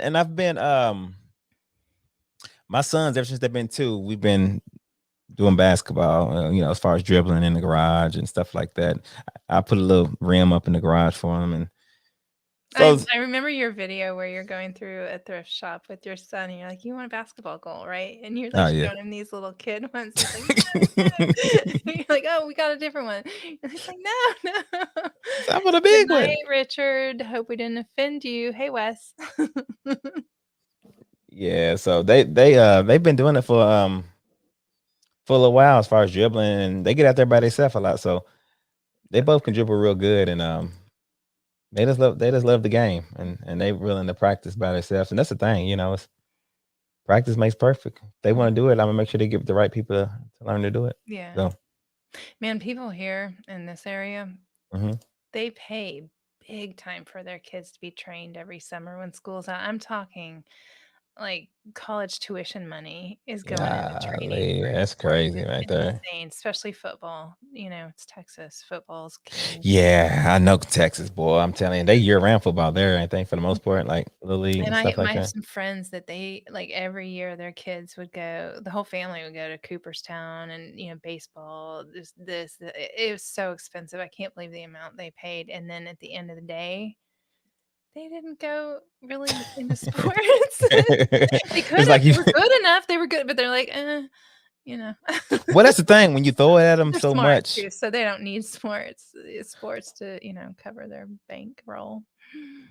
my sons, ever since they've been 2, we've been doing basketball, as far as dribbling in the garage and stuff like that. I put a little rim up in the garage for them. And so, I remember your video where you're going through a thrift shop with your son, and you're like, "You want a basketball goal, right?" And you're, like, oh yeah. showing him these little kid ones. He's like, "No, no." You're like, "Oh, we got a different one." And he's like, "No, no." I want a "Good big one. night, Richard. Hope we didn't offend you. Hey, Wes." Yeah, so they've been doing it for a little while as far as dribbling, and they get out there by themselves a lot. So they That's both good. can dribble real good, and they just love the game, and they willing to practice by themselves. And that's the thing, it's practice makes perfect. If they want to do it, I'm gonna make sure they get the right people to learn to do it. Yeah. So Man, people here in this area, mhm. they pay big time for their kids to be trained every summer when school's out. I'm talking like college tuition money is going into training Golly, for that's sports. crazy It's right there. insane, especially football. It's Texas. Football's king. Yeah, I know Texas, boy. I'm telling you, they year round football there. I think for the most part, like little league And and stuff I like have that. some friends that they like every year their kids would go, the whole family would go to Cooperstown and baseball, it was so expensive. I can't believe the amount they paid. And then at the end of the day, they didn't go really into sports. They could It's have. like you. They were good enough. They were good, but they're like, you know. Well, that's the thing when you throw it at them They're so smart much. too, so they don't need sports to, cover their bankroll.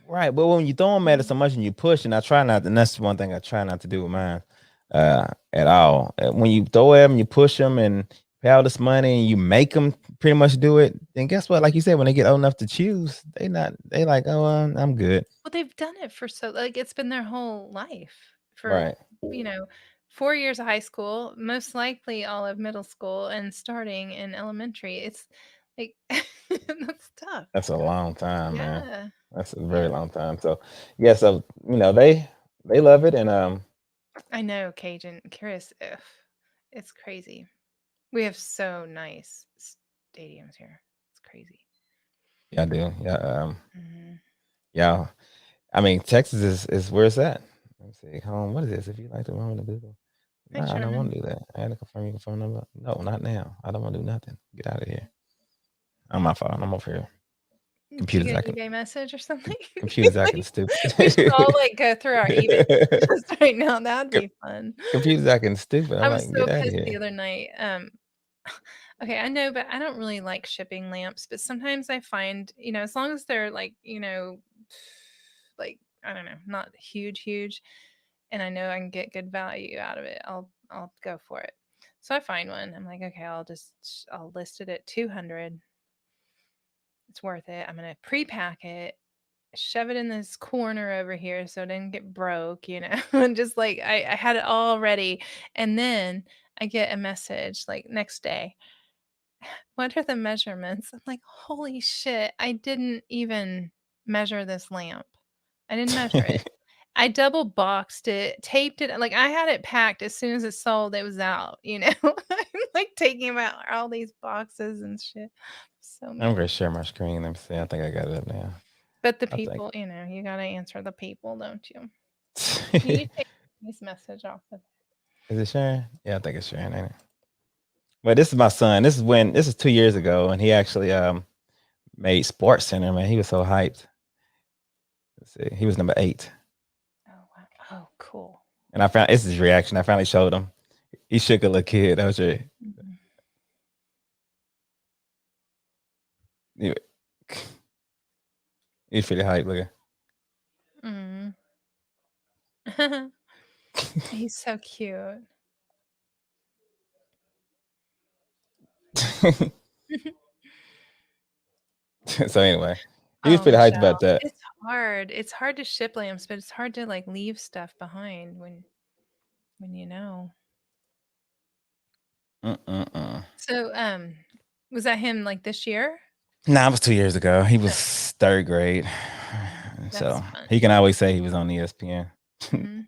Right, but when you throw them at it so Mhm. much and you push, and I try not, and that's one thing I try not to do with mine, at all. When you throw at them, you push them and pay all this money, and you make them pretty much do it. Then guess what? Like you said, when they get old enough to choose, they like, oh, I'm good. Well, they've done it for like, it's been their whole life for, Right, you know, 4 years of high school, most likely all of middle school, and starting in elementary. It's like that's tough. that's a long time, man. Yeah. That's a very Yeah. long time. So yeah, so they love it, and I know, Cajun. Curious if it's crazy. We have so nice stadiums here. It's crazy. Yeah, I do. Yeah, Hmm. yeah. I mean, Texas is where it's at. Let me see. Home. What is this? If you like to run to Google. Hi, No, I don't want Sherman. to do that. I had to confirm your phone number. No, not now. I don't want to do nothing. Get out of here. I'm my phone. I'm over here. Did you Computers get an acting. eBay message or something? Computers acting Like, stupid. we should all like go through our eBay messages right now. That'd Co- be fun. Computers acting stupid. I I'm was like, get so out of pissed here. the other night. Okay, I know, but I don't really like shipping lamps. But sometimes I find, as long as they're like, like I don't know, not huge, huge, and I know I can get good value out of it, I'll go for it. So I find one. I'm like, okay, I'll list it at 200. It's worth it. I'm gonna pre-pack it, shove it in this corner over here so it didn't get broke, and just like I had it all ready. And then I get a message like next day, what are the measurements? I'm like, holy shit, I didn't even measure this lamp. I didn't measure it. I double boxed it, taped it. Like I had it packed as soon as it sold, it was out. I'm like taking out all these boxes and shit. So I'm mad. gonna share my screen. Let me see. I think I got it up now. But the I think. people, you gotta answer the people, don't you? Can you take this message off of Is it sharing? Yeah, I think it's sharing, ain't it? But this is my son. This is 2 years ago, and he actually made Sports Center. Man, he was so hyped. Let's see, he was number 8, Oh wow. Oh, cool. and I found it's his reaction. I finally showed him. He shook a little kid. That was right. Mhm. He, he's pretty hyped. Look Mm. He's so cute. at. So anyway, he was Oh, pretty hyped Michelle, about that. it's hard. It's hard to ship lamps, but it's hard to like leave stuff behind when you know. Mm-mm-mm. So, was that him like this year? Nah, it was 2 years ago. He No. was third grade, That's so fun. he can always say he was on ESPN. Mhm.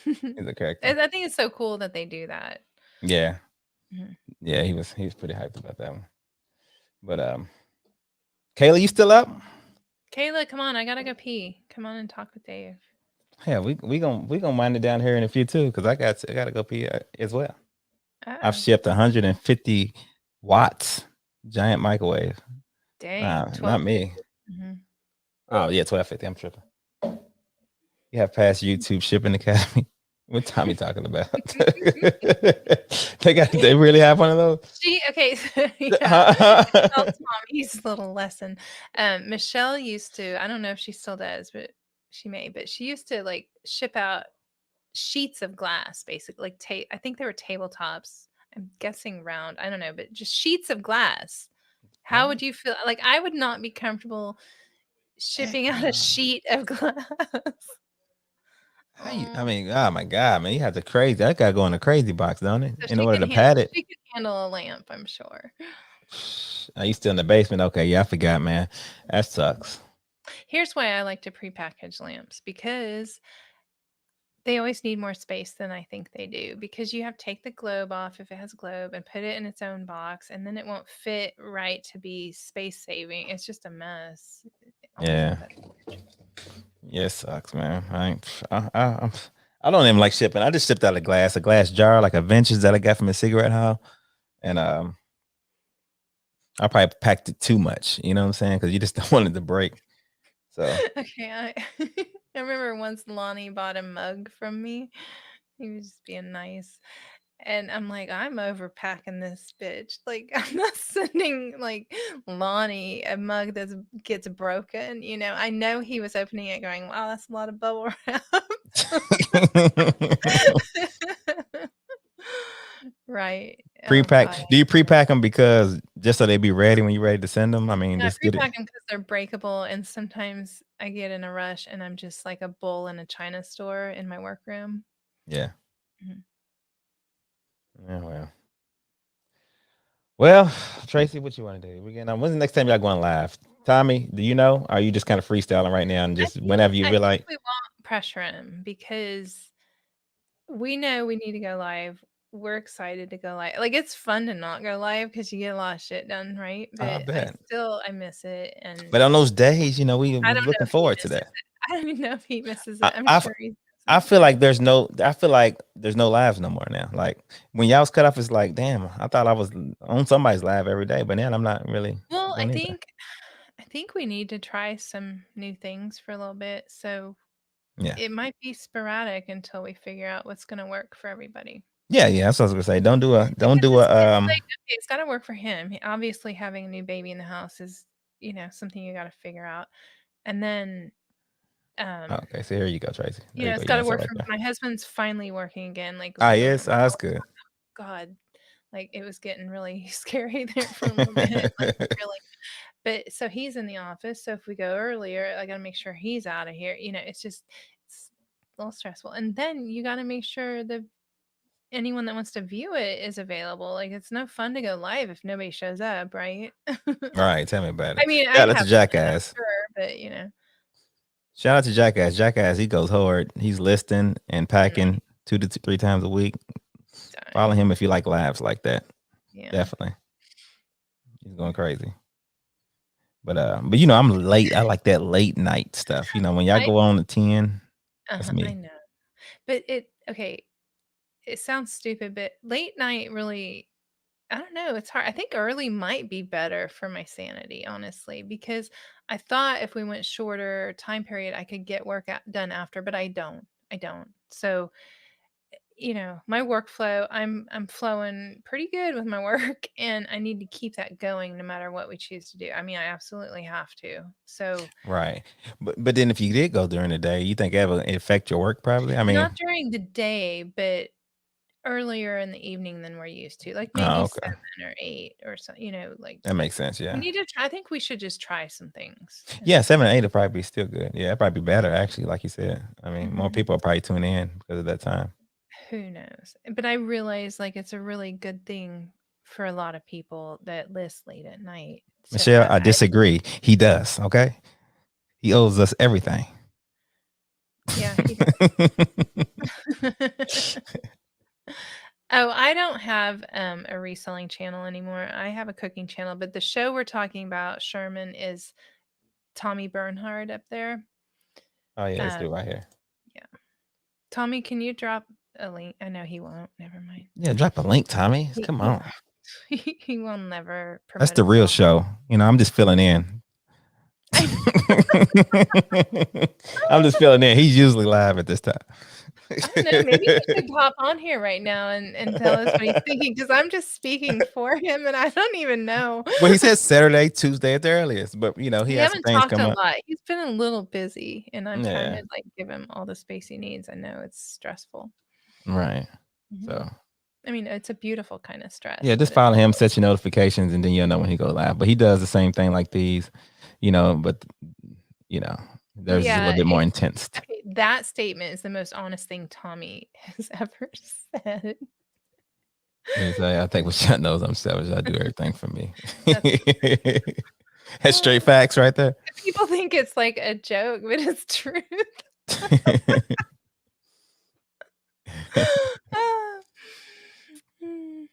He's a character. I think it's so cool that they do that. Yeah, Mhm. yeah, he was pretty hyped about that one. But Kayla, you still up? Kayla, come on, I gotta go pee. Come on and talk with Dave. Yeah, we gonna wind it down here in a few too, because I gotta go pee as well. I've Uh-oh. shipped 150 watts giant microwave. Dang, Nah, not me. 1250. Mhm. Oh yeah, 1250. I'm tripping. You have passed YouTube Shipping Academy. What Tommy talking about? They really have one of those. Okay, so yeah. Tell Huh? Tommy's little lesson. Michelle used to, I don't know if she still does, but she may, but she used to like ship out sheets of glass, basically, like I think they were tabletops. I'm guessing round. I don't know, but just sheets of glass. How would What? you feel? Like I would not be comfortable Heck shipping out a no. sheet of glass. How you? I Oh, mean, oh my god, man, you have to crazy. That gotta go in a crazy box, don't it? so In order to pad it. she can handle a lamp, I'm sure. Are you still in the basement? Okay, yeah, I forgot, man. That sucks. Here's why I like to prepackage lamps because they always need more space than I think they do because you have to take the globe off if it has a globe and put it in its own box, and then it won't fit right to be space saving. It's just a mess. Always Yeah, have that. yeah, it sucks, man. I don't even like shipping. I just shipped out a glass jar, like a Ventures that I got from a cigarette hall, and I probably packed it too much. You know what I'm saying? Because you just don't want it to break. So Okay, I remember once Lonnie bought a mug from me. He was just being nice. And I'm like, I'm overpacking this bitch. Like, I'm not sending like Lonnie a mug that gets broken. I know he was opening it going, wow, that's a lot of bubble wrap. Right. Oh prepack. God. Do you prepack them because just so they be ready when you're ready to send them? I mean, And I just get it. pre-pack them because they're breakable, and sometimes I get in a rush and I'm just like a bull in a china store in my workroom. Yeah. Mhm. Yeah. Well, Tracy, what you want to do? When's the next time y'all going live? Tommy, do you know? Or are you just kind of freestyling right now and I just think whenever you I feel think like? we won't pressure him because We know we need to go live. We're excited to go live. Like, it's fun to not go live because you get a lot of shit done, right? I But bet. I miss it, and But on those days, I we don't know looking if he forward to misses that. it. I don't even know if he misses I it. I'm I, sure he I misses feel it. like I feel like there's no lives no more now. Like when y'all was cut off, it's like, damn, I thought I was on somebody's live every day, but then I'm not really Well, doing anything. I think we need to try some new things for a little bit, so Yeah. it might be sporadic until we figure out what's gonna work for everybody. Yeah, yeah. That's what I was gonna say. Don't Because do a it's like, okay, it's gotta work for him. Obviously, having a new baby in the house is, something you gotta figure out. And then, um, okay, so here you go, Tracy. There you go. it's Your gotta answer work right for there. my husband's finally working again, like, Ah, literally. yes, that's good. God, like, it was getting really scary there for a little bit, like, really. But so he's in the office, so if we go earlier, I gotta make sure he's out of here, it's a little stressful. And then you gotta make sure that anyone that wants to view it is available. Like, it's no fun to go live if nobody shows up, right? All right, tell me about I it. mean, I'd Shout out to have fun, I'm Jackass. sure, but, Shout out to Jackass. Jackass, he goes hard. He's listing and mm, packing three times a week. Follow dang, him if you like lives like that. yeah. Definitely. He's going crazy. But you know, I'm late. I like that late night stuff. You know, when y'all I go on at 10, that's I me. know. But okay, it sounds stupid, but late night really, I don't know, it's hard. I think early might be better for my sanity, honestly, because I thought if we went shorter time period, I could get work done after, but I don't. I don't. So, my workflow, I'm flowing pretty good with my work, and I need to keep that going no matter what we choose to do. I mean, I absolutely have to. So, Right. But then if you did go during the day, you think it would affect your work probably? I not mean, during the day, but earlier in the evening than we're used to, like oh, maybe okay. 7 or 8 or so, like That makes sense. we Yeah. need to try. I think we should just try some things and Yeah, see. 7 and 8 would probably be still good. Yeah, it'd probably be better actually, like you said. I mean, more Mhm. people will probably tune in because of that time. Who knows? But I realize, like, it's a really good thing for a lot of people that list late at night to Michelle, have I disagree. He does. Okay. He owes us everything. yeah, he does. Oh, I don't have, a reselling channel anymore. I have a cooking channel, but the show we're talking about, Sherman, is Tommy Bernhard up there. Oh yeah, it's Um, good right here. yeah. Tommy, can you drop a link? I know he won't. Never mind. Yeah, drop a link, Tommy. Come He on. won't. He will never That's promote the real himself. show. You know, I'm just filling in. I know. I'm just filling in. He's usually live at this time. I don't know, maybe he should pop on here right now and tell us what he's thinking, because 'cause I'm just speaking for him, and I don't even know. Well, he said Saturday, Tuesday at the earliest, but you know, he We has some haven't things talked come a up. lot. He's been a little busy, and I'm trying Yeah, to, like, give him all the space he needs. I know it's stressful. right. Mhm. So I mean, it's a beautiful kinda yeah, stress, but just it's follow him, set your notifications, and then you'll know when he go live. But he does the same thing like these, but you know, there's is a little yeah, bit more intense. okay, that statement is the most honest thing Tommy has ever said. He say, I think Michelle knows I'm selfish. I do everything for me. That's That's straight facts right there. people think it's like a joke, but it's truth. Ah. Mm.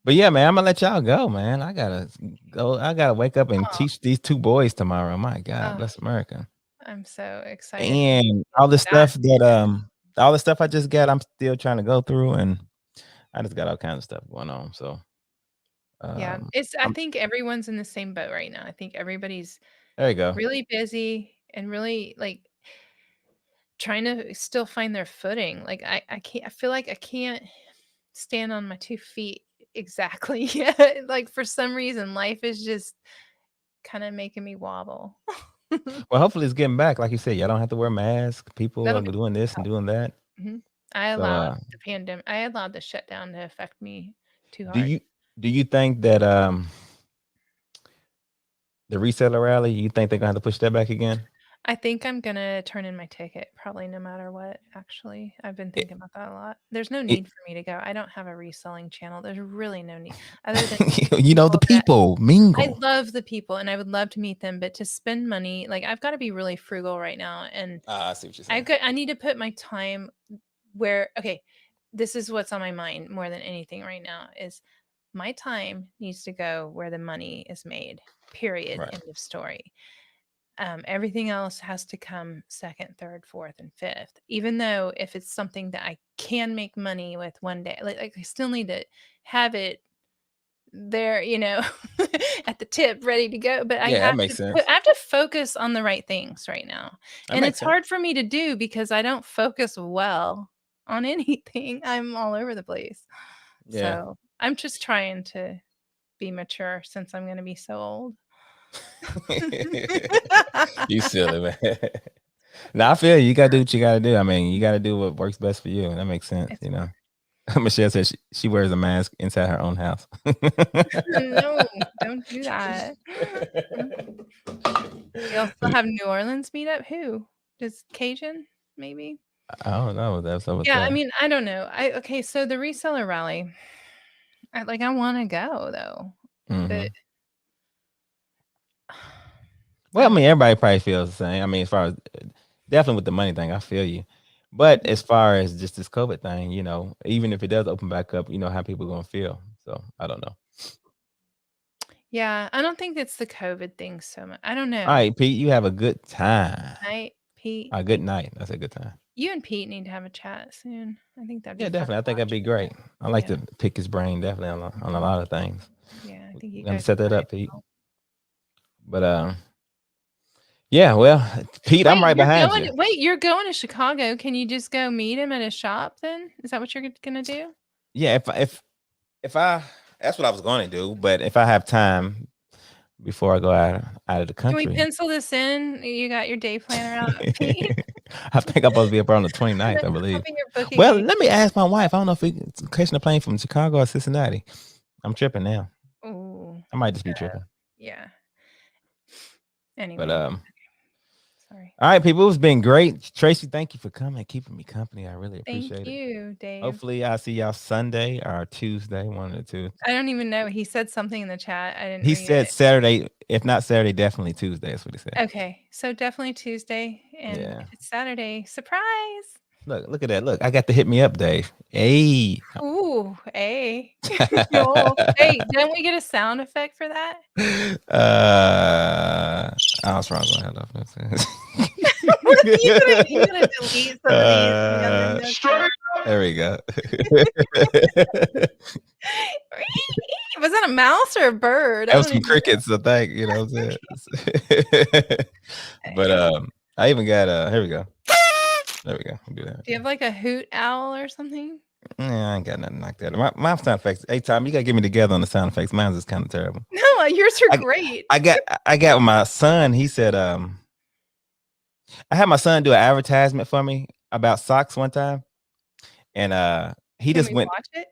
But yeah, man, I'm gonna let y'all go, man. I gotta go. I gotta wake up and Oh, teach these two boys tomorrow. My God, oh, bless America. I'm so excited for you to And get to that. all the stuff I just got, I'm still trying to go through, and I just got all kinds of stuff going on. So Yeah, um, I I'm think everyone's in the same boat right now. I think everybody's there. You go. really busy and really, like, trying to still find their footing. Like, I can't, I feel like I can't stand on my 2 feet exactly yet. Like, for some reason, life is just kinda making me wobble. Well, hopefully it's getting back. Like you said, y'all don't have to wear masks. People That'll are be doing this and doing that. mhm. So I allowed the shutdown to affect me too do hard. you think that the reseller rally, you think they're gonna have to push that back again? I think I'm gonna turn in my ticket probably no matter what, actually. I've been It, thinking about that a lot. There's no it, need for me to go. I don't have a reselling channel. There's really no need other than the people that people I mingle. love the people and I would love to meet them, but to spend money, like, I've gotta be really frugal right now, and I see what you're saying. I need to put my time where okay, this is what's on my mind more than anything right now is my time needs to go where the money is made. Period. Right. End of story. Everything else has to come second, third, fourth, and fifth. Even though if it's something that I can make money with one day, like I still need to have it there, at the tip, ready to go. But Yeah, that makes sense. I have to focus on the right things right now, That and makes it's sense. hard for me to do because I don't focus well on anything. I'm all over the place, Yeah. so I'm just trying to be mature since I'm going to be so old. You silly, man. Now I feel you gotta do what you gotta do. I mean, you gotta do what works best for you. That makes sense, It's Michelle said she wears a mask inside her own house. no, don't do that. You'll still have New Orleans meetup? Who? Does Cajun, maybe? I don't know. That's up with Yeah, I that. mean, I don't know. Okay, so the reseller rally, I wanna go though, but Hmm. I Well, I don't mean, everybody probably feels the same. I mean, as far as definitely with the money thing, I feel you. But as far as just this COVID thing, even if it does open back up, how people gonna feel. So I don't know. yeah, I don't think it's the COVID thing so much. I don't All know. right, Pete, you have a good time. Night, Pete. A good night. That's a good time. You and Pete need to have a chat soon. I think that'd be Yeah, fun definitely. to I think that'd watch. be great. I like Yeah, to pick his brain definitely on a lot of things. yeah, I think you We're gonna guys set would that probably up, Pete. help. But yeah, well, Pete, I'm right behind you. You're going to Chicago. Can you just go meet him at his shop then? Is that what you're gonna do? Yeah, if I that's what I was going to do, but if I have time before I go out of the Can we country, pencil this in? You got your day planner out, Pete? I think I'm supposed to be up on the 29th, I I'll believe. be your booking Well, agent. let me ask my wife. I don't know if we catching a plane from Chicago or Cincinnati. I'm tripping now. Ooh, I might just be tripping. yeah. But Anyway, sorry. all right, people, it's been great. Tracy, thank you for coming and keeping me company. I really Thank appreciate it. you, Dave. Hopefully, I'll see y'all Sunday or Tuesday, one of the two. I don't even know. He said something in the chat. I didn't He read said it. Saturday. If not Saturday, definitely Tuesday. That's what he said. Okay, so definitely Tuesday, and Yeah. if it's Saturday, surprise. Look at that. Look, I got to hit me up, Dave. Hey. Ooh, hey. Yo, hey, didn't we get a sound effect for that? I was wrong. Go ahead. You gonna delete some of these and the other notes out? There we go. Was that a mouse or a bird? I That was don't some even know. crickets, I think. You know what I'm saying? But I even got here we go. There we go. We'll do that. Do you have like a hoot owl or something? Yeah, I ain't got nothing like that. My sound effects. Hey, Tom, you gotta get me together on the sound effects. Mine's is kind of terrible. No, yours are I, great. I got my son. He said, I had my son do an advertisement for me about socks one time, and he Can just we went. watch it?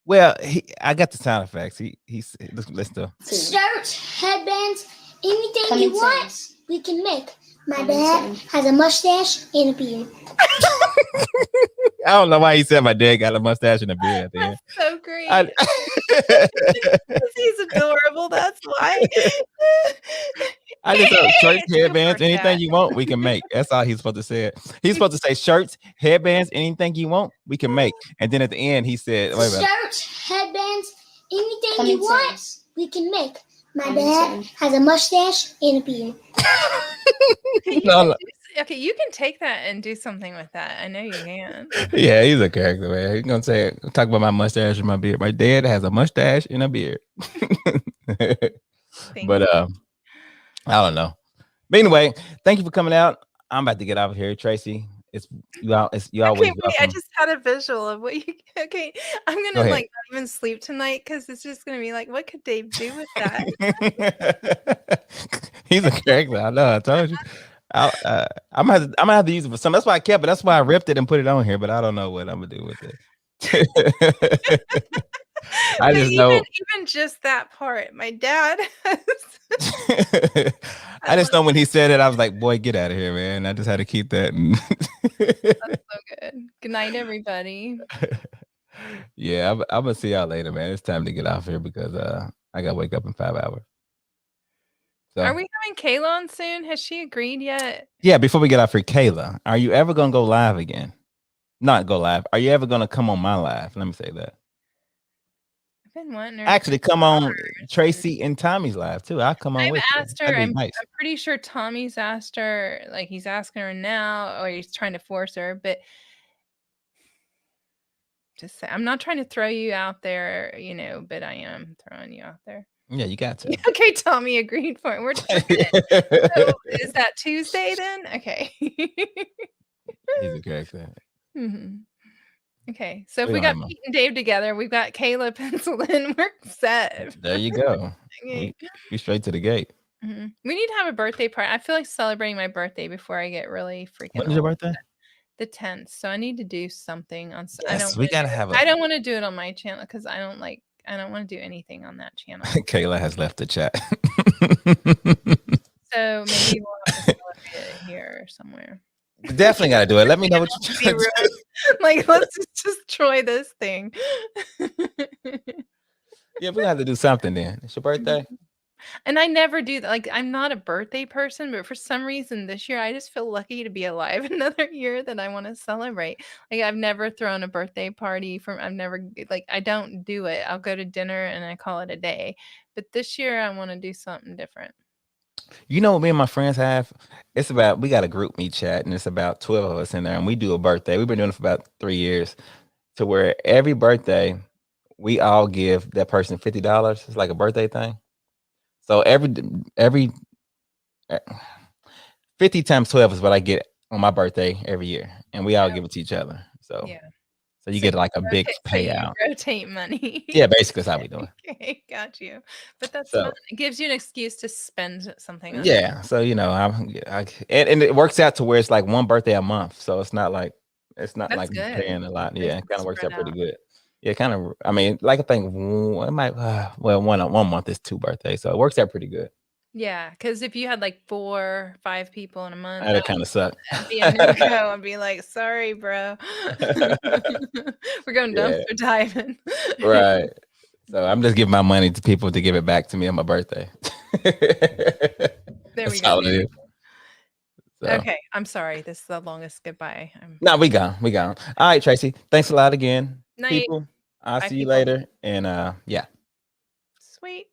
Well, I got the sound effects. He said, listen to. Shirts, headbands, anything you want, we can make. My dad has a mustache and a beard. I don't know why he said my dad got a mustache and a beard at the end. So great. I, He's adorable. That's why. I just said shirts, It's good for headbands, a anything cat. you want, we can make. That's all he's supposed to say. He's supposed to say shirts, headbands, anything you want, we can make. And then at the end, he said, wait a minute. Shirts, headbands, anything you want, we can make. My dad has a mustache and a beard. No. Okay, you can take that and do something with that. I know you can. Yeah, he's a character, man. He's gonna say, talk about my mustache and my beard. My dad has a mustache and a beard. But I don't know. But anyway, thank you for coming out. I'm about to get out of here, Tracy. You always Okay, wait, I welcome. just had a visual of what you. Okay, I'm Go gonna ahead. like not even sleep tonight because it's just gonna be like, what could Dave do with that? He's a character. I know. I told you. I'm gonna have to use it for some. That's why I kept it. That's why I ripped it and put it on here. But I don't know what I'm gonna do with it. I just know. Even just that part, my dad has. I just know when he said it, I was like, "Boy, get out of here, man!" I just had to keep that. That's so good. Good night, everybody. Yeah, I'm gonna see y'all later, man. It's time to get off here because I gotta wake up in 5 hours. So, Are we having Kayla on soon? Has she agreed yet? yeah, before we get off here, Kayla, are you ever gonna go live again? Not go live. Are you ever gonna come on my live? Let me say that. I've been wanting her Actually, for come on hours. Tracy and Tommy's live too. I'll come on I've with you. asked her. That'd be I'm nice. pretty sure Tommy's asked her. Like he's asking her now, or he's trying to force her. But just say, I'm not trying to throw you out there, but I am throwing you out there. Yeah, you got to. Okay, Tommy agreed for it. We're so is that Tuesday then? Okay. He's a character. Mhm. Okay, so if We we don't got have Pete and Dave together, we've got Kayla penciled in. We're set. There you go. Okay. We straight to the gate. Mhm. We need to have a birthday party. I feel like celebrating my birthday before I get really freaking When's your old. birthday? The 10th. So I need to do something on I don't Yes, we wanna gotta do it. have I a. don't wanna do it on my channel because I don't wanna do anything on that channel. Kayla has left the chat. So maybe we'll have to celebrate it here or somewhere. Definitely gotta do it. Let me know what Channel you're to be trying to do. ruined. Like, let's just destroy this thing. Yeah, we're gonna have to do something then. It's your birthday. And I never do that. Like, I'm not a birthday person, but for some reason this year I just feel lucky to be alive another year that I want to celebrate. Like, I've never thrown a birthday party I've never like I don't do it. I'll go to dinner and I call it a day. But this year I want to do something different. You know what me and my friends have? It's about we got a group meet chat and it's about 12 of us in there and we do a birthday. We've been doing it for about 3 years to where every birthday we all give that person $50. It's like a birthday thing. So every 50 times 12 is what I get on my birthday every year and we all give it to each other. So Yeah. you get like a big So you payout. rotate money. Yeah, basically that's how we do it. Okay, got you. But that's So fun. It gives you an excuse to spend something on yeah, so and it works out to where it's like one birthday a month. So it's not like That's I'm good. paying a lot. Nice Yeah, it and kind of works spread out pretty out. good. Yeah, kind of. I mean, like I think it might. Well, one month is 2 birthdays, so it works out pretty good. Yeah, because if you had like 4, 5 people in a month, That'd kind of suck. that'd be a no-go. I'd be like, sorry, bro. We're going Yeah, dumpster diving. right. So I'm just giving my money to people to give it back to me on my birthday. There we That's go. all it is. So. Okay, I'm sorry. This is the longest goodbye. No, we gone. We gone. All right, Tracy. Thanks a lot again. Night. People. I'll Bye, see you people. later. And yeah. Sweet.